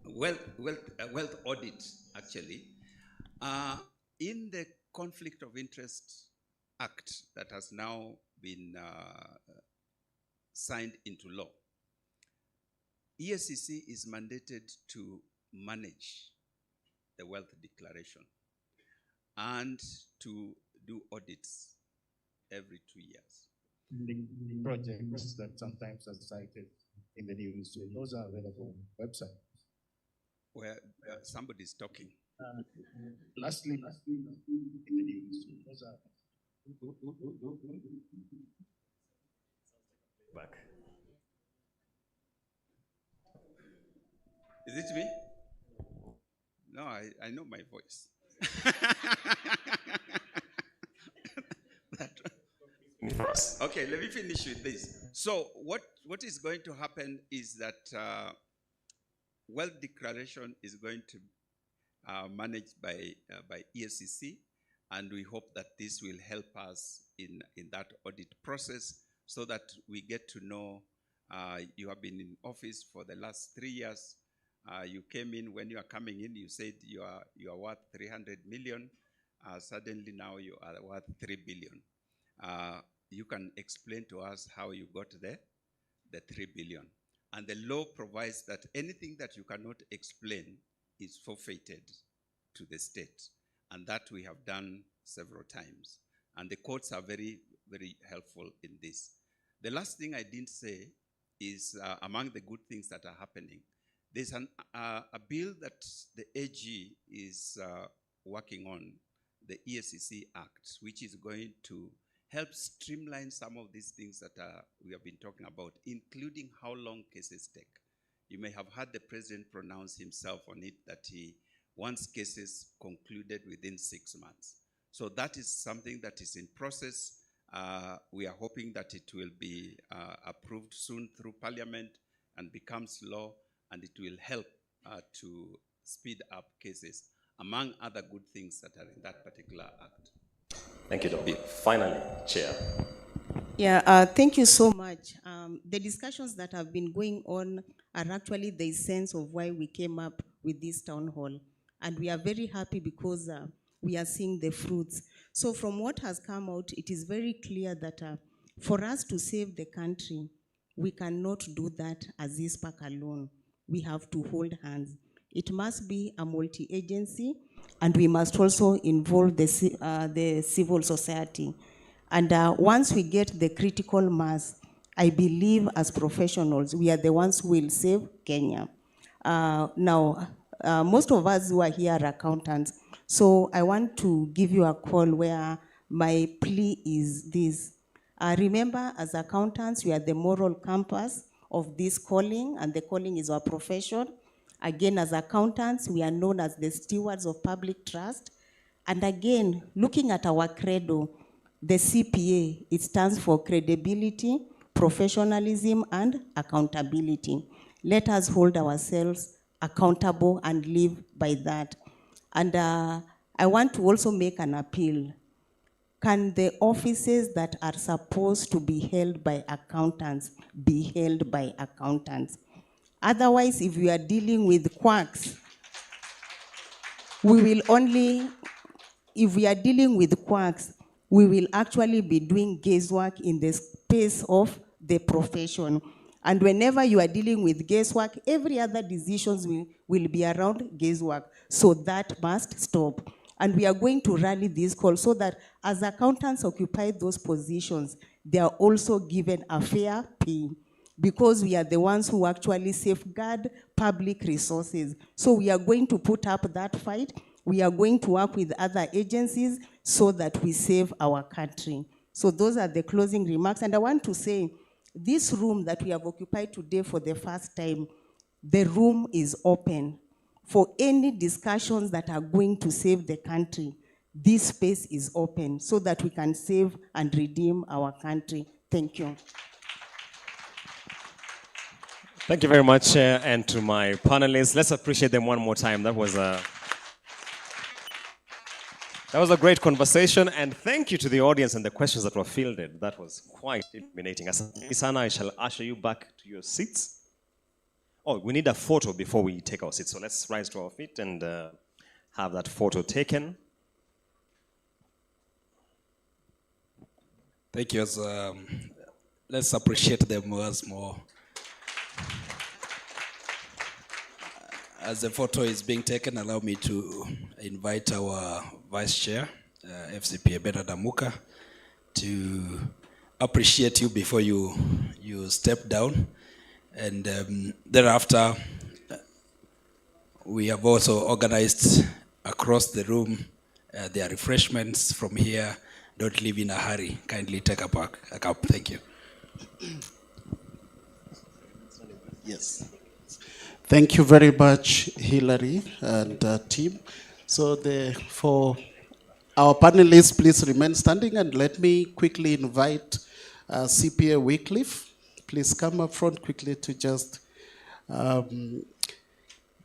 Speaker 8: wealth audit, actually. In the Conflict of Interest Act that has now been signed into law, EACC is mandated to manage the wealth declaration and to do audits every 2 years.
Speaker 10: The projects that sometimes are cited in the news, those are available on the website.
Speaker 8: Where somebody's talking.
Speaker 10: Lastly, in the news, those are
Speaker 6: back.
Speaker 8: Is it me? No, I know my voice. Okay, let me finish with this. So what is going to happen is that wealth declaration is going to managed by EACC, and we hope that this will help us in that audit process so that we get to know you have been in office for the last 3 years. You came in, when you are coming in, you said you are worth 300 million. Suddenly now you are worth 3 billion. You can explain to us how you got there, the 3 billion. And the law provides that anything that you cannot explain is forfeited to the state. And that we have done several times. And the courts are very, very helpful in this. The last thing I didn't say is among the good things that are happening, there's a bill that the AG is working on, the EACC Act, which is going to help streamline some of these things that we have been talking about, including how long cases take. You may have heard the president pronounce himself on it that he wants cases concluded within 6 months. So that is something that is in process. We are hoping that it will be approved soon through Parliament and becomes law, and it will help to speed up cases, among other good things that are in that particular act.
Speaker 6: Thank you, Doctor. Finally, Chair.
Speaker 5: Yeah, thank you so much. The discussions that have been going on are actually the sense of why we came up with this town hall. And we are very happy because we are seeing the fruits. So from what has come out, it is very clear that for us to save the country, we cannot do that as Icpak alone. We have to hold hands. It must be a multi-agency.
Speaker 21: and we must also involve the civil society. And once we get the critical mass, I believe as professionals, we are the ones who will save Kenya. Now, most of us who are here are accountants, so I want to give you a call where my plea is this. Remember, as accountants, we are the moral compass of this calling, and the calling is our profession. Again, as accountants, we are known as the stewards of public trust. And again, looking at our credo, the CPA, it stands for credibility, professionalism, and accountability. Let us hold ourselves accountable and live by that. And I want to also make an appeal. Can the offices that are supposed to be held by accountants be held by accountants? Otherwise, if we are dealing with quacks, we will actually be doing guesswork in the space of the profession. And whenever you are dealing with guesswork, every other decisions will be around guesswork. So that must stop. And we are going to rally this call so that as accountants occupy those positions, they are also given a fair pay, because we are the ones who actually safeguard public resources. So we are going to put up that fight. We are going to work with other agencies so that we save our country. So those are the closing remarks. And I want to say, this room that we have occupied today for the first time, the room is open for any discussions that are going to save the country. This space is open so that we can save and redeem our country. Thank you.
Speaker 6: Thank you very much, and to my panelists. Let's appreciate them one more time. That was a great conversation, and thank you to the audience and the questions that were fielded. That was quite illuminating. Asante sana, I shall usher you back to your seats. Oh, we need a photo before we take our seats, so let's rise to our feet and have that photo taken.
Speaker 1: Thank you. Let's appreciate them once more. As the photo is being taken, allow me to invite our Vice Chair, FCPA Bernard Amuka, to appreciate you before you step down. And thereafter, we have also organized across the room their refreshments from here. Don't leave in a hurry. Kindly take a cup. Thank you.
Speaker 22: Yes. Thank you very much, Hillary and team. So for our panelists, please remain standing, and let me quickly invite CPA Wycliffe. Please come up front quickly to just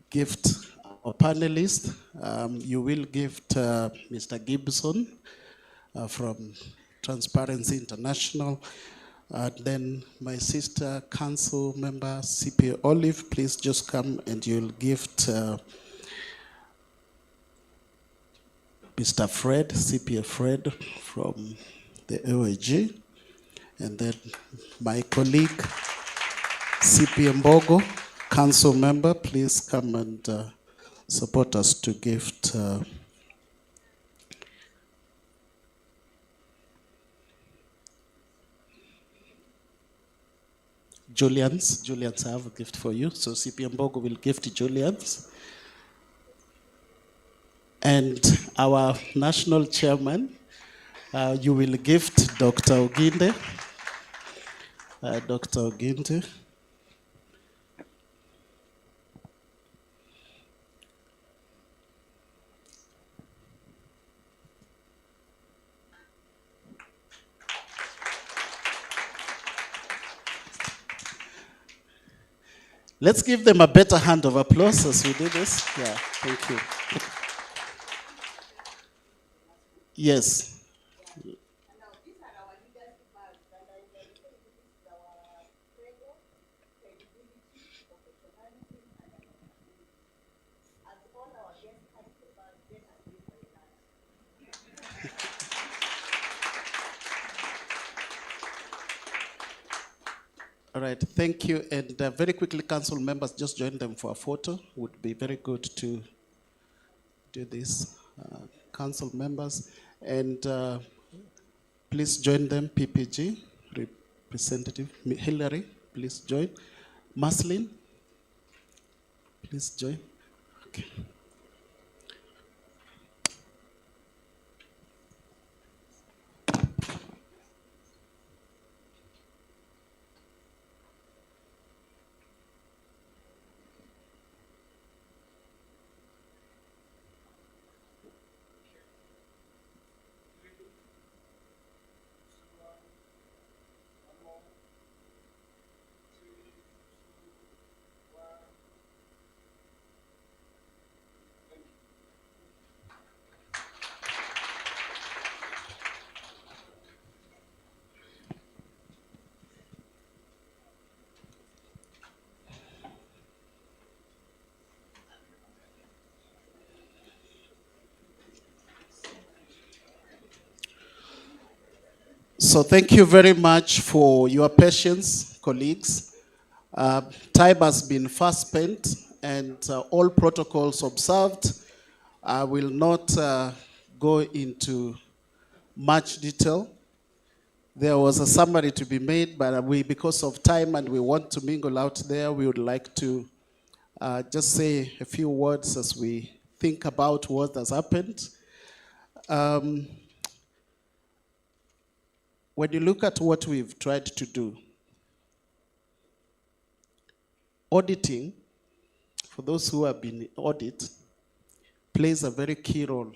Speaker 22: gift our panelists. You will gift Mr. Gibson from Transparency International. Then my sister, council member, CPA Olive, please just come and you'll gift Mr. Fred, CPA Fred from the OAG. And then my colleague, CPA Mbogo, council member, please come and support us to gift Julian's, I have a gift for you. So CPM Mbogo will gift Julian's. And our national chairman, you will gift Dr. Oginde. Dr. Oginde. Let's give them a better hand of applause as we do this. Yeah, thank you. Yes. All right, thank you. And very quickly, council members, just join them for a photo. Would be very good to do this, council members, and please join them, PPG, Representative Hillary, please join. Maslin, please join. Okay. So thank you very much for your patience, colleagues. Time has been fast spent and all protocols observed. I will not go into much detail. There was a summary to be made, but because of time and we want to mingle out there, we would like to just say a few words as we think about what has happened. When you look at what we've tried to do, auditing, for those who have been in audit, plays a very key role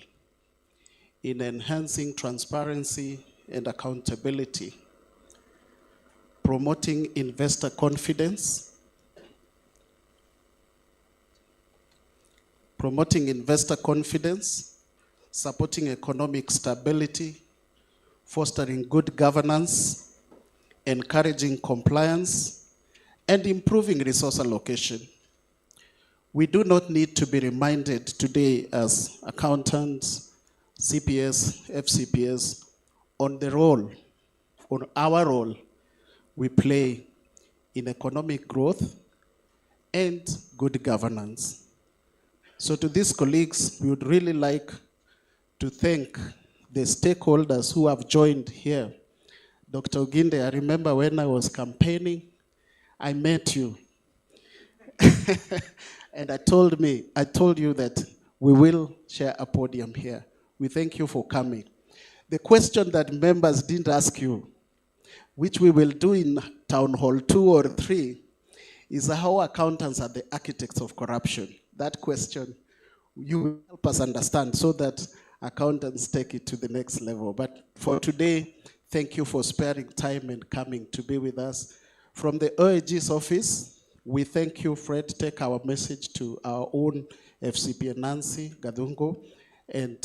Speaker 22: in enhancing transparency and accountability, promoting investor confidence, supporting economic stability, fostering good governance, encouraging compliance, and improving resource allocation. We do not need to be reminded today as accountants, CPS, FCPS, on our role we play in economic growth and good governance. So to these colleagues, we would really like to thank the stakeholders who have joined here. Dr. Oginde, I remember when I was campaigning, I met you. And I told you that we will share a podium here. We thank you for coming. The question that members didn't ask you, which we will do in Town Hall 2 or 3, is how accountants are the architects of corruption. That question you will help us understand so that accountants take it to the next level. But for today, thank you for sparing time and coming to be with us. From the OAG's office, we thank you, Fred. Take our message to our own FCP, Nancy Gadungo, and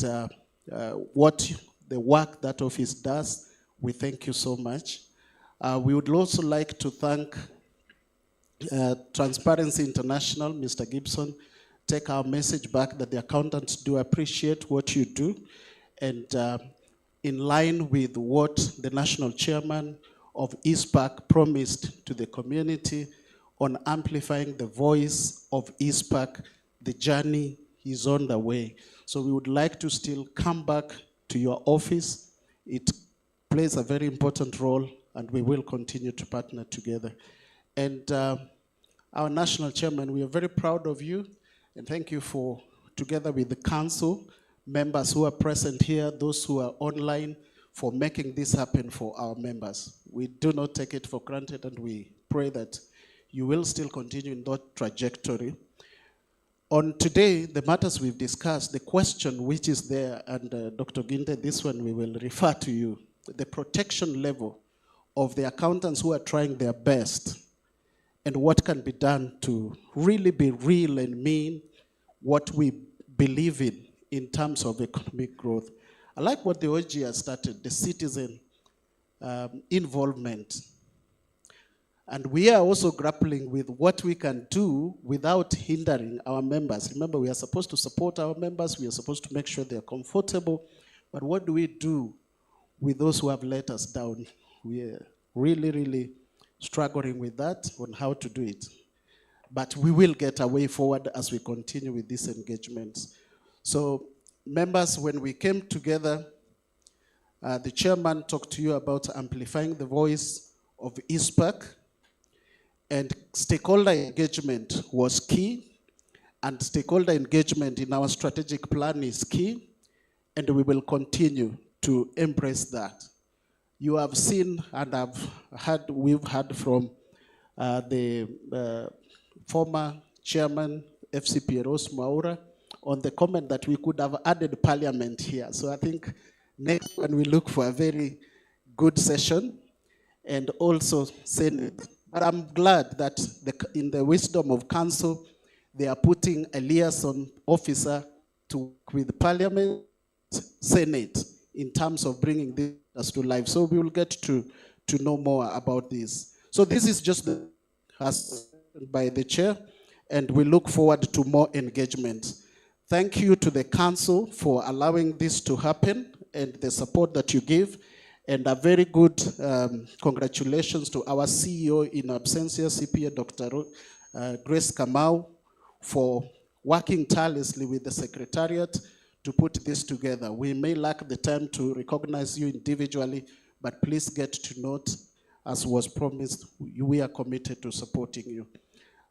Speaker 22: what the work that office does. We thank you so much. We would also like to thank Transparency International, Mr. Gibson. Take our message back that the accountants do appreciate what you do, and in line with what the national chairman of Icpak promised to the community on amplifying the voice of Icpak, the journey is on the way. So we would like to still come back to your office. It plays a very important role, and we will continue to partner together. And our national chairman, we are very proud of you. And thank you for, together with the council, members who are present here, those who are online, for making this happen for our members. We do not take it for granted, and we pray that you will still continue in that trajectory. On today, the matters we've discussed, the question which is there, and Dr. Ginde, this one we will refer to you, the protection level of the accountants who are trying their best, and what can be done to really be real and mean what we believe in terms of economic growth. I like what the OG has started, the citizen involvement. And we are also grappling with what we can do without hindering our members. Remember, we are supposed to support our members. We are supposed to make sure they are comfortable. But what do we do with those who have let us down? We are really, really struggling with that on how to do it. But we will get a way forward as we continue with these engagements. So members, when we came together, the chairman talked to you about amplifying the voice of Icpak, and stakeholder engagement was key, and stakeholder engagement in our strategic plan is key, and we will continue to embrace that. You have seen, and we've heard from the former chairman, FCP Rose Maura, on the comment that we could have added parliament here. So I think next one we look for a very good session, and also Senate. But I'm glad that in the wisdom of council, they are putting a liaison officer to work with Parliament, Senate, in terms of bringing this to life. So we will get to know more about this. So this is just as by the chair, and we look forward to more engagement. Thank you to the council for allowing this to happen and the support that you give. And a very good congratulations to our CEO in absentia, CPA Dr. Grace Kamau, for working tirelessly with the Secretariat to put this together. We may lack the time to recognize you individually, but please get to note, as was promised, we are committed to supporting you.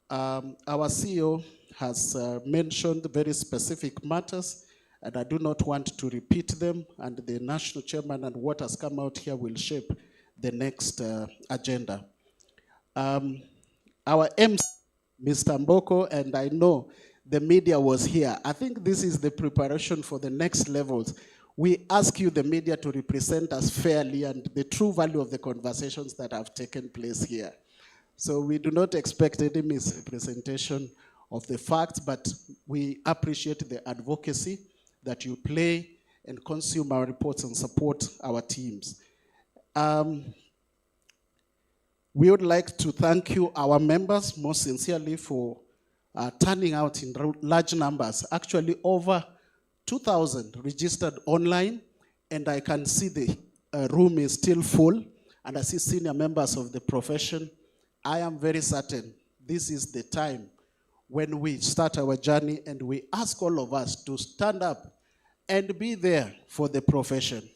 Speaker 22: Our CEO has mentioned very specific matters, and I do not want to repeat them, and the national chairman and what has come out here will shape the next agenda. Our MC, Mr. Mboko, and I know the media was here. I think this is the preparation for the next levels. We ask you, the media, to represent us fairly and the true value of the conversations that have taken place here. So we do not expect any misrepresentation of the facts, but we appreciate the advocacy that you play and consume our reports and support our teams. We would like to thank you, our members, most sincerely for turning out in large numbers. Actually, over 2,000 registered online, and I can see the room is still full, and I see senior members of the profession. I am very certain this is the time when we start our journey, and we ask all of us to stand up and be there for the profession.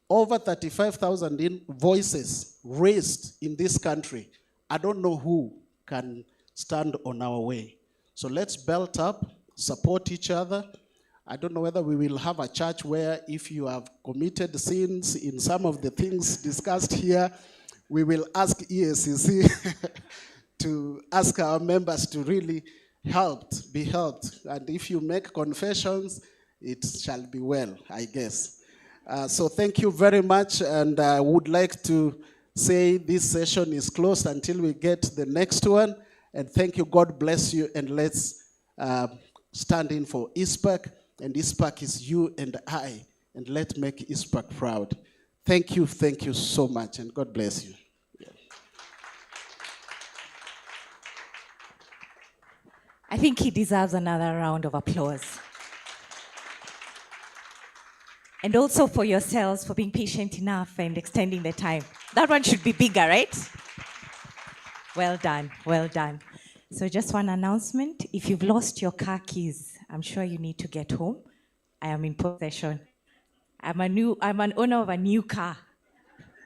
Speaker 22: Over 35,000 voices raised in this country. I don't know who can stand on our way. So let's belt up, support each other. I don't know whether we will have a church where if you have committed sins in some of the things discussed here, we will ask EACC to ask our members to really be helped. And if you make confessions, it shall be well, I guess. So thank you very much, and I would like to say this session is closed until we get the next one. And thank you, God bless you, and let's stand in for Icpak, and Icpak is you and I, and let's make Icpak proud. Thank you so much, and God bless you.
Speaker 2: I think he deserves another round of applause. And also for yourselves for being patient enough and extending the time. That one should be bigger, right? Well done, well done. So just one announcement. If you've lost your car keys, I'm sure you need to get home. I am in possession. I'm an owner of a new car.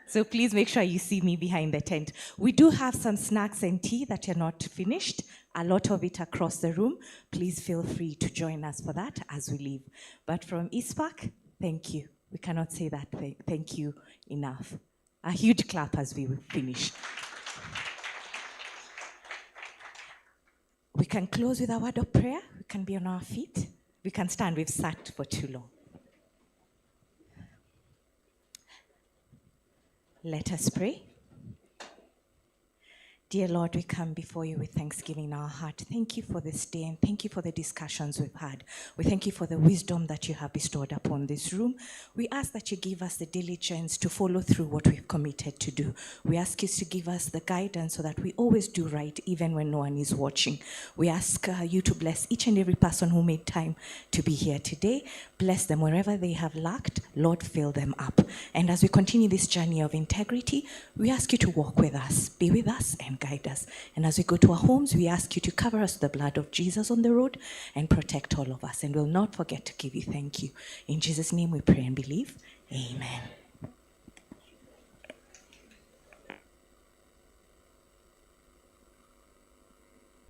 Speaker 2: So please make sure you see me behind the tent. We do have some snacks and tea that are not finished, a lot of it across the room. Please feel free to join us for that as we leave. But from Icpak, thank you. We cannot say that thank you enough. A huge clap as we finish. We can close with a word of prayer. We can be on our feet. We can stand. We've sat for too long. Let us pray. Dear Lord, we come before you with thanksgiving in our heart. Thank you for this day, and thank you for the discussions we've had. We thank you for the wisdom that you have bestowed upon this room. We ask that you give us the diligence to follow through what we've committed to do. We ask you to give us the guidance so that we always do right, even when no one is watching. We ask you to bless each and every person who made time to be here today. Bless them wherever they have lacked. Lord, fill them up. And as we continue this journey of integrity, we ask you to walk with us, be with us, and guide us. And as we go to our homes, we ask you to cover us with the blood of Jesus on the road and protect all of us. And we'll not forget to give you thank you. In Jesus' name we pray and believe. Amen.